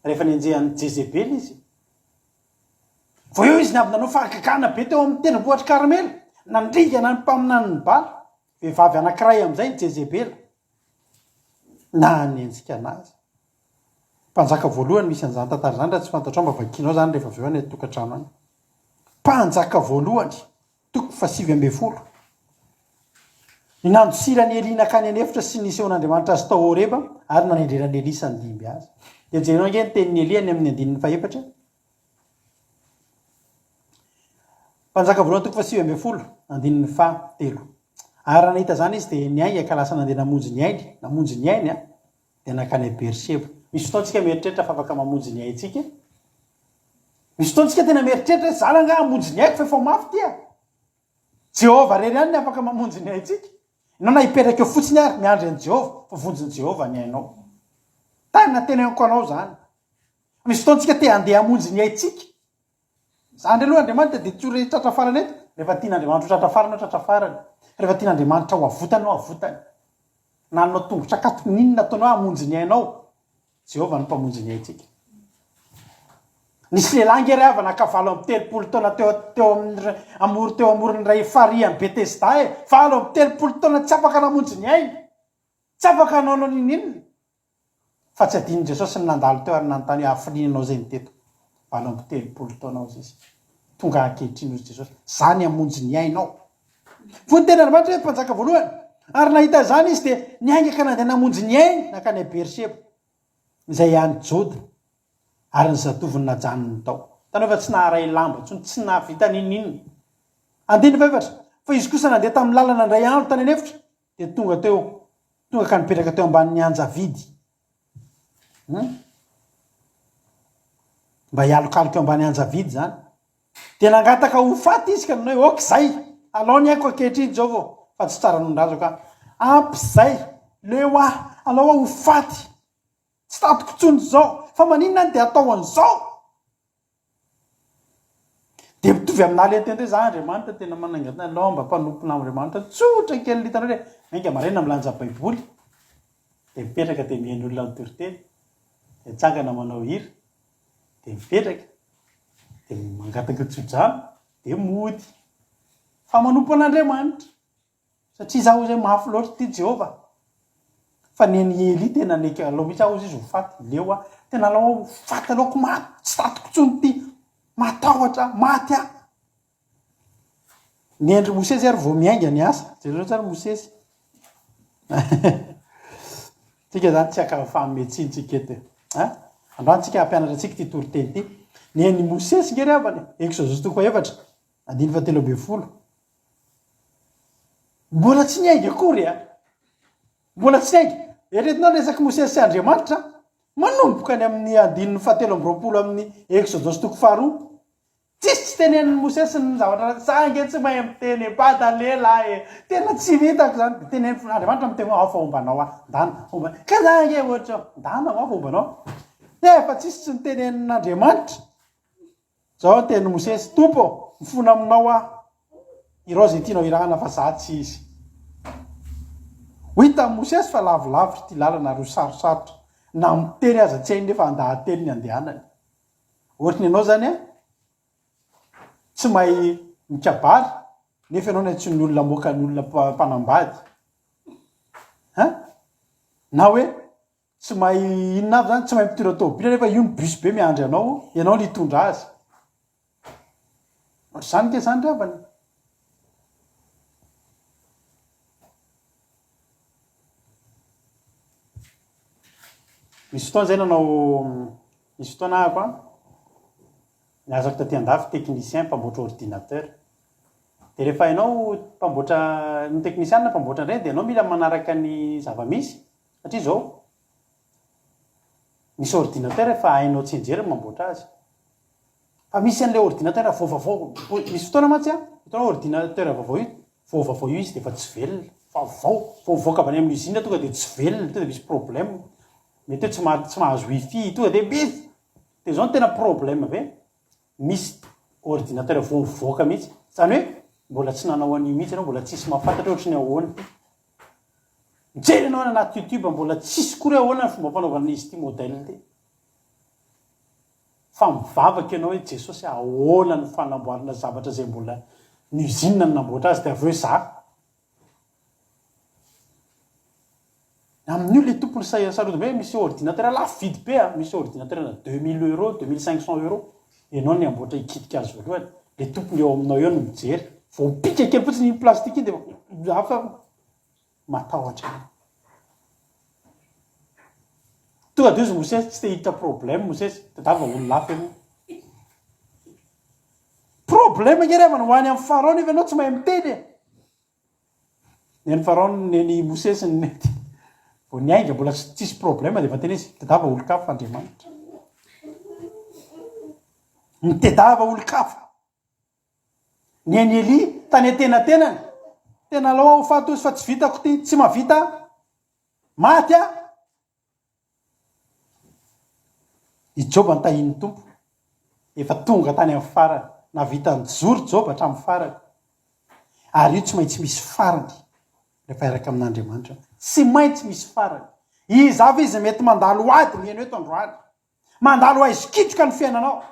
rehefa nenjehan'ny Jezebely izy, vao eo izy niavy nanao fahagagana be teo amin'ny tendrombohitra Karmely, nandringana ny mpaminany ny Bala, vehivavy anankiray amin'izay ny Jezebely, na nensika anazy. Mpanjaka voalohany misy an'izany tantara zany, raha tsy fantatrao mba vakianao zany rehefa avy eo any tokantrano any. Mpanjaka voalohany 5:20 ny nandosirany Elia nakany anefitra sy nisehon'Andriamanitra azy tao Horeba, ary nanendrerany Elisa ny limby azy. dia jerinao nge ny tenin'ny eliany amin'ny andininy faefatra mpanjaka voalohany toko fa 9 andininy fa-telo ary raha nahita zany izy dia niainga ka lasa nandeha namonjy ny ainy a dia nakany Berseba. Misy fotoantsika mieritreritra fa afaka mamonjy ny aintsika, misy fotoantsika tena mieritreritra zala nga hamonjy ny aiko fa efa mafy tia Jehova rery ihany ny afaka mamonjy ny aintsika. Ianao na hipetraka eo fotsiny ary miandry an'i Jehova fa vonjin'i Jehova ny ainao. Tany na teneniko anao zany. Misy fotoantsika te handeha hamonjy ny aintsika. Zany aloha Andriamanitra dia tsy hoe tratra farany eto. Rehefa tian'Andriamanitra ho tratra farany tratra farany. Rehefa tian'Andriamanitra ho avotany ho avotany. Na anao tongotra katoko ninona ataonao hamonjy ny ainao. Jehova no mpamonjy ny aintsika. Nisy lehilahy ngery avy nakavalo amin'ny 30 taona teo amoron'ny ray fariany Betesda valo amin'ny 30 taona tsy afaka namonjy ny ainy. Tsy afaka hanao ninona. Fa tsy adin'i Jesosy ny nandalo teo ary nanontany hafilinanao zay niteto. Valo amin'ny 30 taona ao izy. Tonga ankehitriny hozy Jesosy. Zany hamonjy ny ainao. Fony tena Andriamanitra hoe mpanjaka voalohany. Ary nahita zany izy dia niainga ka nandeha namonjy ny ainy nakany Berseba. Izay ihany Jôda. Ary ny zatoviny najanony tao. Tany efa tsy naharay lamba, tsy nahavita ninina. Andiny faefatra. Fa izy kosa nandeha tamin'ny lalana ndray andro tany anefitra. Dia tonga ka nipetraka teo ambanin'ny anjavidy. Mba hialokaloka eo ambany anjavidy zany. Dia nangataka ho faty izy ka nanao hoe okizay. Alao ny aiko ankehitriny zao vao. Fa tsy tsara nondrazo ka. Ampizay. Leo alao ho faty. Tsy tatoko tsony zao. Fa maninona dia atao an'izao. Dia mitovy aminaly entendre za Andriamanitra tena manangatana alao mba mpanompona Andriamanitra tsotra kely litanao hoe mainka marena milanja baiboly. Dia mipetraka dia mihaino olona autorité. Dia tsangana manao hira. Dia mipetraka. Dia mangataka tsodrano. Dia mody. Fa manompo an'Andriamanitra. Satria zaho izay mafy loatra ty Jehova. Fa neny Eli tena neka aloha mihitsy aho izy ho faty. Leo tena alao ho faty aloako maty. Tsy tatoko tsony ty. Matahotra, maty aho. Niendry Mosesy ary vao miainga ny asa. Jereo tsara Mosesy. Tsika zany tsy akafametsintsika eto. Androantsika hampianatra antsika ty toriteny ty. Nien'ny Mosesy ngery avany. Exodus toko efatra. Andiny fa 13. Mbola tsy niainga akory Mbola tsy niainga. Eretinao resaky Mosesy sy Andriamanitra. Manomboka any amin'ny andininy fa 13 amin'ny Exodus toko 2. Tsy tenen'ny Mosesy ny zavatra sange tsy mahay miteny bata lehilahy. Tena tsy vitako zany. Tenen'ny Andriamanitra miteny ao fa ombanao ndana. Ka zange ohatra ndana ao fa ombanao. Fa tsisy tsy nitenen'Andriamanitra. Zao teny Mosesy tompo mifona aminao irao zay tianao irahana fa za tsy izy. Hita Mosesy fa lavilavitra ty lalana ro sarosarotra. Na miteny aza tsy hainy nefa andahateny ny andehanany. Ohatry ny anao zany tsy mahay mikabary nefa ianao tsy ny olona moka ny olona mpanambady. Na hoe tsy mahay inona avy zany tsy mahay mpitondra tômôbila nefa io ny bus be miandry anao ny hitondra azy. Zany ke zany ravany. Misy fotoana zay misy fotoana ahako niazako taty andafy technicien mpamboatra ordinateur. Dia rehefa ianao mpamboatra ny technicien na mpamboatra indray dia ianao mila manaraka ny zava-misy. Satria zao misy ordinateur efa hainao tsy enjery mamboatra azy. Fa misy an'ilay ordinateur vaovao. Misy fotoana matsy hitanao ordinateur vaovao io izy dia efa tsy velona. Vaovao ka avy any amin'ny usine tonga dia tsy velona, tonga dia misy problème. Mety hoe tsy mahazo wifi tonga dia misy. Dia zao no tena problème ve? Misy ordinateur voavoaka mihitsy. Zany hoe mbola tsy nanao an'io mihitsy ianao, mbola tsisy mahafantatra ohatry ny ahoana. Mijery ianao anaty YouTube mbola tsisy kory ahoana ny fomba fanaovana izy ity modèle ty. Fa mivavaka ianao hoe Jesosy ahoana ny fanamboarana zavatra zay mbola ny usine ny namboatra azy dia avy hoe za. Amin'io le tompony saroto be misy ordinateur lafo vidy be misy ordinateur na 2000 €, 2500 €. Ianao ny amboatra ikitika azy voalohany. Le tompony eo aminao eo no mijery. Vao pika kely fotsiny iny plastique iny dia hafa matahotra. tonga de izy mosesy tsy te hita problème mosesy de dava olo lafy ianao problème ngerevana ho any amin'ny faraony iva anao tsy mahay miteny neny faraony neny mosesy ny nety vo ny ainga mbola tsisy problème de efa teny izy tedava olo kafa andriamanitra ny tedava olo kafa ny any Eli tany atenatenany tena lao aho fatozy fa tsy vitako ty tsy mahavita maty a i Joba ny tahiny tompo efa tonga tany amin'ny farany navita ny jory Joba hatramin'ny farany ary io tsy maintsy misy farany rehefa eraka amin'Andriamanitra tsy maintsy misy farany izy avy izy mety mandalo ady mihaino eto androany mandalo aizy kitroka ny fiainanao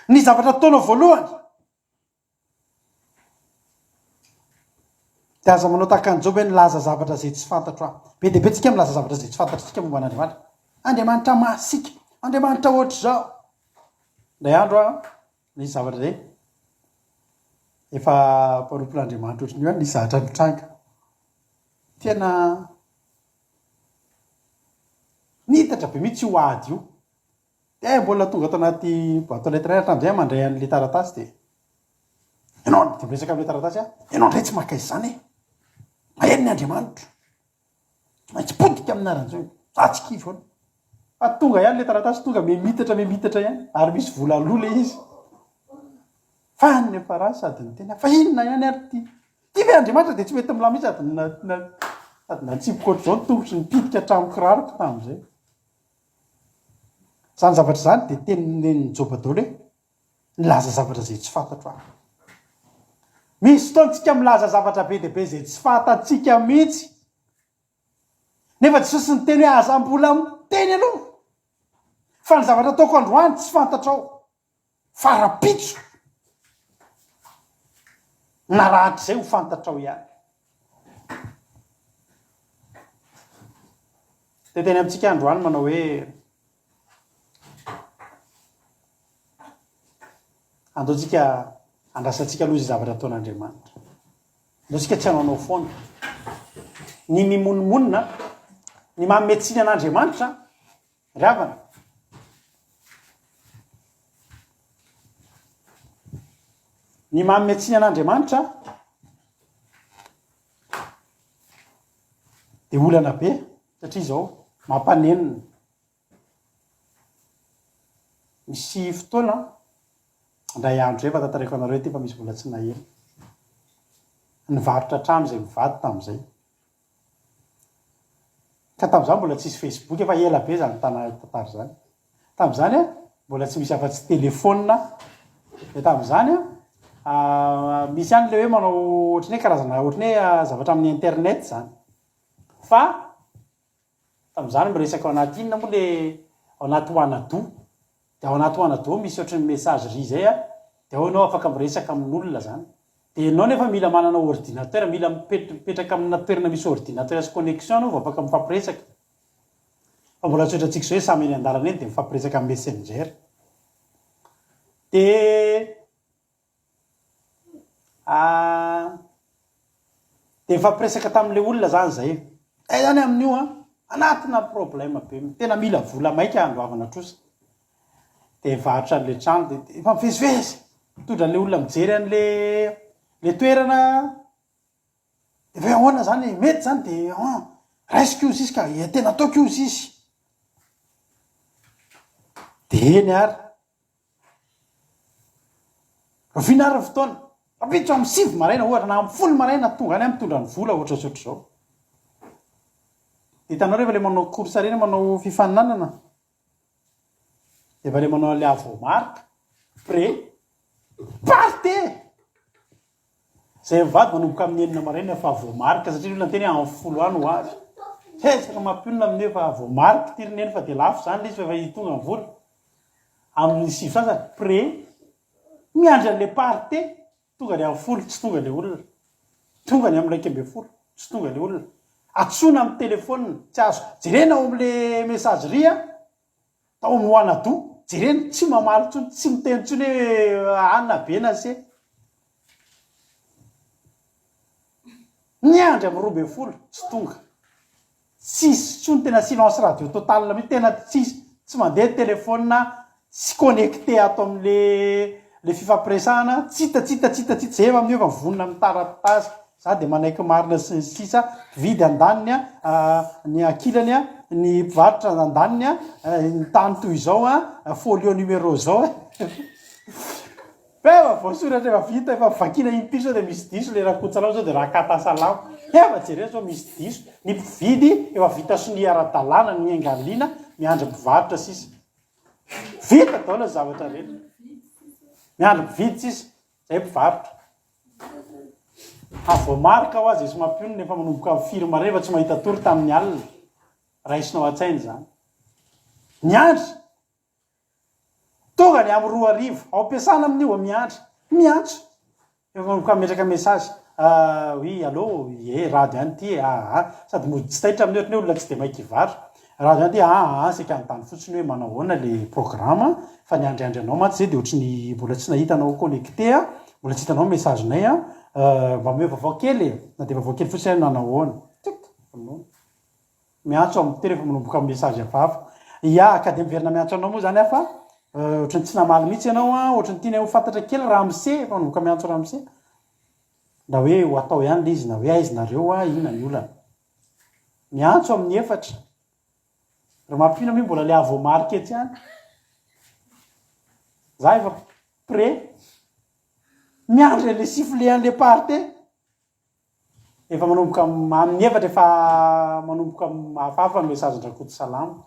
ny zavatra taonao voalohany de aza manao tahaka ny Joba hoe nilaza zavatra zay tsy fantatro aho be de be tsika milaza zavatra zay tsy fantatro tsika momba an'Andriamanitra Andriamanitra masika Andriamanitra ohatr' zao ndray andro a nisy zavatra zay efa mpanompon'Andriamanitra ohatry ny hoe nisy zahatra mitranga tena nitatra be mihitsy io ady io de mbola tonga ato anaty boîte aux lettres hatramin'izay mandray an'le taratasy de ianao de miresaka amin'le taratasy a ianao ndray tsy maka izany maheno ny Andriamanitra tsy maintsy podika aminaran'izao za tsy kivy foana fa tonga ihany le taratasy tonga memitatra ihany ary misy vola loha le izy fa ny fara sady ny tena fa inona ihany ary ty ve Andriamanitra de tsy mety milamy sady sady natsipoko ohatr'izao ny tongotry nipidika hatramin'ny kiraroko tamin'izay zany zavatra zany de teniny Joba daholo hoe nilaza zavatra zay tsy fantatro aho misy fotoantsika milaza zavatra be de be zay tsy fantatsika mihitsy nefa Jesosy ny teny hoe aza mbola miteny aloha fa ny zavatra ataoko androany tsy fantatrao farapitso na rahatr'izay ho fantatrao ihany de teny amintsika androany manao hoe andaotsika andrasantsika aloha izy zavatra ataon'Andriamanitra andaotsika tsy hanaonao foana ny mimonomonina ny mametsiny an'Andriamanitra ry havana ny mametsiny an'Andriamanitra de olana be satria izao mampanenina misy fotoana ndray andro zay fa tantareko anareo ty fa misy vola tsy naheno nivarotra trano zay mivady tamin'izay ka tamin'izany mbola tsisy Facebook efa ela be zany tantara zany tamin'izany a mbola tsy misy afa-tsy telefôna de tamin'izany a misy ihany le hoe manao ohatrany hoe karazana ohatrany hoe zavatra amin'ny internet zany fa tamin'izany miresaka ao anaty inona moa le ao anaty hoanado de ao anaty hoanado misy ohatrany messagerie zay a de ao ianao afaka miresaka amin'olona zany de ianao nefa mila manana ordinateur mila mipetraka amina toerana misy ordinateur sy connexion anao vao afaka mifampiresaka fa mbola tsy ohatratsika zao hoe samy eny an-dalana eny de mifampiresaka amin'ny messenger de mifampiresaka tamin'le olona zany zay zany amin'io a anatina problème be tena mila vola maika andoavana trosa de varotra an'le trano de efa mivezivezy mitondra an'le olona mijery an'le toerana de ve ahoana zany mety zany de raisiko io izy ka tena ataoko io izy de eny ary rovina ary ny fotoana apitso amin'ny 5 maraina ohatra na amin'ny 10 maraina tonga any a mitondra ny vola ohatra zao ohatr'izao de hitanao rehefa le manao course reny manao fifaninanana efa le manao an'le avomarka pré parte zay mivady manomboka amin'ny enina maraina efa avomarka satria olona teny amin'ny 10 any ho azy saka mampionona amin'ny efa avomarka tirineny fa de lafo zany le izy fa efa tonga ny vola amin'ny 6 sasany pré miandry an'le parte tonga le amin'ny 10 tsy tonga le olona tonga ny amin'ny 120 tsy tonga le olona atsona amin'ny telefônina tsy azo jerena ao am'le messagerie tao amin'ny hoanado jerena tsy mamaly tsony tsy miteny tsony hoe anina be na se niandry amin'ny 20 tsy tonga tsisy tsony tena silence radio total mihitsy tena tsisy tsy mandeha telefôna tsy connecté ato am'le fifampiresahana tsita zay efa amin'io efa vonona amin'ny taratasy za de manaiky marina sy ny sisa vidy andaniny ny akilany ny mpivarotra andaniny ny tany toy izao folio numéro zao efa voasoratra efa vita efa vakina impiso de misy diso le raha kotsalao zao de raha katasalamo efa jereo zao misy diso ny mpividy efa vita sony ara-dalàna ny engaliana miandry mpivarotra sisa vita daola zavatra rehetra miandry mpividy sisa zay mpivarotra avomarika ho azy isy mampionona efa manomboka firma reva tsy mahita tory tamin'ny alina raisinao an-tsainy zany miandry tonga ny amin'ny 2 arivo ao ampiasana amin'io miantso efa manomboka metraka message oui allô radio any ty sady mody tsy taitra amin'ny ohatry ny olona tsy de maiky hivarotra radio any ty sika nytany fotsiny hoe manao ahoana le programme fa niandriandry anao mantsy zay de ohatrany mbola tsy nahitanao connecté mbola tsy hitanao messagenay mba me vaovao kely na de vaovao kely fotsiny nanao ahoana miantso amin'ny teny efa manomboka message afahafa ka de miverina miantso anao moa zany afa ohatrany tsy namaly mihitsy ianao ohatrany tiana ho fantatra kely ramse efa manomboka miantso ramse na hoe ho atao ihany le izy na hoe aizinareo ina ny olana miantso amin'ny efatra ry mampina mi mbola le avomarika etsy any za efa pré miandry le siffle an'le parte efa manomboka amin'ny efatra efa manomboka hafahafa ny message ndrakoto salama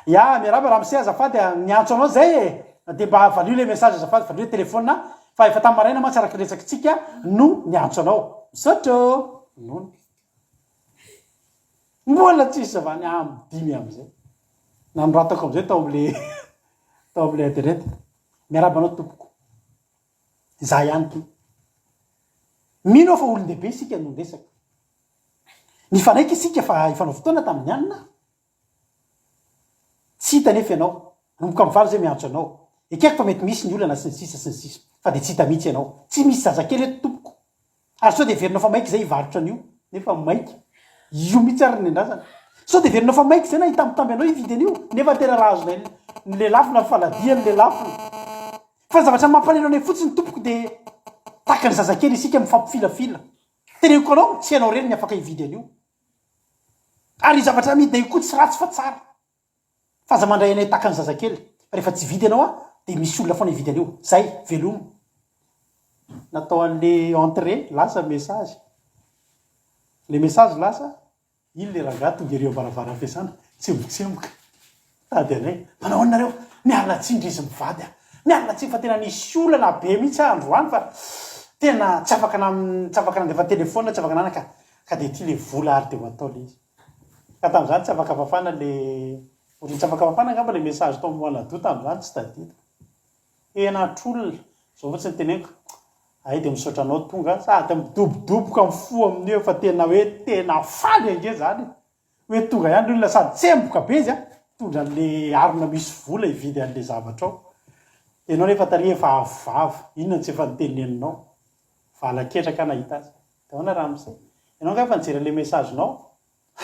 miaraba ramse azafady miantso anao zay de mba valio le message azafady valio le telefôna fa efa tamin'ny maraina mantsy araky resaky tsika no miantso anao misaotro nono mbola tsisy zavany dimy am'izay nanoratako am'izay tao am'le internet miaraba anao tompoko za ihany ty mino fa olon-dehibe isika no resaky ny fanaiky isika fa ifanao fotoana tamin'ny anina tsy hita nefa ianao nomboka mivaly zay miantso anao ekeko fa mety misy ny olana sy ny sisa fa de tsy hita mihitsy ianao tsy misy zazakely eto tompoko ary sao de verinao fa maiky zay hivarotra an'io nefa maiky io mihitsy ary ny andrazana sao de verinao fa maiky zay na hitambitamby anao hividy an'io nefa tena rahazonay le lafina faladiany le lafina fa zavatra mampalelo anay fotsiny tompoko de taka ny zazakely isika mifampifilafila teneko anao tsy anao reny ny afaka hividy an'io ary zavatra amidy io koa tsy ratsy fa tsara fa za mandray anay taka ny zazakely rehefa tsy vidy anao de misy olona foana hividy an'io zay velomo natao an'le entrée lasa message le message lasa iny le raga tonga ireo baravara ampiasana tsemboka tady anay manao anareo miala tsindry izy mivady miala tsiny fa tena nisy olana be mihitsy androany fa tena tsy afaka nandefa telefôna tsy afaka nanaka ka de ty le vola ary de ho atao le izy ka tam'izany tsy afaka fafana le ohatrany tsy afaka fafana ngamba le message tao moanado tam'izany tsy tadita enatr'olona zao fotsiny teneniko de misaotra anao tonga sady midobodoboka mifo amin'io fa tena hoe tena faly ange zany hoe tonga ihany olona sady tsemboka be izy tondra le arina misy vola hividy an'le zavatra ao enao nefa tari efa avava inona tsy efa niteneninao valaketraka nahita azy daona raha misay ianao nga efa nijery le messagenao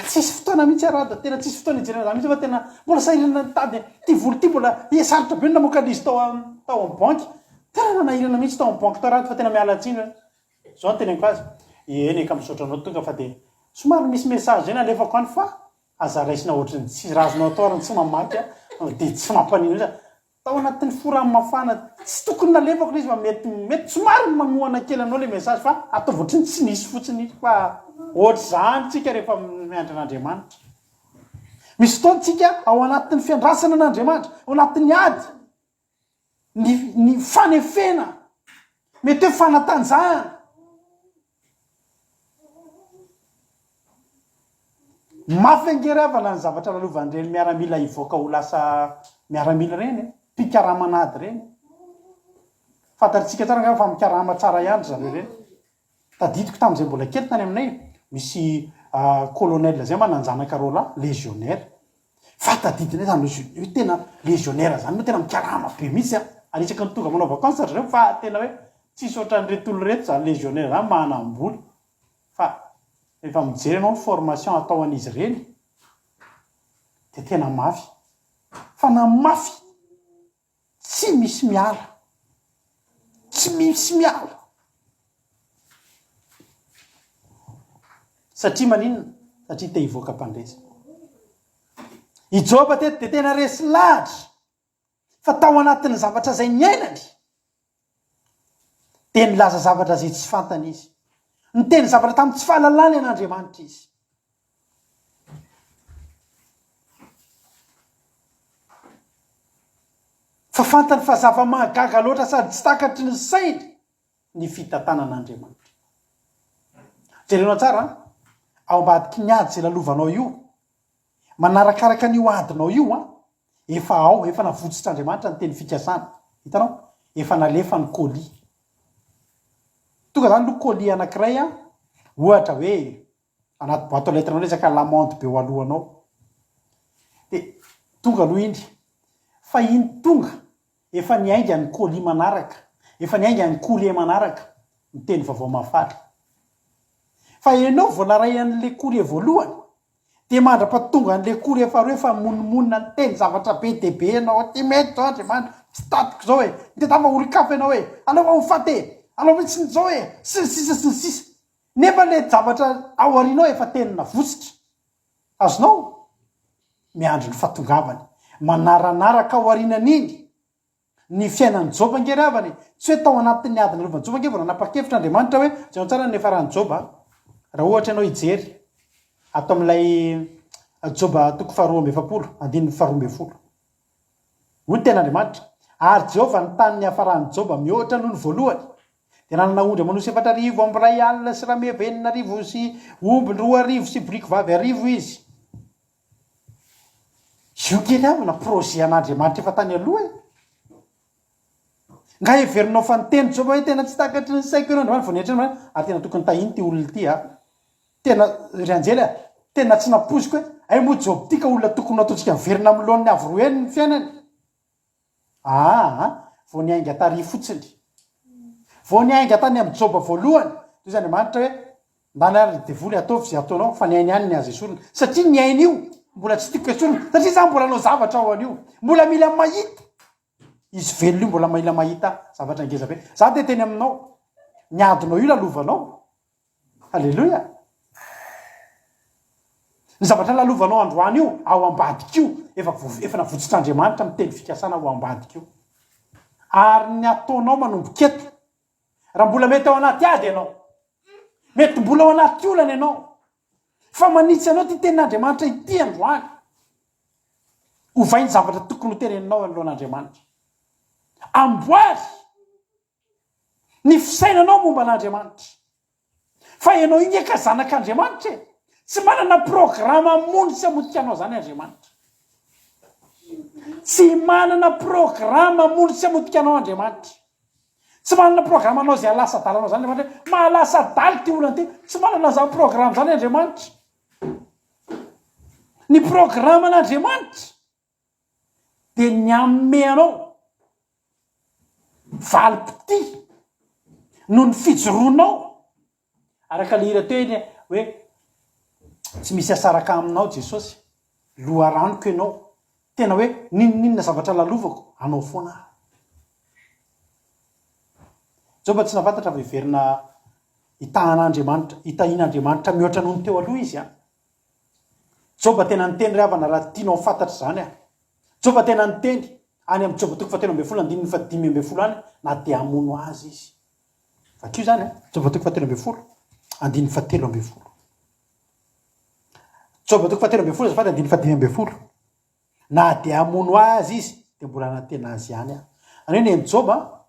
tsisy fotoana mihitsy arada tena tsisy fotoana ijerena za mihitsy fa tena mbola sahirana tady ty volo ty mbola esarotra be na mokalisy tao amin'ny banky tena nanahirana mihitsy tao amin'ny banky tao raha fa tena mialatsiny zao ny teneniko azy eny ka misaotra anao tonga fa de somary misy message eny alefako any fa aza raisina ohatrany tsy razonao atao ary tsy mamaky de tsy mampanino izy tao anatin'ny foramy mafana tsy tokony nalefako le izy fa mety somary manoana kely anao le message fa atao voatriny tsy nisy fotsiny fa ohatry zany tsika rehefa miandry an'Andriamanitra misy fotoana tsika ao anatin'ny fiandrasana an'Andriamanitra ao anatin'ny ady ny fanefena mety hoe fanatanjahana mafy angerevana ny zavatra lalovany miaramila hivoaka ho lasa miaramila reny mpikaramanady reny fantaritsika tsara nga fa mikarama tsara ihany zareo reny taditiko tam'izay mbola kely tany aminay misy colonel zay mananjanaka rola légionnaire fa tadidina zany hoe tena légionnaire zany no tena mikarama be mihitsy anisaka ny tonga manao vacances zareo fa tena hoe tsisy ohatran'retolo reto zany légionnaire zany manamboly fa efa mijery anao ny formation atao an'izy reny de tena mafy fa na mafy tsy misy miala tsy misy miala satria maninona satria te hivoaka mpandresa ijoba teto de tena resy lahatra fa tao anatin'ny zavatra zay ny ainany de nilaza zavatra zay tsy fantany izy niteny zavatra tamin'ny tsy fahalalany an'Andriamanitra izy fa fantany fa zava-mahagaga loatra sady tsy takatry ny sainy ny fitantanan'Andriamanitra jerenao tsara ao ambadiky ny ady zay lalovanao io manarakaraka ny adinao io efa ao efa navotsitr'Andriamanitra ny teny fikasana hitanao efa nalefa ny colis tonga zany lo colis anankiray ohatra hoe anaty boîte aux lettres nao resaka lamande be ho alohanao de tonga aloha indry fa iny tonga efa niainga ny colis manaraka efa niainga ny colis manaraka miteny vaovao mafaly fa ianao voalaray an'le colis voalohany de mandra-patonga an'le colis faharoa efa monimonina ny teny zavatra be de be ianao ty mety zao Andriamanitra tsy tatiko zao hoe de tava olon-kafa ianao hoe alao ho fate alao tsy ny zao hoe sy sisa nefa le zavatra ao arinao efa tenina votsitra azonao miandro ny fatongavany manaranaraka ao arinan'iny ny fiainany Joba ngeravany tsy hoe tao anatin'ny adiny lovan'ny Joba nge vao nanapa-kevitra Andriamanitra hoe zao tsara nefa rahan'ny Joba raha ohatra ianao ijery ato amin'ilay Joba toko faharoa amby efapolo andininy faharoa amby folo hoy ny ten'Andriamanitra ary Jehova ny tany ny hafarany Joba mihoatra noho ny voalohany de nanana ondry manosy 4,000 amby 1 alina sy rameva 4,000 sy omby 2,000 sy briky vavy 1,000 izy io kely avana projet an'Andriamanitra efa tany aloha nga heverinao fa niteny Joba hoe tena tsy takatry ny saiko ianao Andriamanitra voaniatrany ary tena tokony tahiny ty olona ty tena ry anjely tena tsy naposiko hoe ay moa Job tika olona tokony ataontsika miverina amin'ny lohan'ny avroeny ny fiainany vao niainga tary fotsiny vao niainga tany amin'ny Joba voalohany toy izany Andriamanitra hoe ndany ary devoly ataovy zay ataonao fa niainy ihany ny azy esorina satria niainy io mbola tsy tiako esorina satria za mbola nao zavatra ao an'io mbola mila mahita izy velona io mbola mila mahita zavatra ngeza be za te teny aminao niadinao io lalovanao halleloia ny zavatra lalovanao androany io ao ambadiky io efa navotsitr'Andriamanitra miteny fikasana ao ambadiky io ary ny ataonao manomboka eto raha mbola mety ao anaty ady ianao mety mbola ao anaty olana ianao fa manitsy anao ty tenin'Andriamanitra ity androany ovainy zavatra tokony ho teneninao alohan'Andriamanitra amboary ny fisainanao momba an'Andriamanitra fa ianao iny eka zanak'Andriamanitra tsy manana programa mony sy amotikanao zany Andriamanitra tsy manana programa mony sy amotikanao Andriamanitra tsy manana programa anao zay alasa dalanao zany Andriamanitra mahalasa daly ty olana ty tsy manana za programa zany Andriamanitra ny programa an'Andriamanitra de ny amme anao valipity no ny fijoroanao araka le hira teo iny hoe tsy misy asaraka aminao Jesosy loharaniko ianao tena hoe ninona zavatra lalovako anao foana Joba tsy nafantatra fa iverina itahin'Andriamanitra itahin'Andriamanitra mihoatra noho ny teo aloha izy Joba tena niteny ry havana raha tianao fantatra zany Joba tena niteny any amin'ny Joba toko 7 andininy 5 any na de amono azy izy vakio zany Joba toko 7 andininy 7 Joba toko 7 zafady andininy 5 na de amono azy izy de mbola natena azy ihany any ny Joba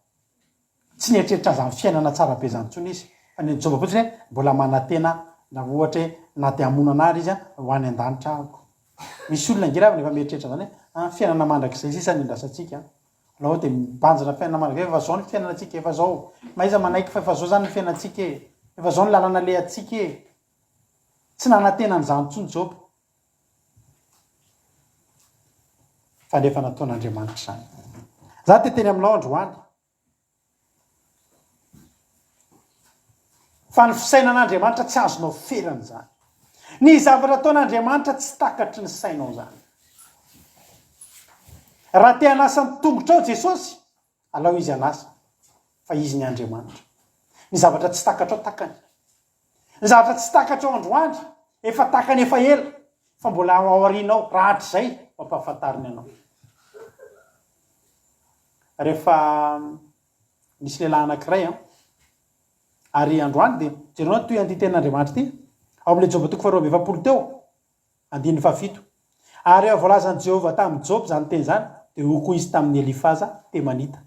tsy nietreritra zany fiainana tsara be zany tsony izy fa ny Joba fotsiny mbola manatena na ohatra na de amono anary izy ho any an-danitra ako misy olona ngiravana efa mieritreritra zany fiainana mandrakizay sisa nindrasatsika laha de mibanjana fiainana mandrakizay efa zao ny fiainanatsika efa zao maiza manaiky fa efa zao zany ny fiainatsika efa zao ny lalana le atsika tsy nanatena n'izany tsony Joba fa nefa nataon'Andriamanitra zany za te teny aminao androany fa ny fisainan'Andriamanitra tsy azonao ferany zany ny zavatra ataon'Andriamanitra tsy takatry ny sainao zany raha te hanasa ny tongotra ao Jesosy alao izy anasa fa izy ny Andriamanitra. Ny zavatra tsy takatra ao takany, ny zavatra tsy takatra ao androandry efa takany efa ela fa mbola ao aorianao raha hatr'izay mampahafantariny anao. Rehefa nisy lehilahy anankiray ary androany dia jerona toy an'ity tenin'Andriamanitra ity ao amin'ilay Joba 2:20 teo 7 ary voalazan'i Jehova tamin'ny Job zany teny zany dia ho koa izy tamin'ny Elifaza temanita,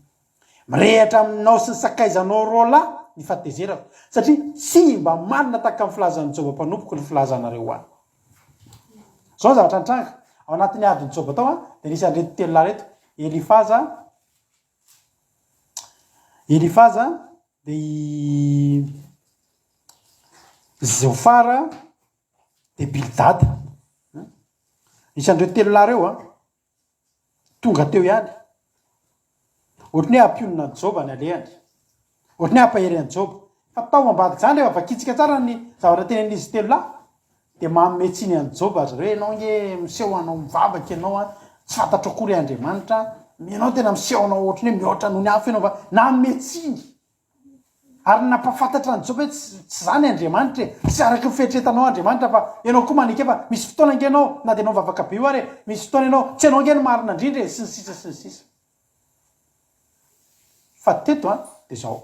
mirehatra aminao sy ny sakaizanao rola ny fahatezerako satria tsy mba manina tahaka amin'ny filazan'ny Joba mpanompoky ny filazanareo any. Zao zavatra nitranga ao anatin'ny adiny Joba tao dia nisy andreto telo lahy reto Elifaza dia Zofara dia Bildada. Nisy andreo telo lahy reo tonga teo ihany, ohatry ny hoe ampionina ny Joba ny alehany, ohatry ny hoe ampahery any Joba fa tao ambadika zany rehefa vakitsika tsara ny zavatra tenen'izy telo lahy dia mametsiny any Joba azy reo ianao nge miseho anao mivavaka ianao tsy fantatro akory Andriamanitra, ianao tena miseho anao ohatry ny hoe mihoatra noho ny hafa ianao fa nametsiny ary nampafantatra ny Joba hoe tsy zany Andriamanitra tsy araky ny fihetretanao Andriamanitra fa ianao koa manike fa misy fotoana nge ianao na dia ianao mivavaka be ary misy fotoana ianao tsy ianao nge ny marina indrindra sy ny sisa. Fa teto dia zao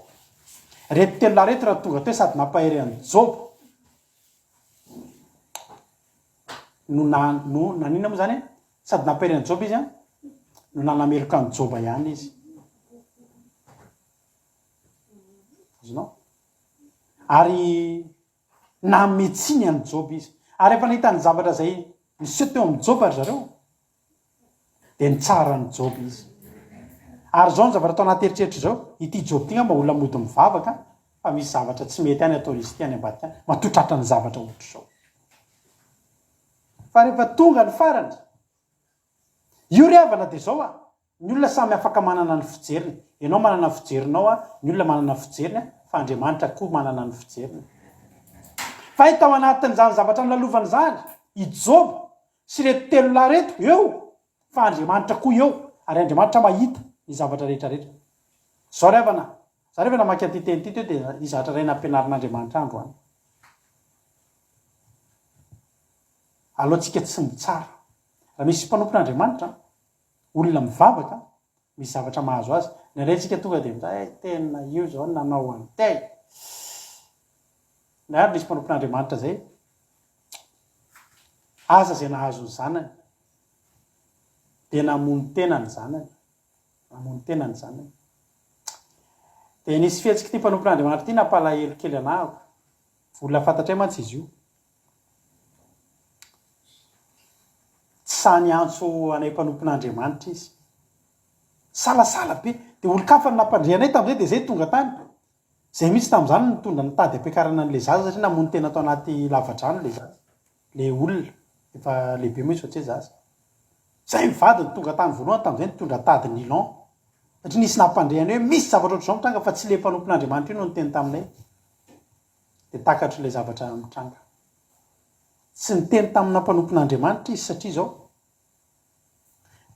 reto telo lahy reto raha tonga teo sady nampahery an'i Joba no nanina moa zany sady nampahery an'i Joba izy no nanameloka an'i Joba ihany izy. Azonao ary nametsiny an'i Joba izy ary efa nahita ny zavatra zay niseho teo amin'ny Joba ry zareo dia nitsara an'i Joba izy. Ary zao ny zavatra atao anaty eritreritra zao ity Joba ity mba olona mody mivavaka fa misy zavatra tsy mety any atao izy ity any ambadika any matotratra ny zavatra ohatra zao. Fa rehefa tonga ny farany io ry havana dia zao ny olona samy afaka manana ny fijeriny. Ianao manana ny fijerinao ny olona manana ny fijeriny fa Andriamanitra koa manana ny fijeriny. Fa ito ao anatin'izany zavatra nilalovany zany i Joba sy reto telo lahy reto eo fa Andriamanitra koa eo ary Andriamanitra mahita ny zavatra rehetrarehetra. Zao ry havana za rehefa namaky an'ity teny ity teo dia ny zavatra iray nampianarin'Andriamanitra androany. Alohantsika tsy mitsara raha misy mpanompon'Andriamanitra olona mivavaka misy zavatra mahazo azy ny raintsika tonga dia mitay tena io zao nanao antay na ary misy mpanompon'Andriamanitra zay aza zay nahazo ny zanany dia namony tena ny zanany dia nisy fihetsika ity mpanompon'Andriamanitra ity nampalahelo kely anahako olona fantatray mantsy izy io tsy sany antso anay mpanompon'Andriamanitra izy salasala be dia olo-kafa ny nampandrianay tamin'izay dia zay tonga tany zay mihitsy tamin'izany nitondra nitady ampiakarana n'ilay zaza satria namony tena atao anaty lavadrano ilay zaza ilay olona efa lehibe mihitsy ohatry zaza zay mivady ny tonga tany voalohany tamin'izay nitondra tady nilon satria nisy nampandriany hoe misy zavatra ohatr'izao mitranga fa tsy le mpanompon'Andriamanitra io no niteny taminay dia takatro ilay zavatra mitranga tsy niteny tamina mpanompon'Andriamanitra izy satria zao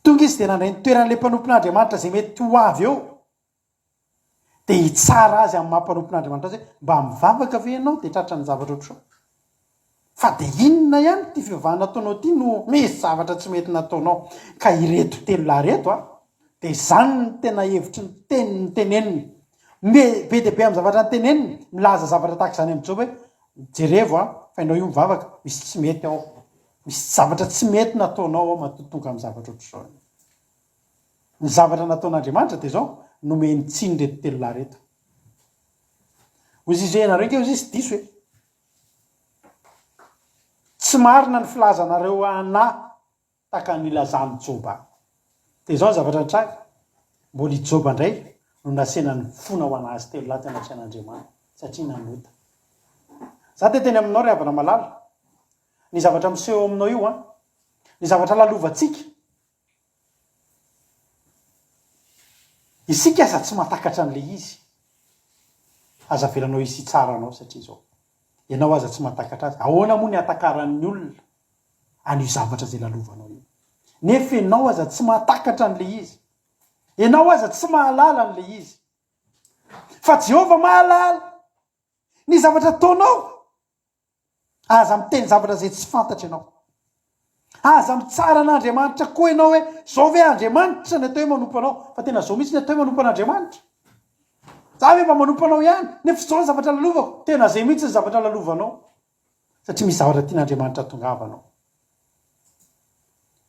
tonga izy dia nandray ny toeran'ilay mpanompon'Andriamanitra zay mety ho avy eo dia hitsara azy amin'ny mampanompon'Andriamanitra azy hoe mba mivavaka ve ianao dia tratra ny zavatra ohatr'izao fa dia inona ihany ty fivavahana nataonao ity no misy zavatra tsy mety nataonao ka ireto telo lahy reto dia izany ny tena hevitry ny teniny teneniny be dia be amin'ny zavatra nyteneniny milaza zavatra tahaka izany amin'ny Joba hoe jerevo fa ianao io mivavaka misy tsy mety ao misy zavatra tsy mety nataonao ao matotonga amin'ny zavatra ohatr'izao. Ny zavatra nataon'Andriamanitra dia zao nomeny tsiny reto telo lahy reto ozy izy ianareo ke ozy izy diso hoe tsy marina ny filazanareo ana taka nilazany Joba dia zao ny zavatra nitranga mbola i Joba indray no nasena ny fona ho anazy telo lahy tena tsy an'Andriamanitra satria nanota. Za dia teny aminao ry havana malala ny zavatra miseho aminao io ny zavatra lalovantsika isika aza tsy mahatakatra an'ilay izy aza velanao isy tsara anao satria zao ianao aza tsy mahatakatra azy ahoana moa ny atakaran'ny olona an'io zavatra zay lalovanao io nefa ianao aza tsy mahatakatra an'le izy, ianao aza tsy mahalala an'le izy, fa Jehovah mahalala ny zavatra ataonao. Aza miteny zavatra zay tsy fantatra ianao, aza mitsara an'Andriamanitra koa ianao hoe zao ve Andriamanitra ny atao hoe manompo anao, fa tena zao mihitsy ny atao hoe manompo an'Andriamanitra. Za hoe mba manompo anao ihany nefa zao ny zavatra lalovako, tena zay mihitsy ny zavatra lalovanao, satria misy zavatra tian'Andriamanitra tongavanao.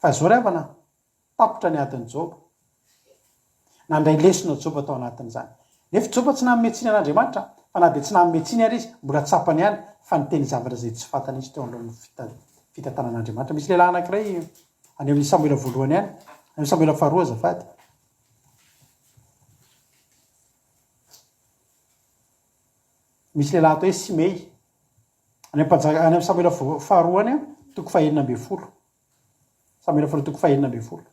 Fa zao ravana tapotra ny adiny Joba, nandray lesona Joba tao anatin'izany. Nefa Joba tsy nametsiny an'Andriamanitra, fa na dia tsy nametsiny ary izy, mbola tsapany ihany fa niteny zavatra zay tsy fantany izy teo alohan'ny fitantanan'Andriamanitra. Misy lehilahy anankiray any amin'ny Samuela voalohany ihany, amin'ny Samuela faharoa azafady, misy lehilahy atao hoe Simei any amin'ny Samuela faharoa any toko fahaenina ambin'ny folo, Samuela faharoa toko fahaenina ambin'ny folo.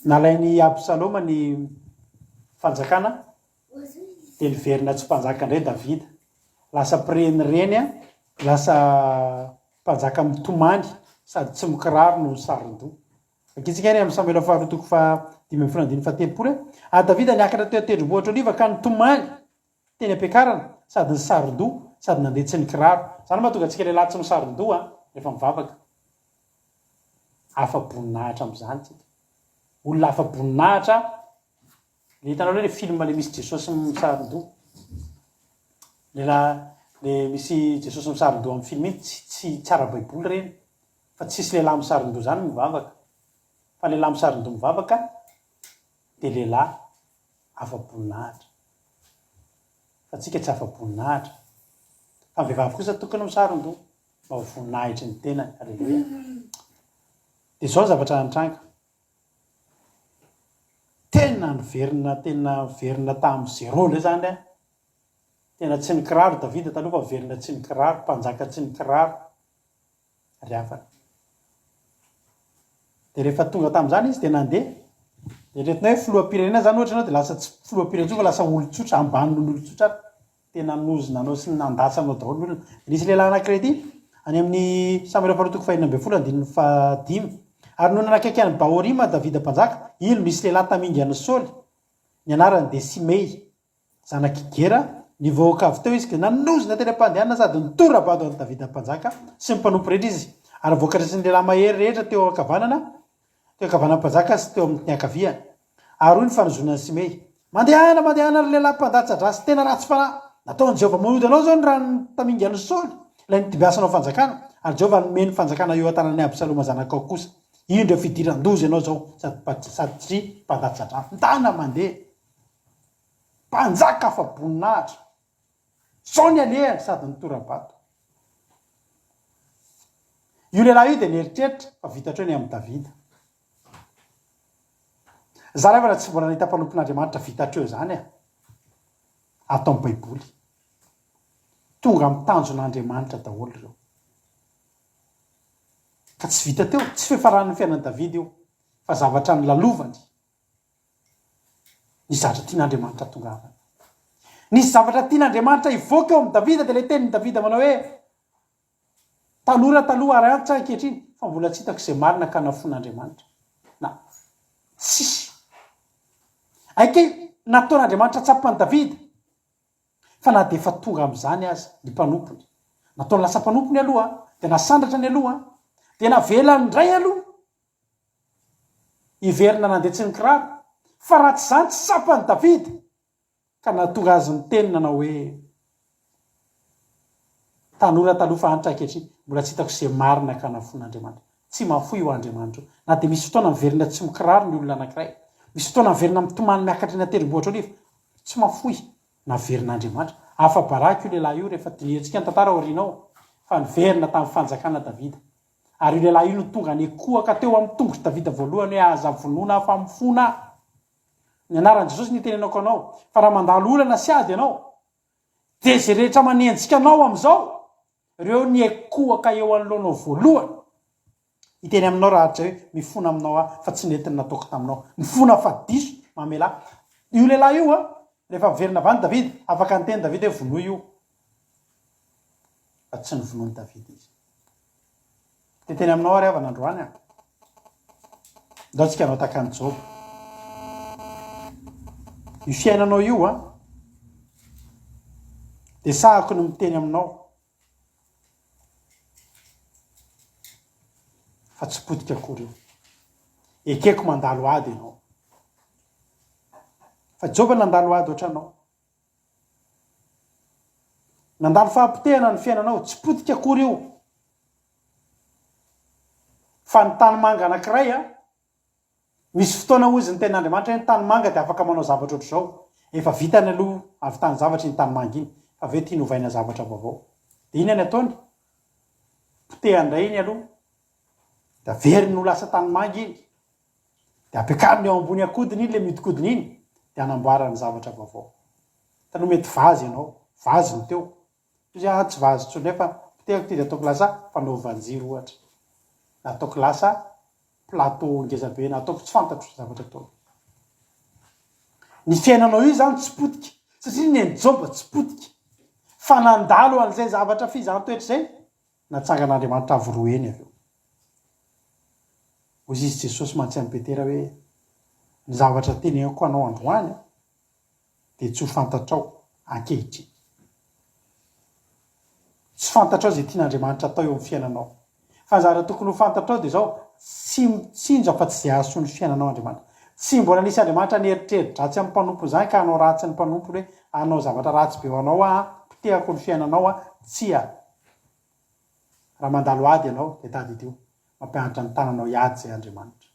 Nalainy Absaloma ny fanjakana, dia niverina tsy mpanjaka indray Davida, lasa pirenireny a, lasa mpanjaka mitomany sady tsy mikiraro no saron-doha. Akitsika any amin'ny Samuela faharoa toko fahadimy ambin'ny folo andiny fahatelo-polo, Davida niakatra teo tendrombohitra oliva ka nitomany teny am-piakarana sady ny saron-doha sady nandeha tsy nikiraro. Zany mahatonga antsika lehilahy tsy misaron-doha rehefa mivavaka. Afa-boninahitra amin'izany tsika, olona afa-boninahitra. Le hitanao le film le misy Jesosy misaron-doha, le misy Jesosy misaron-doha amin'ny film iny tsy tsara baiboly reny, fa tsisy lehilahy misaron-doha zany mivavaka, fa lehilahy misaron-doha mivavaka dia lehilahy afa-boninahitra. Fa tsika tsy afa-boninahitra, fa ny vehivavy kosa tokony misaron-doha mba ho voninahitra ny tenany. Alleluia. Dia zao zavatra antranga, tena niverina tamin'izay rôle zany a, tena tsy nikiraro Davida taloha fa verina tsy nikiraro, mpanjaka tsy nikiraro, ry afana. Dia rehefa tonga tamin'izany izy dia nandeha, dia retina hoe filoham-pirenena zany ohatra ianao dia lasa tsy filoham-pirenena fa lasa olon-tsotra, ambanin'olon-tsotra, tena nozina anao sy nandasa anao daholo olona. Nisy lehilahy anankiray ity any amin'ny Samuela faharoa toko fahaenina ambin'ny folo andininy fahadimy, ary noho nanakaiky any Baorima Davida mpanjaka, iny misy lehilahy tamingy an'ny Saoly, ny anarany dia Simei, zanaky Gera, nivoaka avy teo izy ka nanozina teny am-pandehanana sady nitora-bado an'i Davida mpanjaka sy ny mpanompo rehetra izy, ary voakatry ny lehilahy mahery rehetra teo ankavanana mpanjaka sy teo amin'ny ankaviany. Ary hoy ny fanozonan'ny Simei, mandehana ry lehilahy mpandatsa-drasy tena ratsy fanahy, nataon'i Jehovah manody anao zao ny raha tamingy an'ny Saoly, ilay nitibiasanao fanjakana, ary Jehovah nomeny fanjakana eo an-tanan'ny Absaloma zanakao kosa. Indro fidiran-doza ianao zao sady tsy mpandatsa-drasy, ntana mandeha mpanjaka afa-boninahitra, sao ny alehany sady nitora-bato. Io lehilahy io dia nieritreritra fa vitatra eo ny amin'ny Davida. Za rehefa tsy mbola nahita mpanompon'Andriamanitra vitatra eo zany ato amin'ny baiboly, tonga amin'ny tanjon'Andriamanitra daholo ireo, ka tsy vita teo, tsy fiafaran'ny fiainan'i Davida io, fa zavatra nilalovany, ny zavatra tian'Andriamanitra tongavany. Nisy zavatra tian'Andriamanitra hivoaka eo amin'ny Davida, dia ilay tenin'ny Davida manao hoe tanora taloha ary antitra ankehitriny, fa mbola tsy hitako izay marina ka nafon'Andriamanitra. Na tsisy. Aike nataon'Andriamanitra tsapany Davida, fa na dia efa tonga amin'izany aza ny mpanompony, nataony lasa mpanompony aloha, dia nasandratra ny aloha, dia navela ndray aloha, hiverina nandeha tsy nikiraro, fa raha tsy zany tsy tsapany Davida, ka nahatonga azy ny teny nanao hoe tanora taloha fa antitra ankehitriny, mbola tsy hitako izay marina ka nafon'Andriamanitra. Tsy mahafoy io Andriamanitra io, na dia misy fotoana miverina tsy mikiraro ny olona anankiray, misy fotoana miverina mitomany miakatra eny an-tendrombohitra oliva, tsy mahafoy na verin'Andriamanitra. Afa-baraka io lehilahy io rehefa tiniantsika ny tantara aorianao, fa niverina tamin'ny fanjakana Davida. Ary io lehilahy io no tonga nikohaka teo amin'ny tongotry Davida voalohany hoe aza vonoina fa mifona. Ny anaran'i Jesosy nitenenako anao, fa raha mandalo olana sy ady ianao, dia izay rehetra manenjika anao amin'izao, ireo nikohaka eo anoloanao voalohany, hiteny aminao raha hoe mifona aminao fa tsy netiny nataoko taminao, mifona fa diso mamela. Io lehilahy io rehefa miverina avany Davida, afaka niteny Davida hoe vonoa io, fa tsy ny vonoan'i Davida izy. de teny aminao ary avana androany a ndao tsika anao takany jobo io fiainanao io a de sahako no miteny aminao fa tsy potika akory io ekeko mandalo ady ianao fa joba nandalo ady ohatranao nandalo fahampitehana ny fiainanao tsy potika akory io fa ny tany manga anankiray a misy fotoana ozy ny ten'Andriamanitra ny tany manga de afaka manao zavatra ohatr' zao efa vitany aloha avy tany zavatra ny tany manga iny fa ve tia novaina zavatra vaovao de iny any ataony potehandray iny aloha de avery no lasa tany manga iny de ampiakariny eo ambony akodiny iny le miodikodiny iny de anamboarany zavatra vaovao tano mety vazy ianao vazy ny teo izy tsy vazy tsony nefa potehako ty de ataoko lasa fanaovanjiro ohatra na ataoko lasa plateau ngezabe na ataoko tsy fantatro zavatra atao ny fiainanao io zany tsy potika satria ny joba tsy potika fa nandalo an'izay zavatra fizany toetra zay natsangan'Andriamanitra avoroeny avy eo ozy izy Jesosy mantsy amin'ny Petera hoe ny zavatra teneniko anao androany de tsy ho fantatrao ankehitriny tsy fantatrao zay tian'Andriamanitra atao eo amin'ny fiainanao fa ny zavatra tokony ho fantatrao de zao tsinjo fa tsy zay azo ny fiainanao Andriamanitra tsy mbola nisy Andriamanitra nieritreritra ratsy amin'ny mpanompo zany ka anao ratsy ny mpanompo hoe anao zavatra ratsy be ho anao a potehako ny fiainanao a tsy a raha mandalo ady ianao de tady io mampianatra ny tananao iady zay Andriamanitra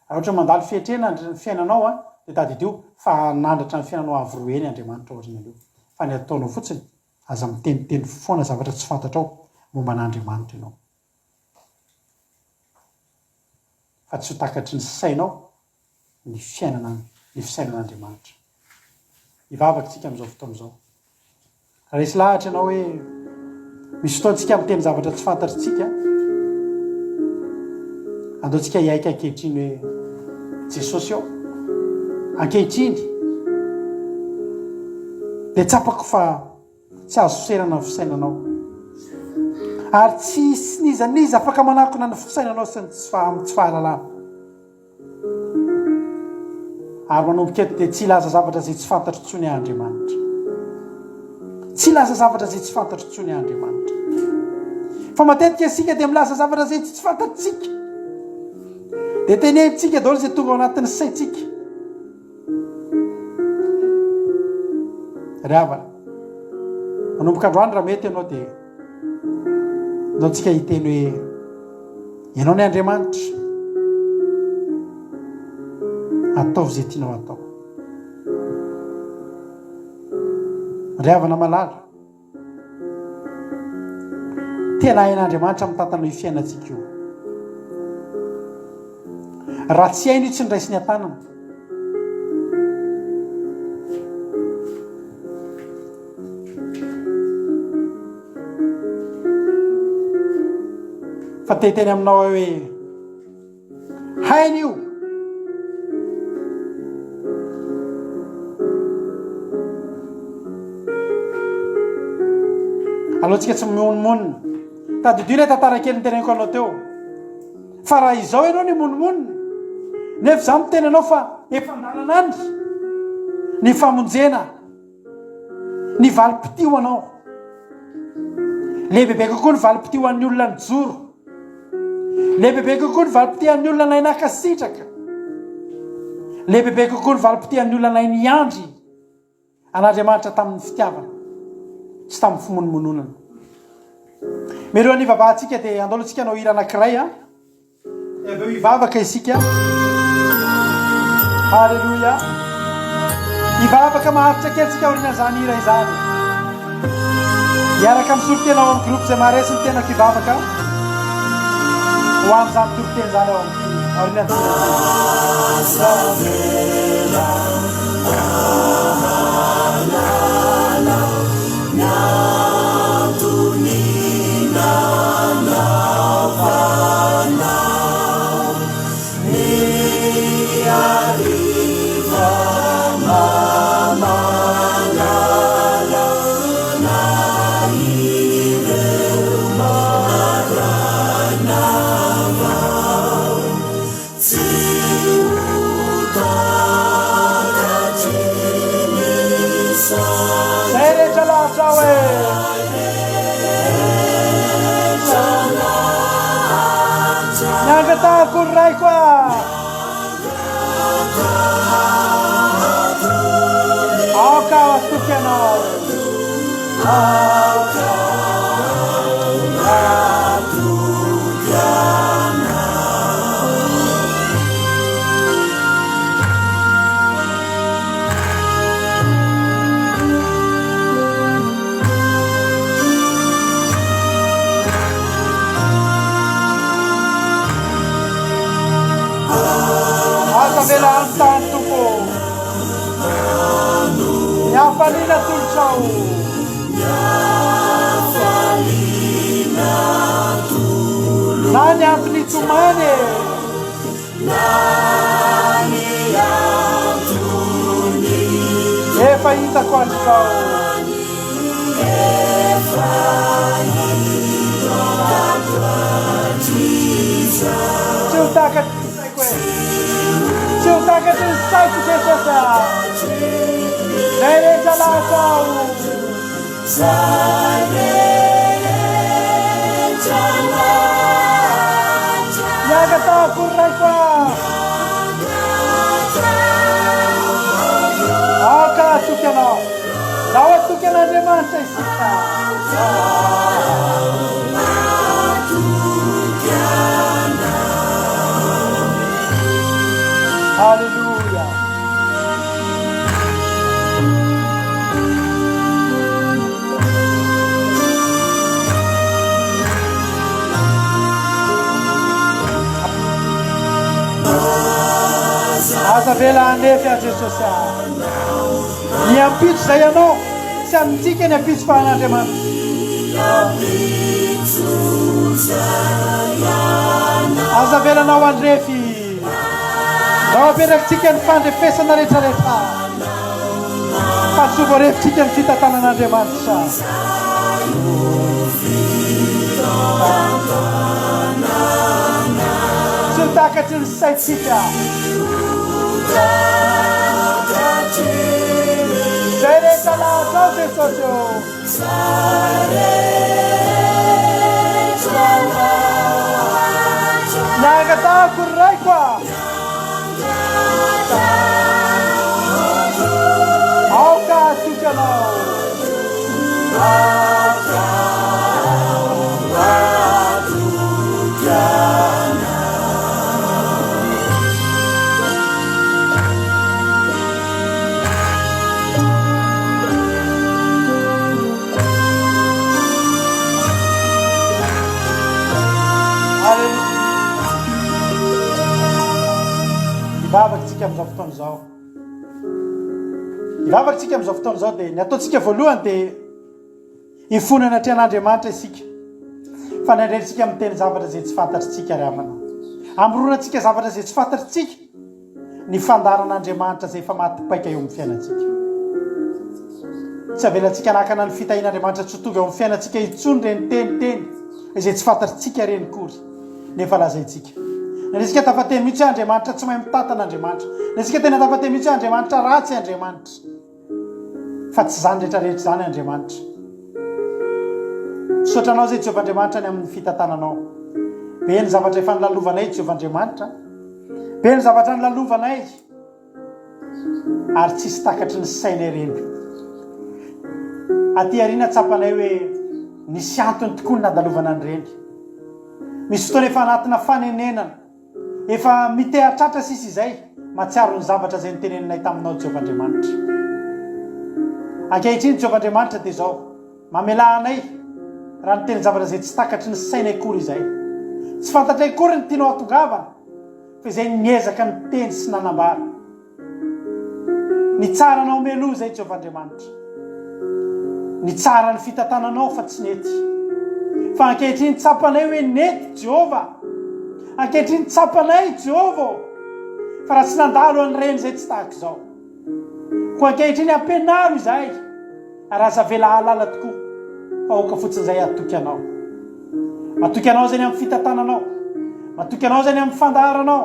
raha ohatra mandalo fietrena ny fiainanao a de tady io fa nandatra ny fiainanao avoroeny Andriamanitra ohatrany aloha fa ny ataonao fotsiny aza miteniteny foana zavatra tsy fantatrao momba n'Andriamanitra ianao fa tsy ho takatry ny sainao ny fisainan'Andriamanitra ivavakytsika am'izao fotoana izao raha resy lahatra ianao hoe misy fotoantsika miteny zavatra tsy fantatritsika andeotsika hiaika ankehitriny hoe Jesosy eo ankehitriny de tsapako fa tsy azo fiserana ny fisainanao ary tsy nizaniza afaka manakona ny fisainanao sy tsy fahalalana ary manomboka eto de tsy laza zavatra zay tsy fantatro tsony Andriamanitra tsy laza zavatra zay tsy fantatro tsony Andriamanitra fa matetika isika de milaza zavatra zay tsy fantatritsika de tenentsika daholo zay tonga ao anatin'ny saitsika ry havana manomboka androany raha mety ianao de naotsika hiteny hoe ianao ny Andriamanitra ataovy zay tianao atao ry havana malala tena hain'Andriamanitra mitantana io fiainantsika io raha tsy hainy io tsy niraisy ny an-tanana fa teteny aminao hoe hainy io alohantsika tsy mimonomonina tadidio ilay tantara kely ny teneniko anao teo fa raha izao ianao ny monomonina nefa za miteny anao fa efa andalanandry ny famonjena ny valim-pitio anao lehibebe kokoa ny valim-pitio an'ny olona ny joro lehibebe kokoa ny valim-pitio an'ny olona nay nakasitraka lehibebe kokoa ny valim-pitio an'ny olona nay niandry an'Andriamanitra tamin'ny fitiavana tsy tamin'ny fimonomononana mero ny vavantsika de andolotsika nao hira anankiray a aveo hivavaka isika halleluia hivavaka maharitra kelitsika aoriana zany hira izany hiaraka misorotena ao amin'ny groupe zay maharesy ny tenako hivavaka ho amin'izany toroteny zany ao amin'ny aoriana koray koa aoka atoky anao vela antany tompo miafalina tolotrao na ny antony tomany efa hitako azy zao tsy ho takatry saiko e tsy ho takatry ny saiko jesosy zay rehetra lasao miaka taoko ray koa aoka atoky anao lao atoky an'Andriamanitra isika Hallelujah. Aza vela anefy a Jesosy ny ampitso zay anao tsy amintsika ny ampitso fa an'Andriamanitra aza velanao andrefy raha apetrakintsika ny fandrefesana rehetrarehetra fa tsy voarefitsika ny fitantanan'Andriamanitra tsy ho takatry ny saitsika zay rehetra lahatra ao Jesosy niangatahako ny ray koa aoka atoky anao ivavakintsika amin'izao fotoana izao ivavakintsika amin'izao fotoana izao dia ny ataontsika voalohany dia hifonana atry an'Andriamanitra isika fanandrentsika amin'ny teny zavatra zay tsy fantatritsika ry amana amoronatsika zavatra zay tsy fantatritsika ny fandaran'Andriamanitra zay efa matipaika eo amin'ny fiainantsika tsy avelantsika nakana ny fitahin'Andriamanitra tsy tonga eo amin'ny fiainantsika itsony reny teniteny izay tsy fantatritsika reny kory nefa lazaitsika Nisika tafateny mihitsy Andriamanitra tsy mahay mitantana Andriamanitra. Nisika tena tafateny mihitsy Andriamanitra ratsy Andriamanitra. Fa tsy zany rehetrarehetra zany Andriamanitra. Sotranao zay Jehovah Andriamanitra ny amin'ny fitantananao. Be ny zavatra efa nilalovanay Jehovah Andriamanitra. Be ny zavatra nilalovanay. Ary tsisy takatry ny sainay reny. Aty arina tsapanay hoe nisy antony tokoa ny nadalovana an'ireny. Misy fotoana efa anatina fanenenana. Efa mitehatratra sisy izay matsiaro ny zavatra zay niteneninay taminao Jehovah Andriamanitra. Ankehitriny Jehovah Andriamanitra dia zao mamela anay raha niteny zavatra zay tsy takatry ny sainay kory izay. Tsy fantatray kory ny tianao atongavana fa izay niezaka ny teny sy nanambara. Ny tsaranao meloa zay Jehovah Andriamanitra. Ny tsara ny fitantananao fa tsy nety. Fa ankehitriny tsapanay hoe nety Jehovah. Ankehitriny tsapanay Jehovah. Fa raha tsy nandalo an'ireny zay tsy tahaka izao. Ko ankehitriny ampenaro izay. Ary aza vela halala tokoa. Fa oka fotsiny izay atoky anao. Matoky anao zay ny amin'ny fitantananao. Matoky anao zay ny amin'ny fandaharanao.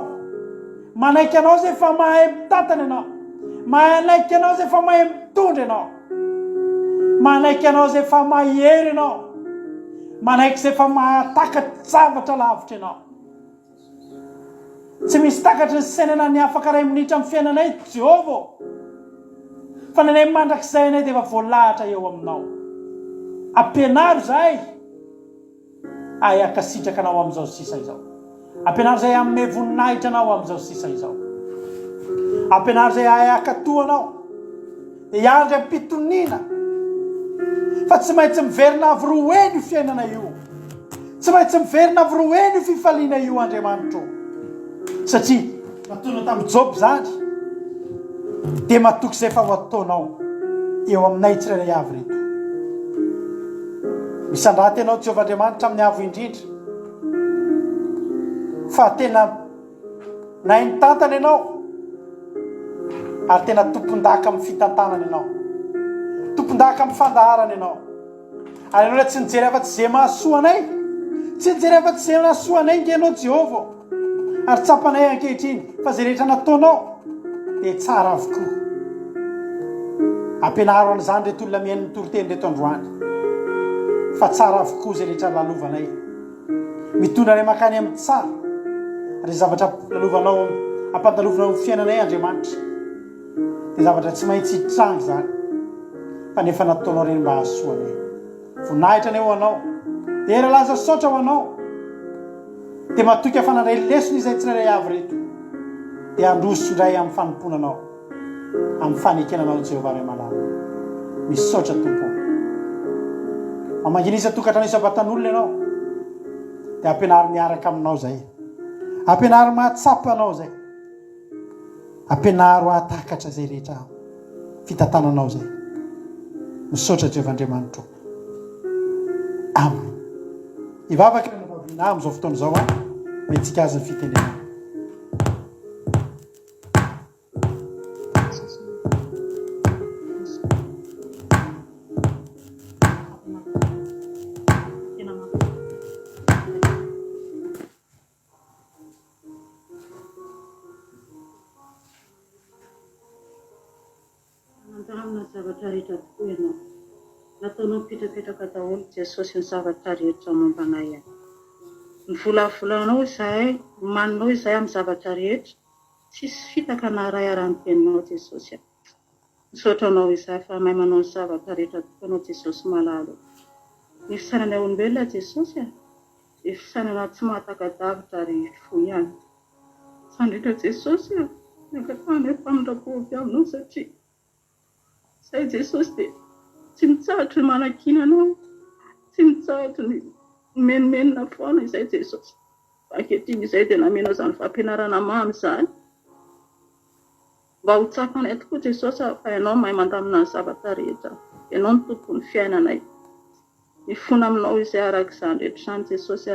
Manaiky anao zay fa mahay mitantana anao. Manaiky anao zay fa mahay mitondra anao. Manaiky anao zay fa mahery anao. Manaiky zay fa mahatakatry zavatra lavitra anao. tsy misy takatra ny sainana ny afaka ray minitra amin'ny fiainanay Jehova fa nanay mandrakizay anay dia efa voalahatra eo aminao ampianaro zahay ay akasitraka anao amin'izao sisa izao ampianaro zay amin'ny voninahitra anao amin'izao sisa izao ampianaro zay ay akatoanao dia iandry am-pitoniana fa tsy maintsy miverina avoroeny io fiainana io tsy maintsy miverina avoroeny io fifaliana io Andriamanitro satria matono tamin'ny Job zany dia matoky izay fa ho ataonao eo aminay tsirairay avy reto misandraty ianao Jehovah Andriamanitra amin'ny avo indrindra fa tena nainy tantana ianao ary tena tompon-daka amin'ny fitantanana ianao tompon-daka amin'ny fandaharana ianao ary ianao tsy nijery afa-tsy izay mahasoa anay tsy nijery afa-tsy izay mahasoa anay nge ianao Jehova ary tsapanay ankehitriny fa izay rehetra nataonao dia tsara avokoa ampianaro an'izany reto olona mihaino toroteny reto androany fa tsara avokoa izay rehetra lalovanay mitondra anay makany amin'ny tsara ary zavatra lalovanao ampandalovanao amin'ny fiainanay Andriamanitra dia zavatra tsy maintsy hitrangy zany fa nefa nataonao reny mba hahasoa anay voninahitra anay ho anao dia era laza saotra ho anao dia matoky afanandray lesona izay tsirairay avy reto dia androsondray amin'ny fanomponanao amin'ny fanekenanao Jehovah ray malala misaotra tompo mamangina isa tokantrano isa-batan'olona ianao dia ampianary miaraka aminao zay ampianary mahatsapa anao zay ampianaro atakatra zay rehetra fitantananao zay misaotra Jehovah Andriamanitro amen ivavaka ireny vavina amin'izao fotoana izao mentsika azy ny fitendrena zavatra rehetra tokoa ianao nataonao mipetrapetraka daholo Jesosy ny zavatra rehetra mombanay any ny volavolanao izahay maninao izahay amin'ny zavatra rehetra tsisy fitaka na ray ara-ny teninao Jesosy misaotra anao izahay fa mahay manao ny zavatra rehetra tokoa anao Jesosy malalo ny fisainana olombelona Jesosy dia fisainana tsy mahatakadavitra ary fo ihany sandritra Jesosy miankatany mpamindrapoavy aminao satria izay Jesosy dia tsy mitsahatra ny manakina anao tsy mitsahatra ny menomenona foana izay Jesosy ankehitriny izay dia namenao izany fampianarana mamy izany mba ho tsapanay tokoa Jesosy fa ianao mahay mandamina ny zavatra rehetra ianao ny tompon'ny fiainanay mifona aminao izay araka izany rehetra izany Jesosy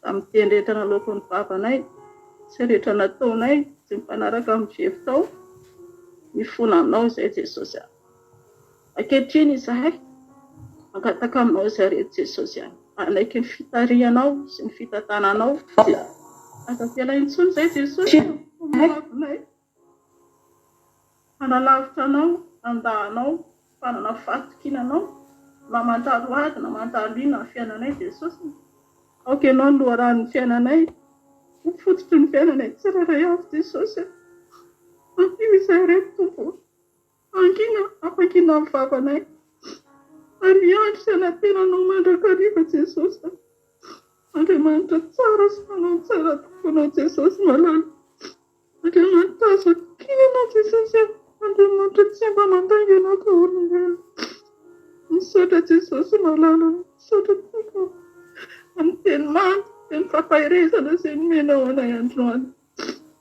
amin'ny teny rehetra nalaoko ny vavanay izay rehetra nataonay tsy mifanaraka amin'ny fihevitao mifona aminao izay Jesosy ankehitriny izahay mangataka aminao izay rehetra Jesosy anaiky ny fitarianao sy ny fitantananao aza-piala intsony izay Jesosy avinay analavitra anao andahanao fanana fatokinanao na mandalo ady na mandalo ina ny fiainanay Jesosy aoka ianao ny loharan'ny fiainanay fototry ny fiainanay tsirairay avy Jesosy ankina izay rehetra tompo angina ampangina amin'ny vavanay ary iandry sy anatenanao mandrakariva Jesosy Andriamanitra tsara sy manao tsara tokoanao Jesosy malala Andriamanitra azo kinanao Jesosy Andriamanitra tsy mba mandainga anao ka olombelona misaotra Jesosy malala misaotra tompo amin'ny teny mamy teny fampahirezana izay nomenao anay androany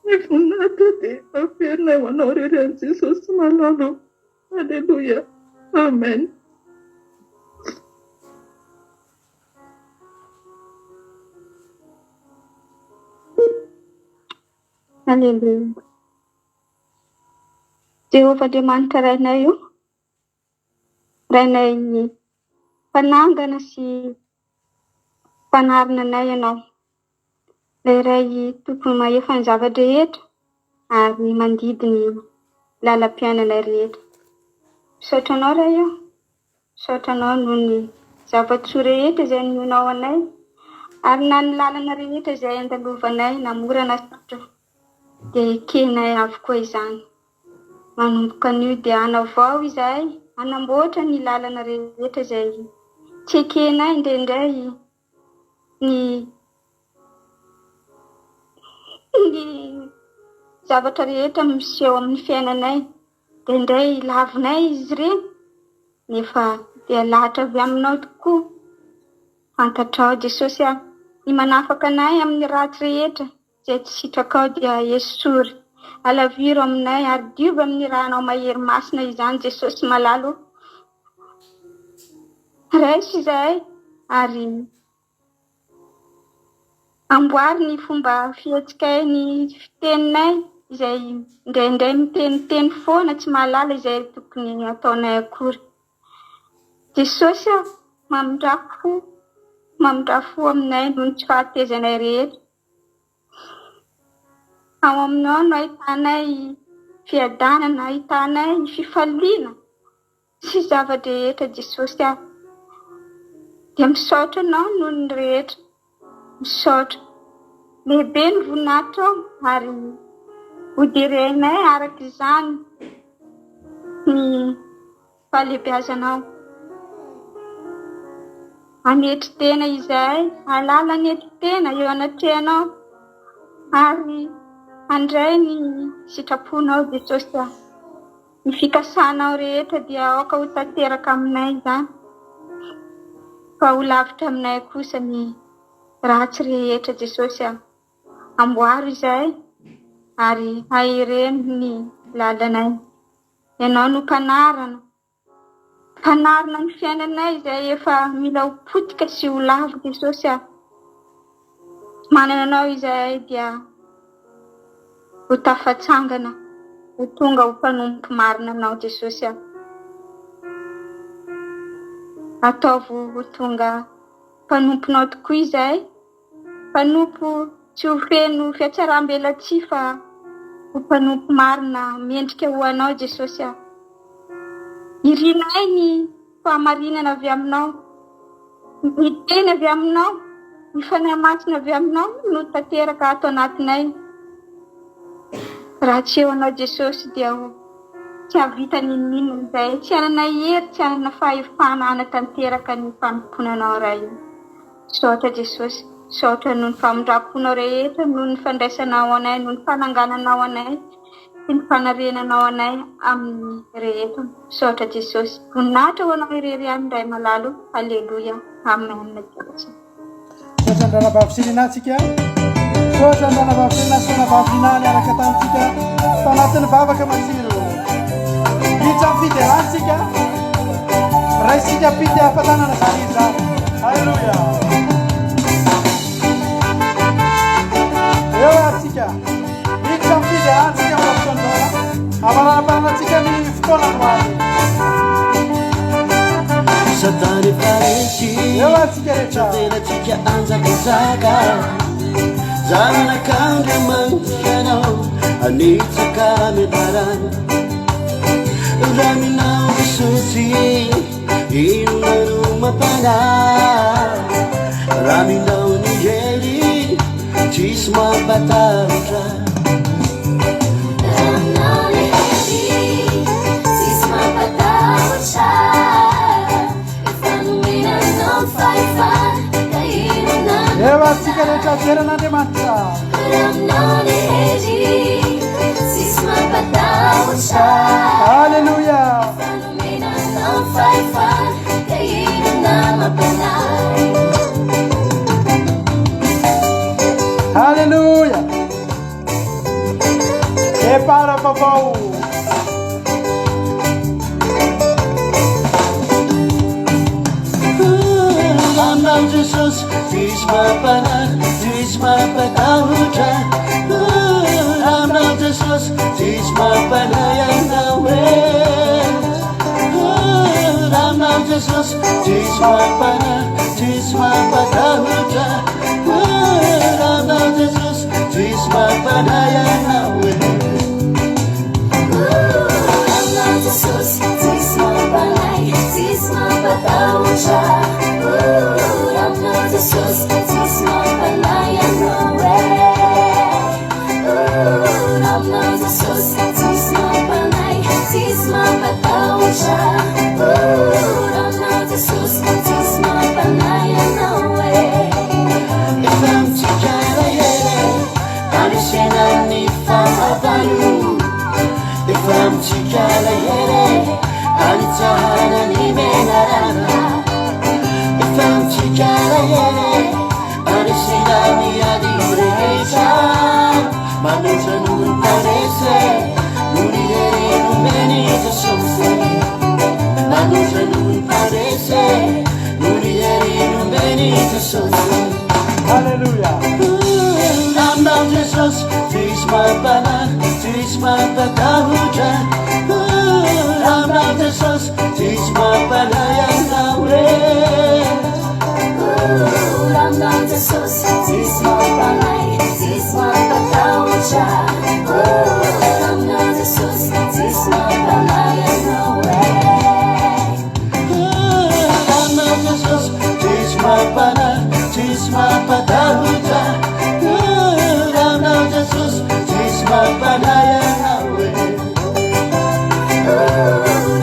ny voninahitra dia amperinay ho anao rery any Jesosy malala Alleluia amen Alleluia Jehovah Andriamanitra rainay io rainay mpanangana sy mpanarina anay ianao ilay ray tompony mahefa ny zavatra rehetra ary mandidy ny lalam-piainanay rehetra misaotra anao ray io misaotra anao noho ny zava-tsoa rehetra izay nomenao anay ary na ny lalana rehetra izay andalovanay namorana sarotra dia kenay avokoa izany. Manomboka an'io dia anavao izahay anamboatra ny lalana rehetra izay tsy ekenay indraindray ny zavatra rehetra miseho amin'ny fiainanay dia indray lavinay izy ireny nefa dia lahatra avy aminao tokoa. Fantatrao Jesosy ny manafaka anay amin'ny ratsy rehetra izay tsy sitraka ao dia esory alaviro aminay ary diovy amin'ny rahanao mahery masina izany Jesosy malalo. Raisy izahay ary amboary ny fomba fihetsikay ny fiteninay izay indraindray miteniteny foana tsy mahalala izay tokony ataonay akory. Jesosy mamindrafo aminay noho ny tsy fahatezanay rehetra. Ao aminao no ahitanay fiadanana, ahitanay fifaliana sy zava-drehetra Jesosy dia misaotra anao noho ny rehetra. Misaotra lehibe ny voninahitra ao ary hodirenay araka izany ny fahalehibiazanao. Anetry tena izahay, alala anetry tena eo anatrehanao ary andray ny sitraponao Jesosy. Ny fikasanao rehetra dia aoka ho tanteraka aminay izany fa ho lavitra aminay kosa ny ratsy rehetra Jesosy. Amboary izahay ary haireno ny lalanay. Ianao no mpanarina ny fiainanay izay efa mila ho potika sy ho lavo Jesosy. Manana anao izahay dia ho tafatsangana ho tonga ho mpanompo marina anao Jesosy. Ataovy ho tonga mpanomponao tokoa izahay, mpanompo tsy ho feno fiatsaram-belatsy fa ho mpanompo marina mendrika ho anao Jesosy. Irinay ny fahamarinana avy aminao, ny teny avy aminao, ny fanahy masina avy aminao no tanteraka ato anatinay. Raha tsy eo anao Jesosy dia tsy havita ninona izay, tsy hanana hery, tsy hanana fahefana hanatanteraka ny fanomponanao iray. Saotra Jesosy, saotra noho ny famindraponao rehetra, noho ny fandraisanao anay, noho ny fanangananao anay sy ny fanarenanao anay amin'ny rehetra. Saotra Jesosy, voninahitra ho anao irery ihany indray malalo. Alleluia, amen. Saotra andranabavy antsika, saotra andranabavy fanavavinaly araka tantsika tanatin'ny vavaka matsiro. Hitsa fiderantsika raisika pity ahafatanana sariza. Alleluia. Eo atsika hitsa fiderantsika mafotondora amananapananatsika ny fotoanano azy. Satany faresy Eo atsika rehetra tenatsika anjakazaka zananak'Andriamanitranao anitsaka medarana raminao Jesosy inona no mampanahy raminao ny hery tsisy mampatahotra eo atsika rehetra veran'Andriamanitra. Alleluia. Alleluia. E para babau. Amnao Jesosy tsisy mampanahy, tsisy mampatahotra. Amnao Jesosy tsisy mampanahy anao e. Amnao Jesosy tsisy mampanahy, tsisy mampatahotra. Amnao Jesosy tsisy mampanahy anao e. Amnao Jesosy tsisy mampanahy, tsisy mampatahotra. Amnao Jesosy tsisy mampanahy anao e. Hallelujah. Amnao Jesosy tsisy mampanahy tsisy mampatahotra Amnao Jesosy tsisy mampanahy anao re Amnao Jesosy tsisy mampanahy tsisy mampatahotra Amnao Jesosy tsisy mampanahy anao re Amnao Jesosy tsisy mampanahy tsisy mampatahotra Amnao Jesosy tsisy mampanahy anao re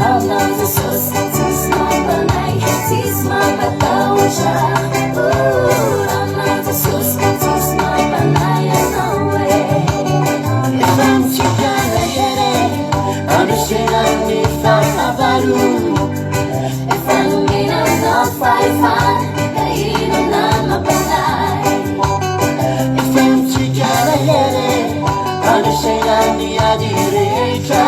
Amnao Jesosy tsisy mampanahy tsisy mampatahotra Amnao Jesosy tsisy mampanahy anao re Efa mitsikana ere andrisena ny fahavalo Efa nomenanao fahefana ka ino na mampanahy Efa mitsikana ere andrisena ny ady rehetra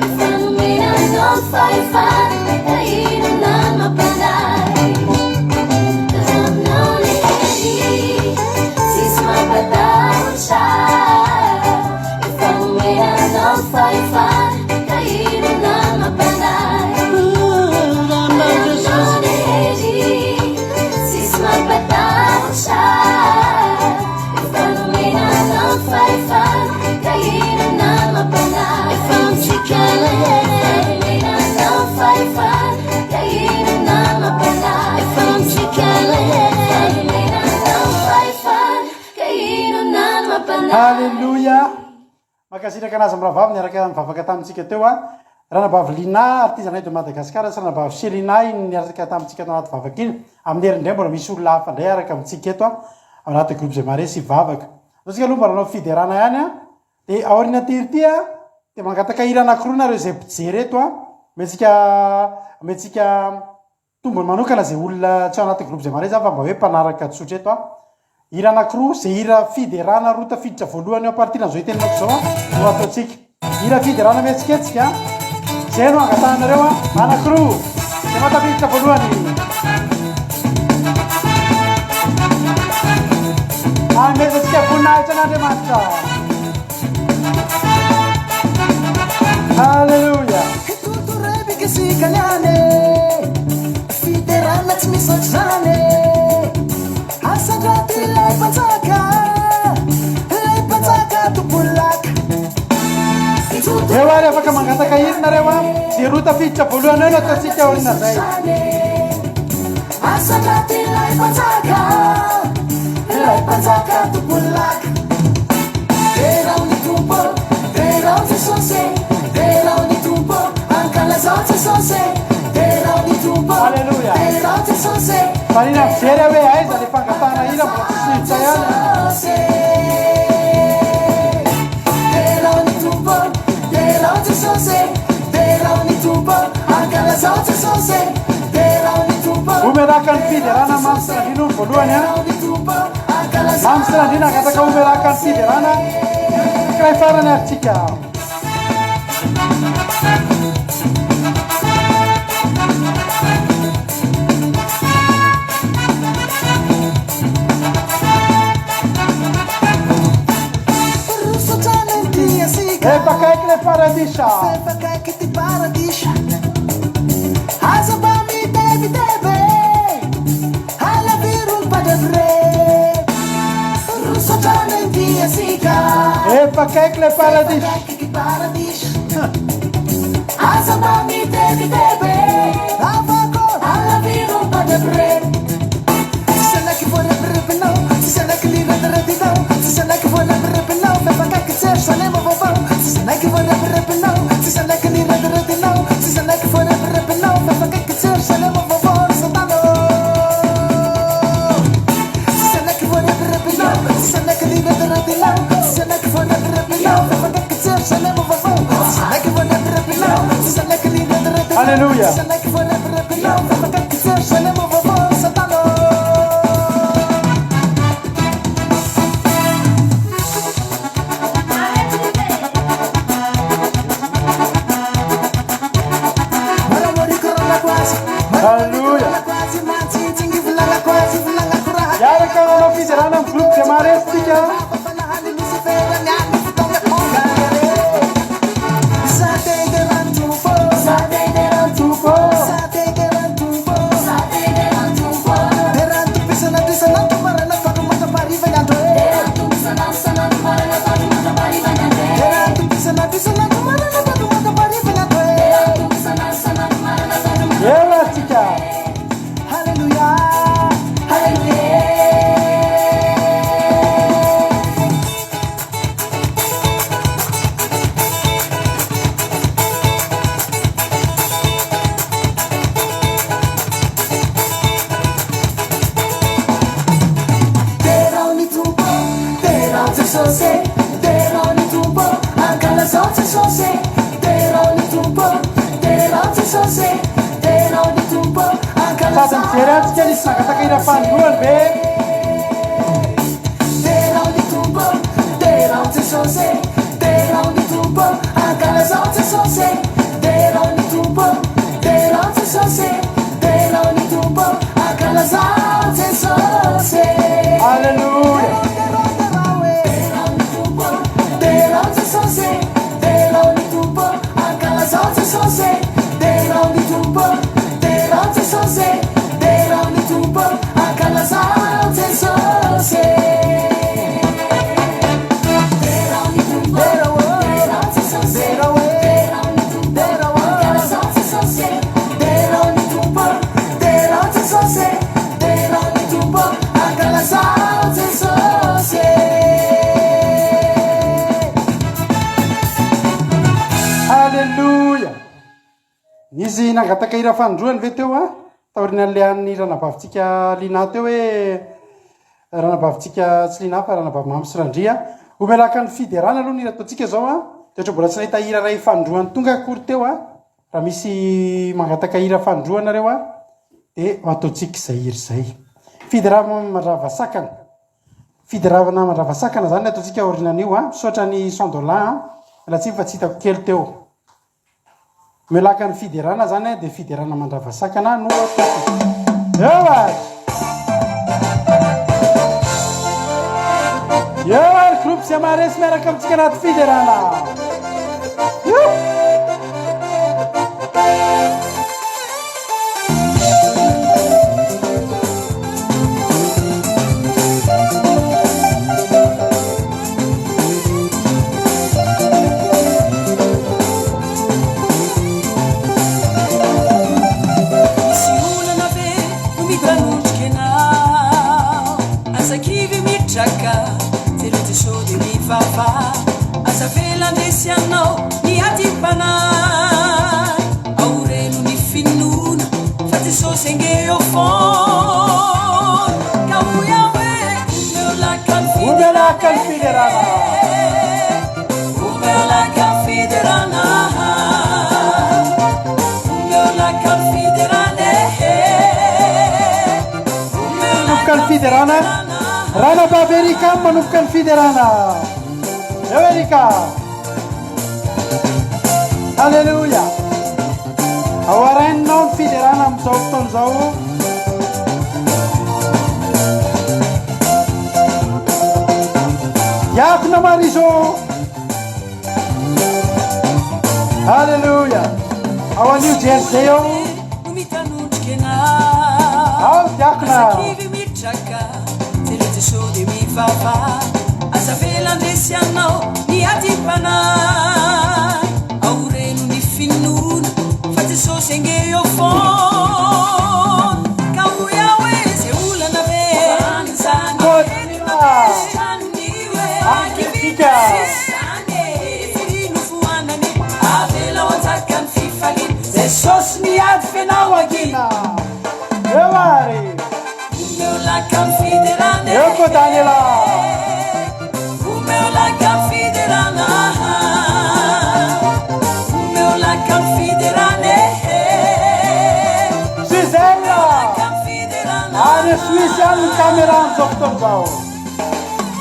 Efa nomenanao fahefana ka ino na mampanahy Aminao ny heri tsisy mampatahotra Efa nomenanao fahefana ka ino na mampanahy Amnao Jesosy Aminao ny heri tsisy mampatahotra Efa nomenanao fahefana ka ino na mampanahy Efa mitsikana ere Nomenanao fahefana ka ino na mampanahy Efa mitsikana ere Nomenanao fahefana ka ino na mampanahy Hallelujah. Makasitraka anazy amin'ny rahavavy niaraka mivavaka tamintsika teo a ranabavy Lina artizanay de Madagasikara sy ranabavy Selinay niaraka tamintsika tao anaty vavaka iny amin'ny herindray mbola misy olona hafa ndray araka amintsika eto a anaty groupe zay mare sy vavaka atsika aloha mbola nanao fiderana ihany a de aorina tirity a de mangataka hira anankiroa nareo zay mpijery eto a metsika tombony manokana zay olona tsy ao anaty groupe zay mare za fa mba hoe mpanaraka tsotra eto a hira anankiroa zay hira fiderana roa tafiditra voalohany ao partiran'izao itenenako zao a no ataotsika hira fiderana mihetsiketsika zay no angatahanareo a anankiroa zay matafiditra voalohany amezatsika voninahitra an'Andriamanitra Hallelujah. Tuturebike sikanyane fiderana tsy misaotra zany asandraty lay patsaka topolaka eo ary afaka mangataka hira nareo a zay roa tafiditra voalohany eo no ataotsika olona zay asandraty lay patsaka topolaka Verão ni tumpo, verão de sonse, verão ni tumpo, ankalazao de sonse, verão ni tumpo, Hallelujah. verão de sonse, Marina mijery hoe aiza le fangatahana hira mbola tsisiritra ihany verão ni tumpo, verão de sonse, verão ni tumpo, ankalazao de sonse, verão ni tumpo, omeraka ny fiderana mamysinandrina ony voalohany a verão ni tumpo, ankalazao mamysinandrina angataka omeraka ny fiderana kiray farany aritsika efa kaiky le paradisa Fakaiky ty paradisa aza mba mitebitebe halavirony padavre rosotrana indiasika efa kaiky le paradisa Fakaiky ty paradisa aza mba mitebitebe avako halavirony padavre Sisanaky voanabrepinao Sisanaky liradrapinao Sisanaky voanabrepinao Fefakaiky Jerusalema vaovao Sisanaky voanabrepinao Sisanaky liradrapinao Sisanaky Alléluia. Alléluia. Yaraka manao fizarana amin'ny groupe de Mares tika. Mijery nisy nangataka fandroany be. Alléluia. Izy nangataka hira fandroany ve teo a taorina an'le an'ny ranabavitsika lina teo hoe ranabavitsika tsy lina fa ranabavy mamy sy randria omelaka ny fiderana aloha ny hira ataontsika zao a toetra mbola tsy nahita hira ray fandroany tonga akory teo a raha misy mangataka hira fandroanareo a de ataontsika izay hira zay fideravana mandravasakana fideravana mandravasakana zany ataontsika orinan'io a misaotra ny $100 latsy fa tsy hitako kely teo melaka ny fiderana zany de fiderana mandravasakana no eo groupe sy Mares miaraka amintsika anaty fiderana Asa velandesianao ni atipanay aureno ni finuna fati sosenge o fon kauyawe umelakan fiderana umelakan fiderana umelakan fiderana Rana Baberika manomboka ny fiderana Erika Alléluia ao arainao ny fiderana amin'izao fotoana izao Yakuna Mariso Alléluia ao a New Jersey ao ao Yakuna Sode mi fafa asa velandesianao ni atipanay aureno ni finuna fati sosenge o fon kauyawe se ulana be anzaniwe akifika finufuanani avela watakan fifalin se sos mi adfenao agina Ewari la confiderane Ecco Daniela Come la confiderana Come la confiderane Suisse hanno il camerano sotto zao.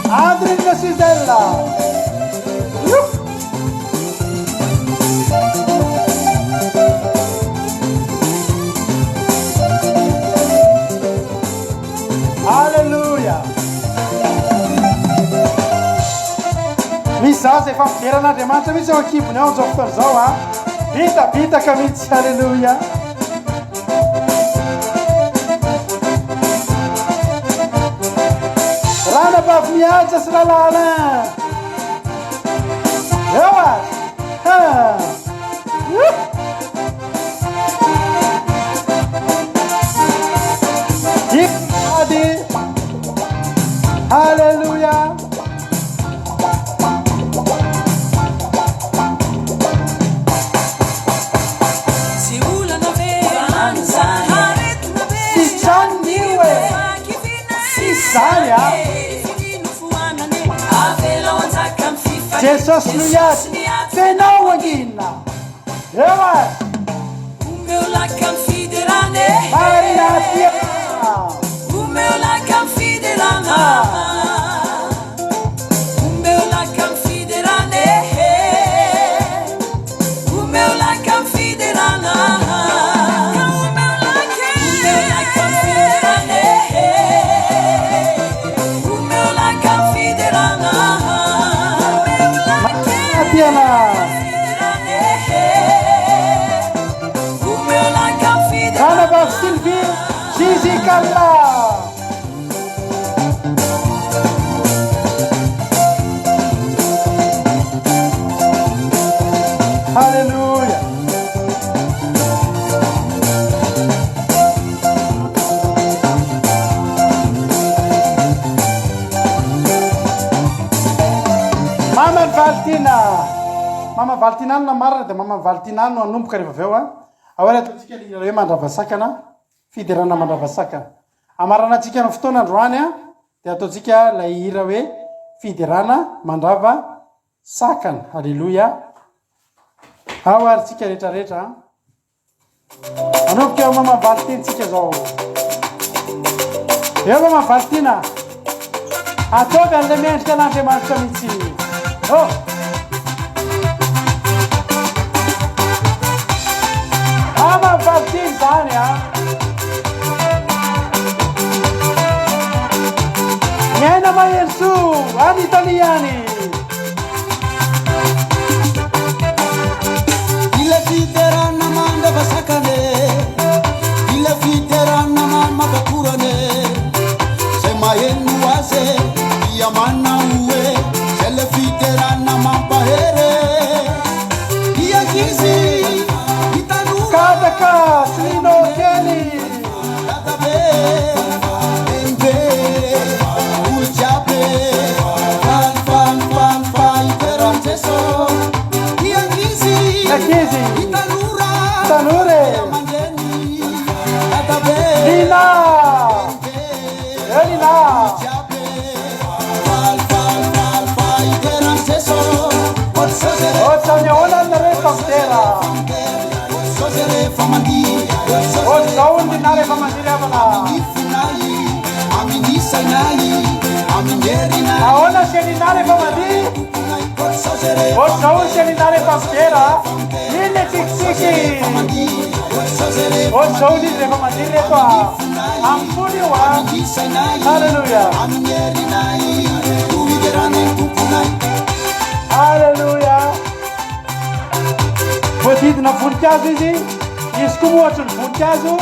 Adrina Sisella. Alleluia. Misa se fa fiera na demanda mi sono equipe não sotto zao ha. Vita kamici. Alleluia. Rana baf miaja slalala. Yawa. Ha. Adi. Hallelujah. Si ulana vera haret na vera Si chandiwe. Si saya. Jesus nuyat. Fenau wagina. Yawa. O meu lacam fiderane. Marina tia. O meu lacam fiderana. O meu lacam fiderane. O meu lacam fiderana. O meu lacam fiderane. O meu lacam fiderana. Atiana. O meu lacam fiderana. Rana baf Sylvie. Gigi Kalla. Hallelujah. Mama Valtina na marina dia Mama Valtina no anomboka rehefa avy eo a. Ahoana ataontsika ilay hoe mandravasakana, fiderana mandravasakana. Amaranantsika amin'ny fotoana androany a dia ataontsika ilay hira hoe fiderana mandrava sakana. Halleluia. Ao ary tsika rehetrarehetra. Anomboka eo Mama Valtina tsika zao. Eo Mama Valtina. Ataovy an'ilay miendrika an'Andriamanitra mihitsy. Oh! Mama Valtina zany a. Miaina mahery soa any Italiany. Ila fiderana mandavasakane, ila fiderana mamabakurane. Se maenu ase, ia mana uwe, se le fiderana mampahere. Ia kizi, itanura. Kadaka, Slino Kelly. Katabe, embe, ulchape, fan, iteranteso. Ia kizi, Nakisi. itanura. Tanure. Mangeni, katabe, Lina. Elina. Ocha nyaona na refa mtera. Ocha undi na refa mandira bana. Aona sheni na refa mandi. Ocha undi sheni na refa mtera. Nile tiki. Ocha undi refa mandira kwa. Ampuni wa. Hallelujah. Hallelujah. Votido na voninkazo izy. Izy koa ohatra ny voninkazo.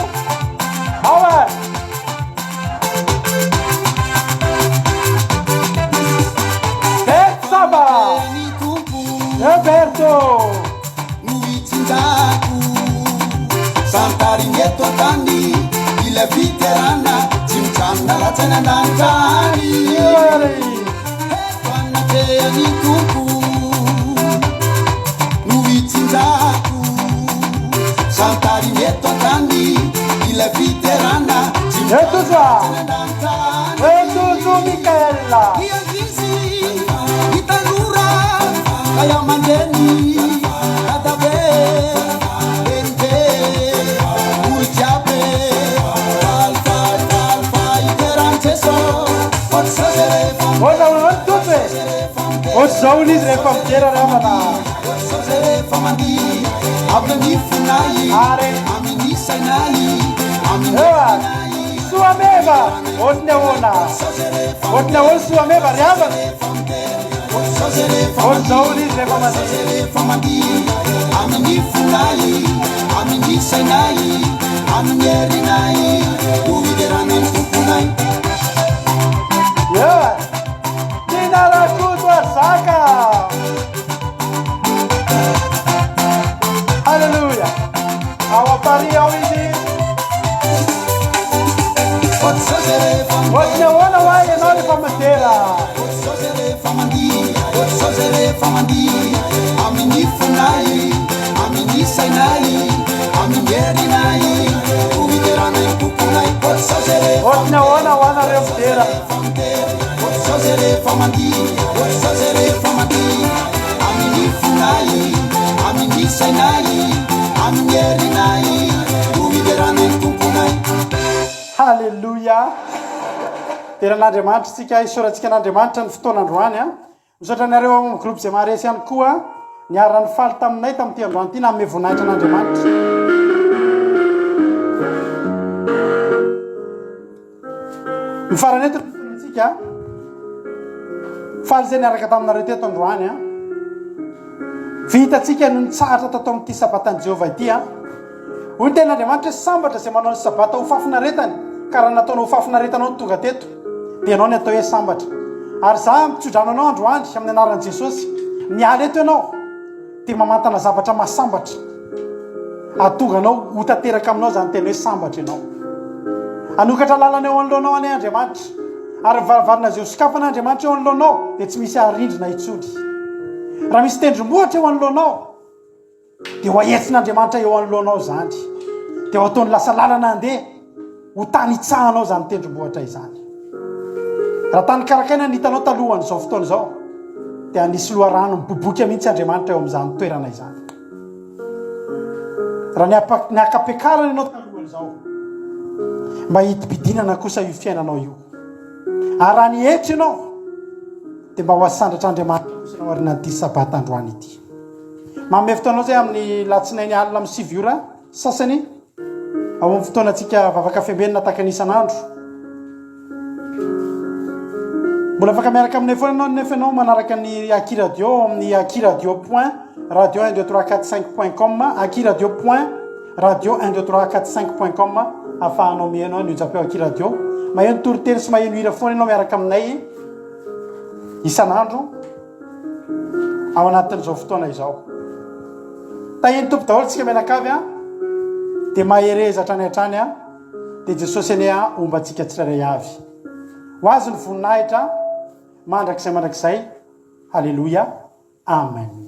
Ao ary. Berto Saba. Roberto. Santaringeto atani, ile viterana, chimchana la tena ndani. Wanate ni kuku, nuitindaku. Santaringeto atani, ile viterana, chimchana la tena ndani. Micaela. Iangizi, itanura, kaya mandeni, katabe. zao izy rehefa mijery ramana rehefa mandihy amin'ny fonay ary amin'ny sainay soameva ohatny ahoana ohatny ahoana soameva riavana ohatry zao izy rehefa mandihy amin'ny fonay amin'ny sainay amin'ny herinay oviderana ny tomponay tinarakoto arzaka halleluia ao apari ao izy ohatny ahoana hoay ianao rehefa madera rehefa mandihy amin'ny fonay amin'ny sainay amin'ny herinay oviderana ny tomponay ohatny ahoana hoanareo midera rehefa mandihy amin'ny fonay amin'ny sainay amin'ny herinay oviderana ny tomponay halleluia teran'andriamanitra tsika isorantsika an'andriamanitra ny fotoanandroany a misaotra nareo amin'ny groupe zay maharesy ihany koa niarany faly taminay tamin'ity androany ty na ame voninahitra an'andriamanitra mifarany eto tsika faly zay niaraka taminareo teto androany a vitatsika no nitsahatra tatao amin'ity sabatany Jehova ity a hoy ten'andriamanitra sambatra zay manao ny sabata ho fafinaretany karaha nataonao ho fafinaretanao ny tonga teto dia anao ny atao hoe sambatra ary za mitsodrano anao androandry amin'ny anaran'i Jesosy miala eto ianao dia mamantana zavatra mahasambatra atonga anao ho tanteraka aminao zany tena hoe sambatra ianao anokatra lalana eo anoloanao any Andriamanitra ary varavarana zay ho sokafan'Andriamanitra eo anoloanao dia tsy misy arindrina itsody raha misy tendrombohitra eo anoloanao dia ho ahetsin'Andriamanitra eo anoloanao zany dia ho ataony lasa lalana andeha ho tany itsahanao zany tendrombohitra izany raha tany karakaina nitanao talohany zao fotoana zao dia anisy loharano miboboka mihitsy Andriamanitra eo amin'izany toerana izany raha niakapiakarana ianao talohany zao mba hitipidinana kosa io fiainanao io ary raha nihetra ianao dia mba ho asandratra Andriamanitra kosa ianao arinan'ity sabata androany ity manome fotoanao zay amin'ny latsinainy alina amin'ny 7 ora sasany ao amin'ny fotoanantsika vavaka fiambenina tahaka n'isan'andro mbola afaka miaraka aminay foana ianao nefa ianao manaraka ny Aki Radio amin'ny akiradio.radio 12345.com akiradio.radio12345.com afahanao mianao ny japeo Aki Radio maheno toriteny sy maheno hira foana ianao miaraka aminay isan'andro ao anatin'izao fotoana izao tahiny tompo daholo tsika mianakavy a dia maherezatra any hatrany a dia Jesosy ane a ombantsika tsirairay avy ho azy ny voninahitra mandrakizay mandrakizay halleluia amen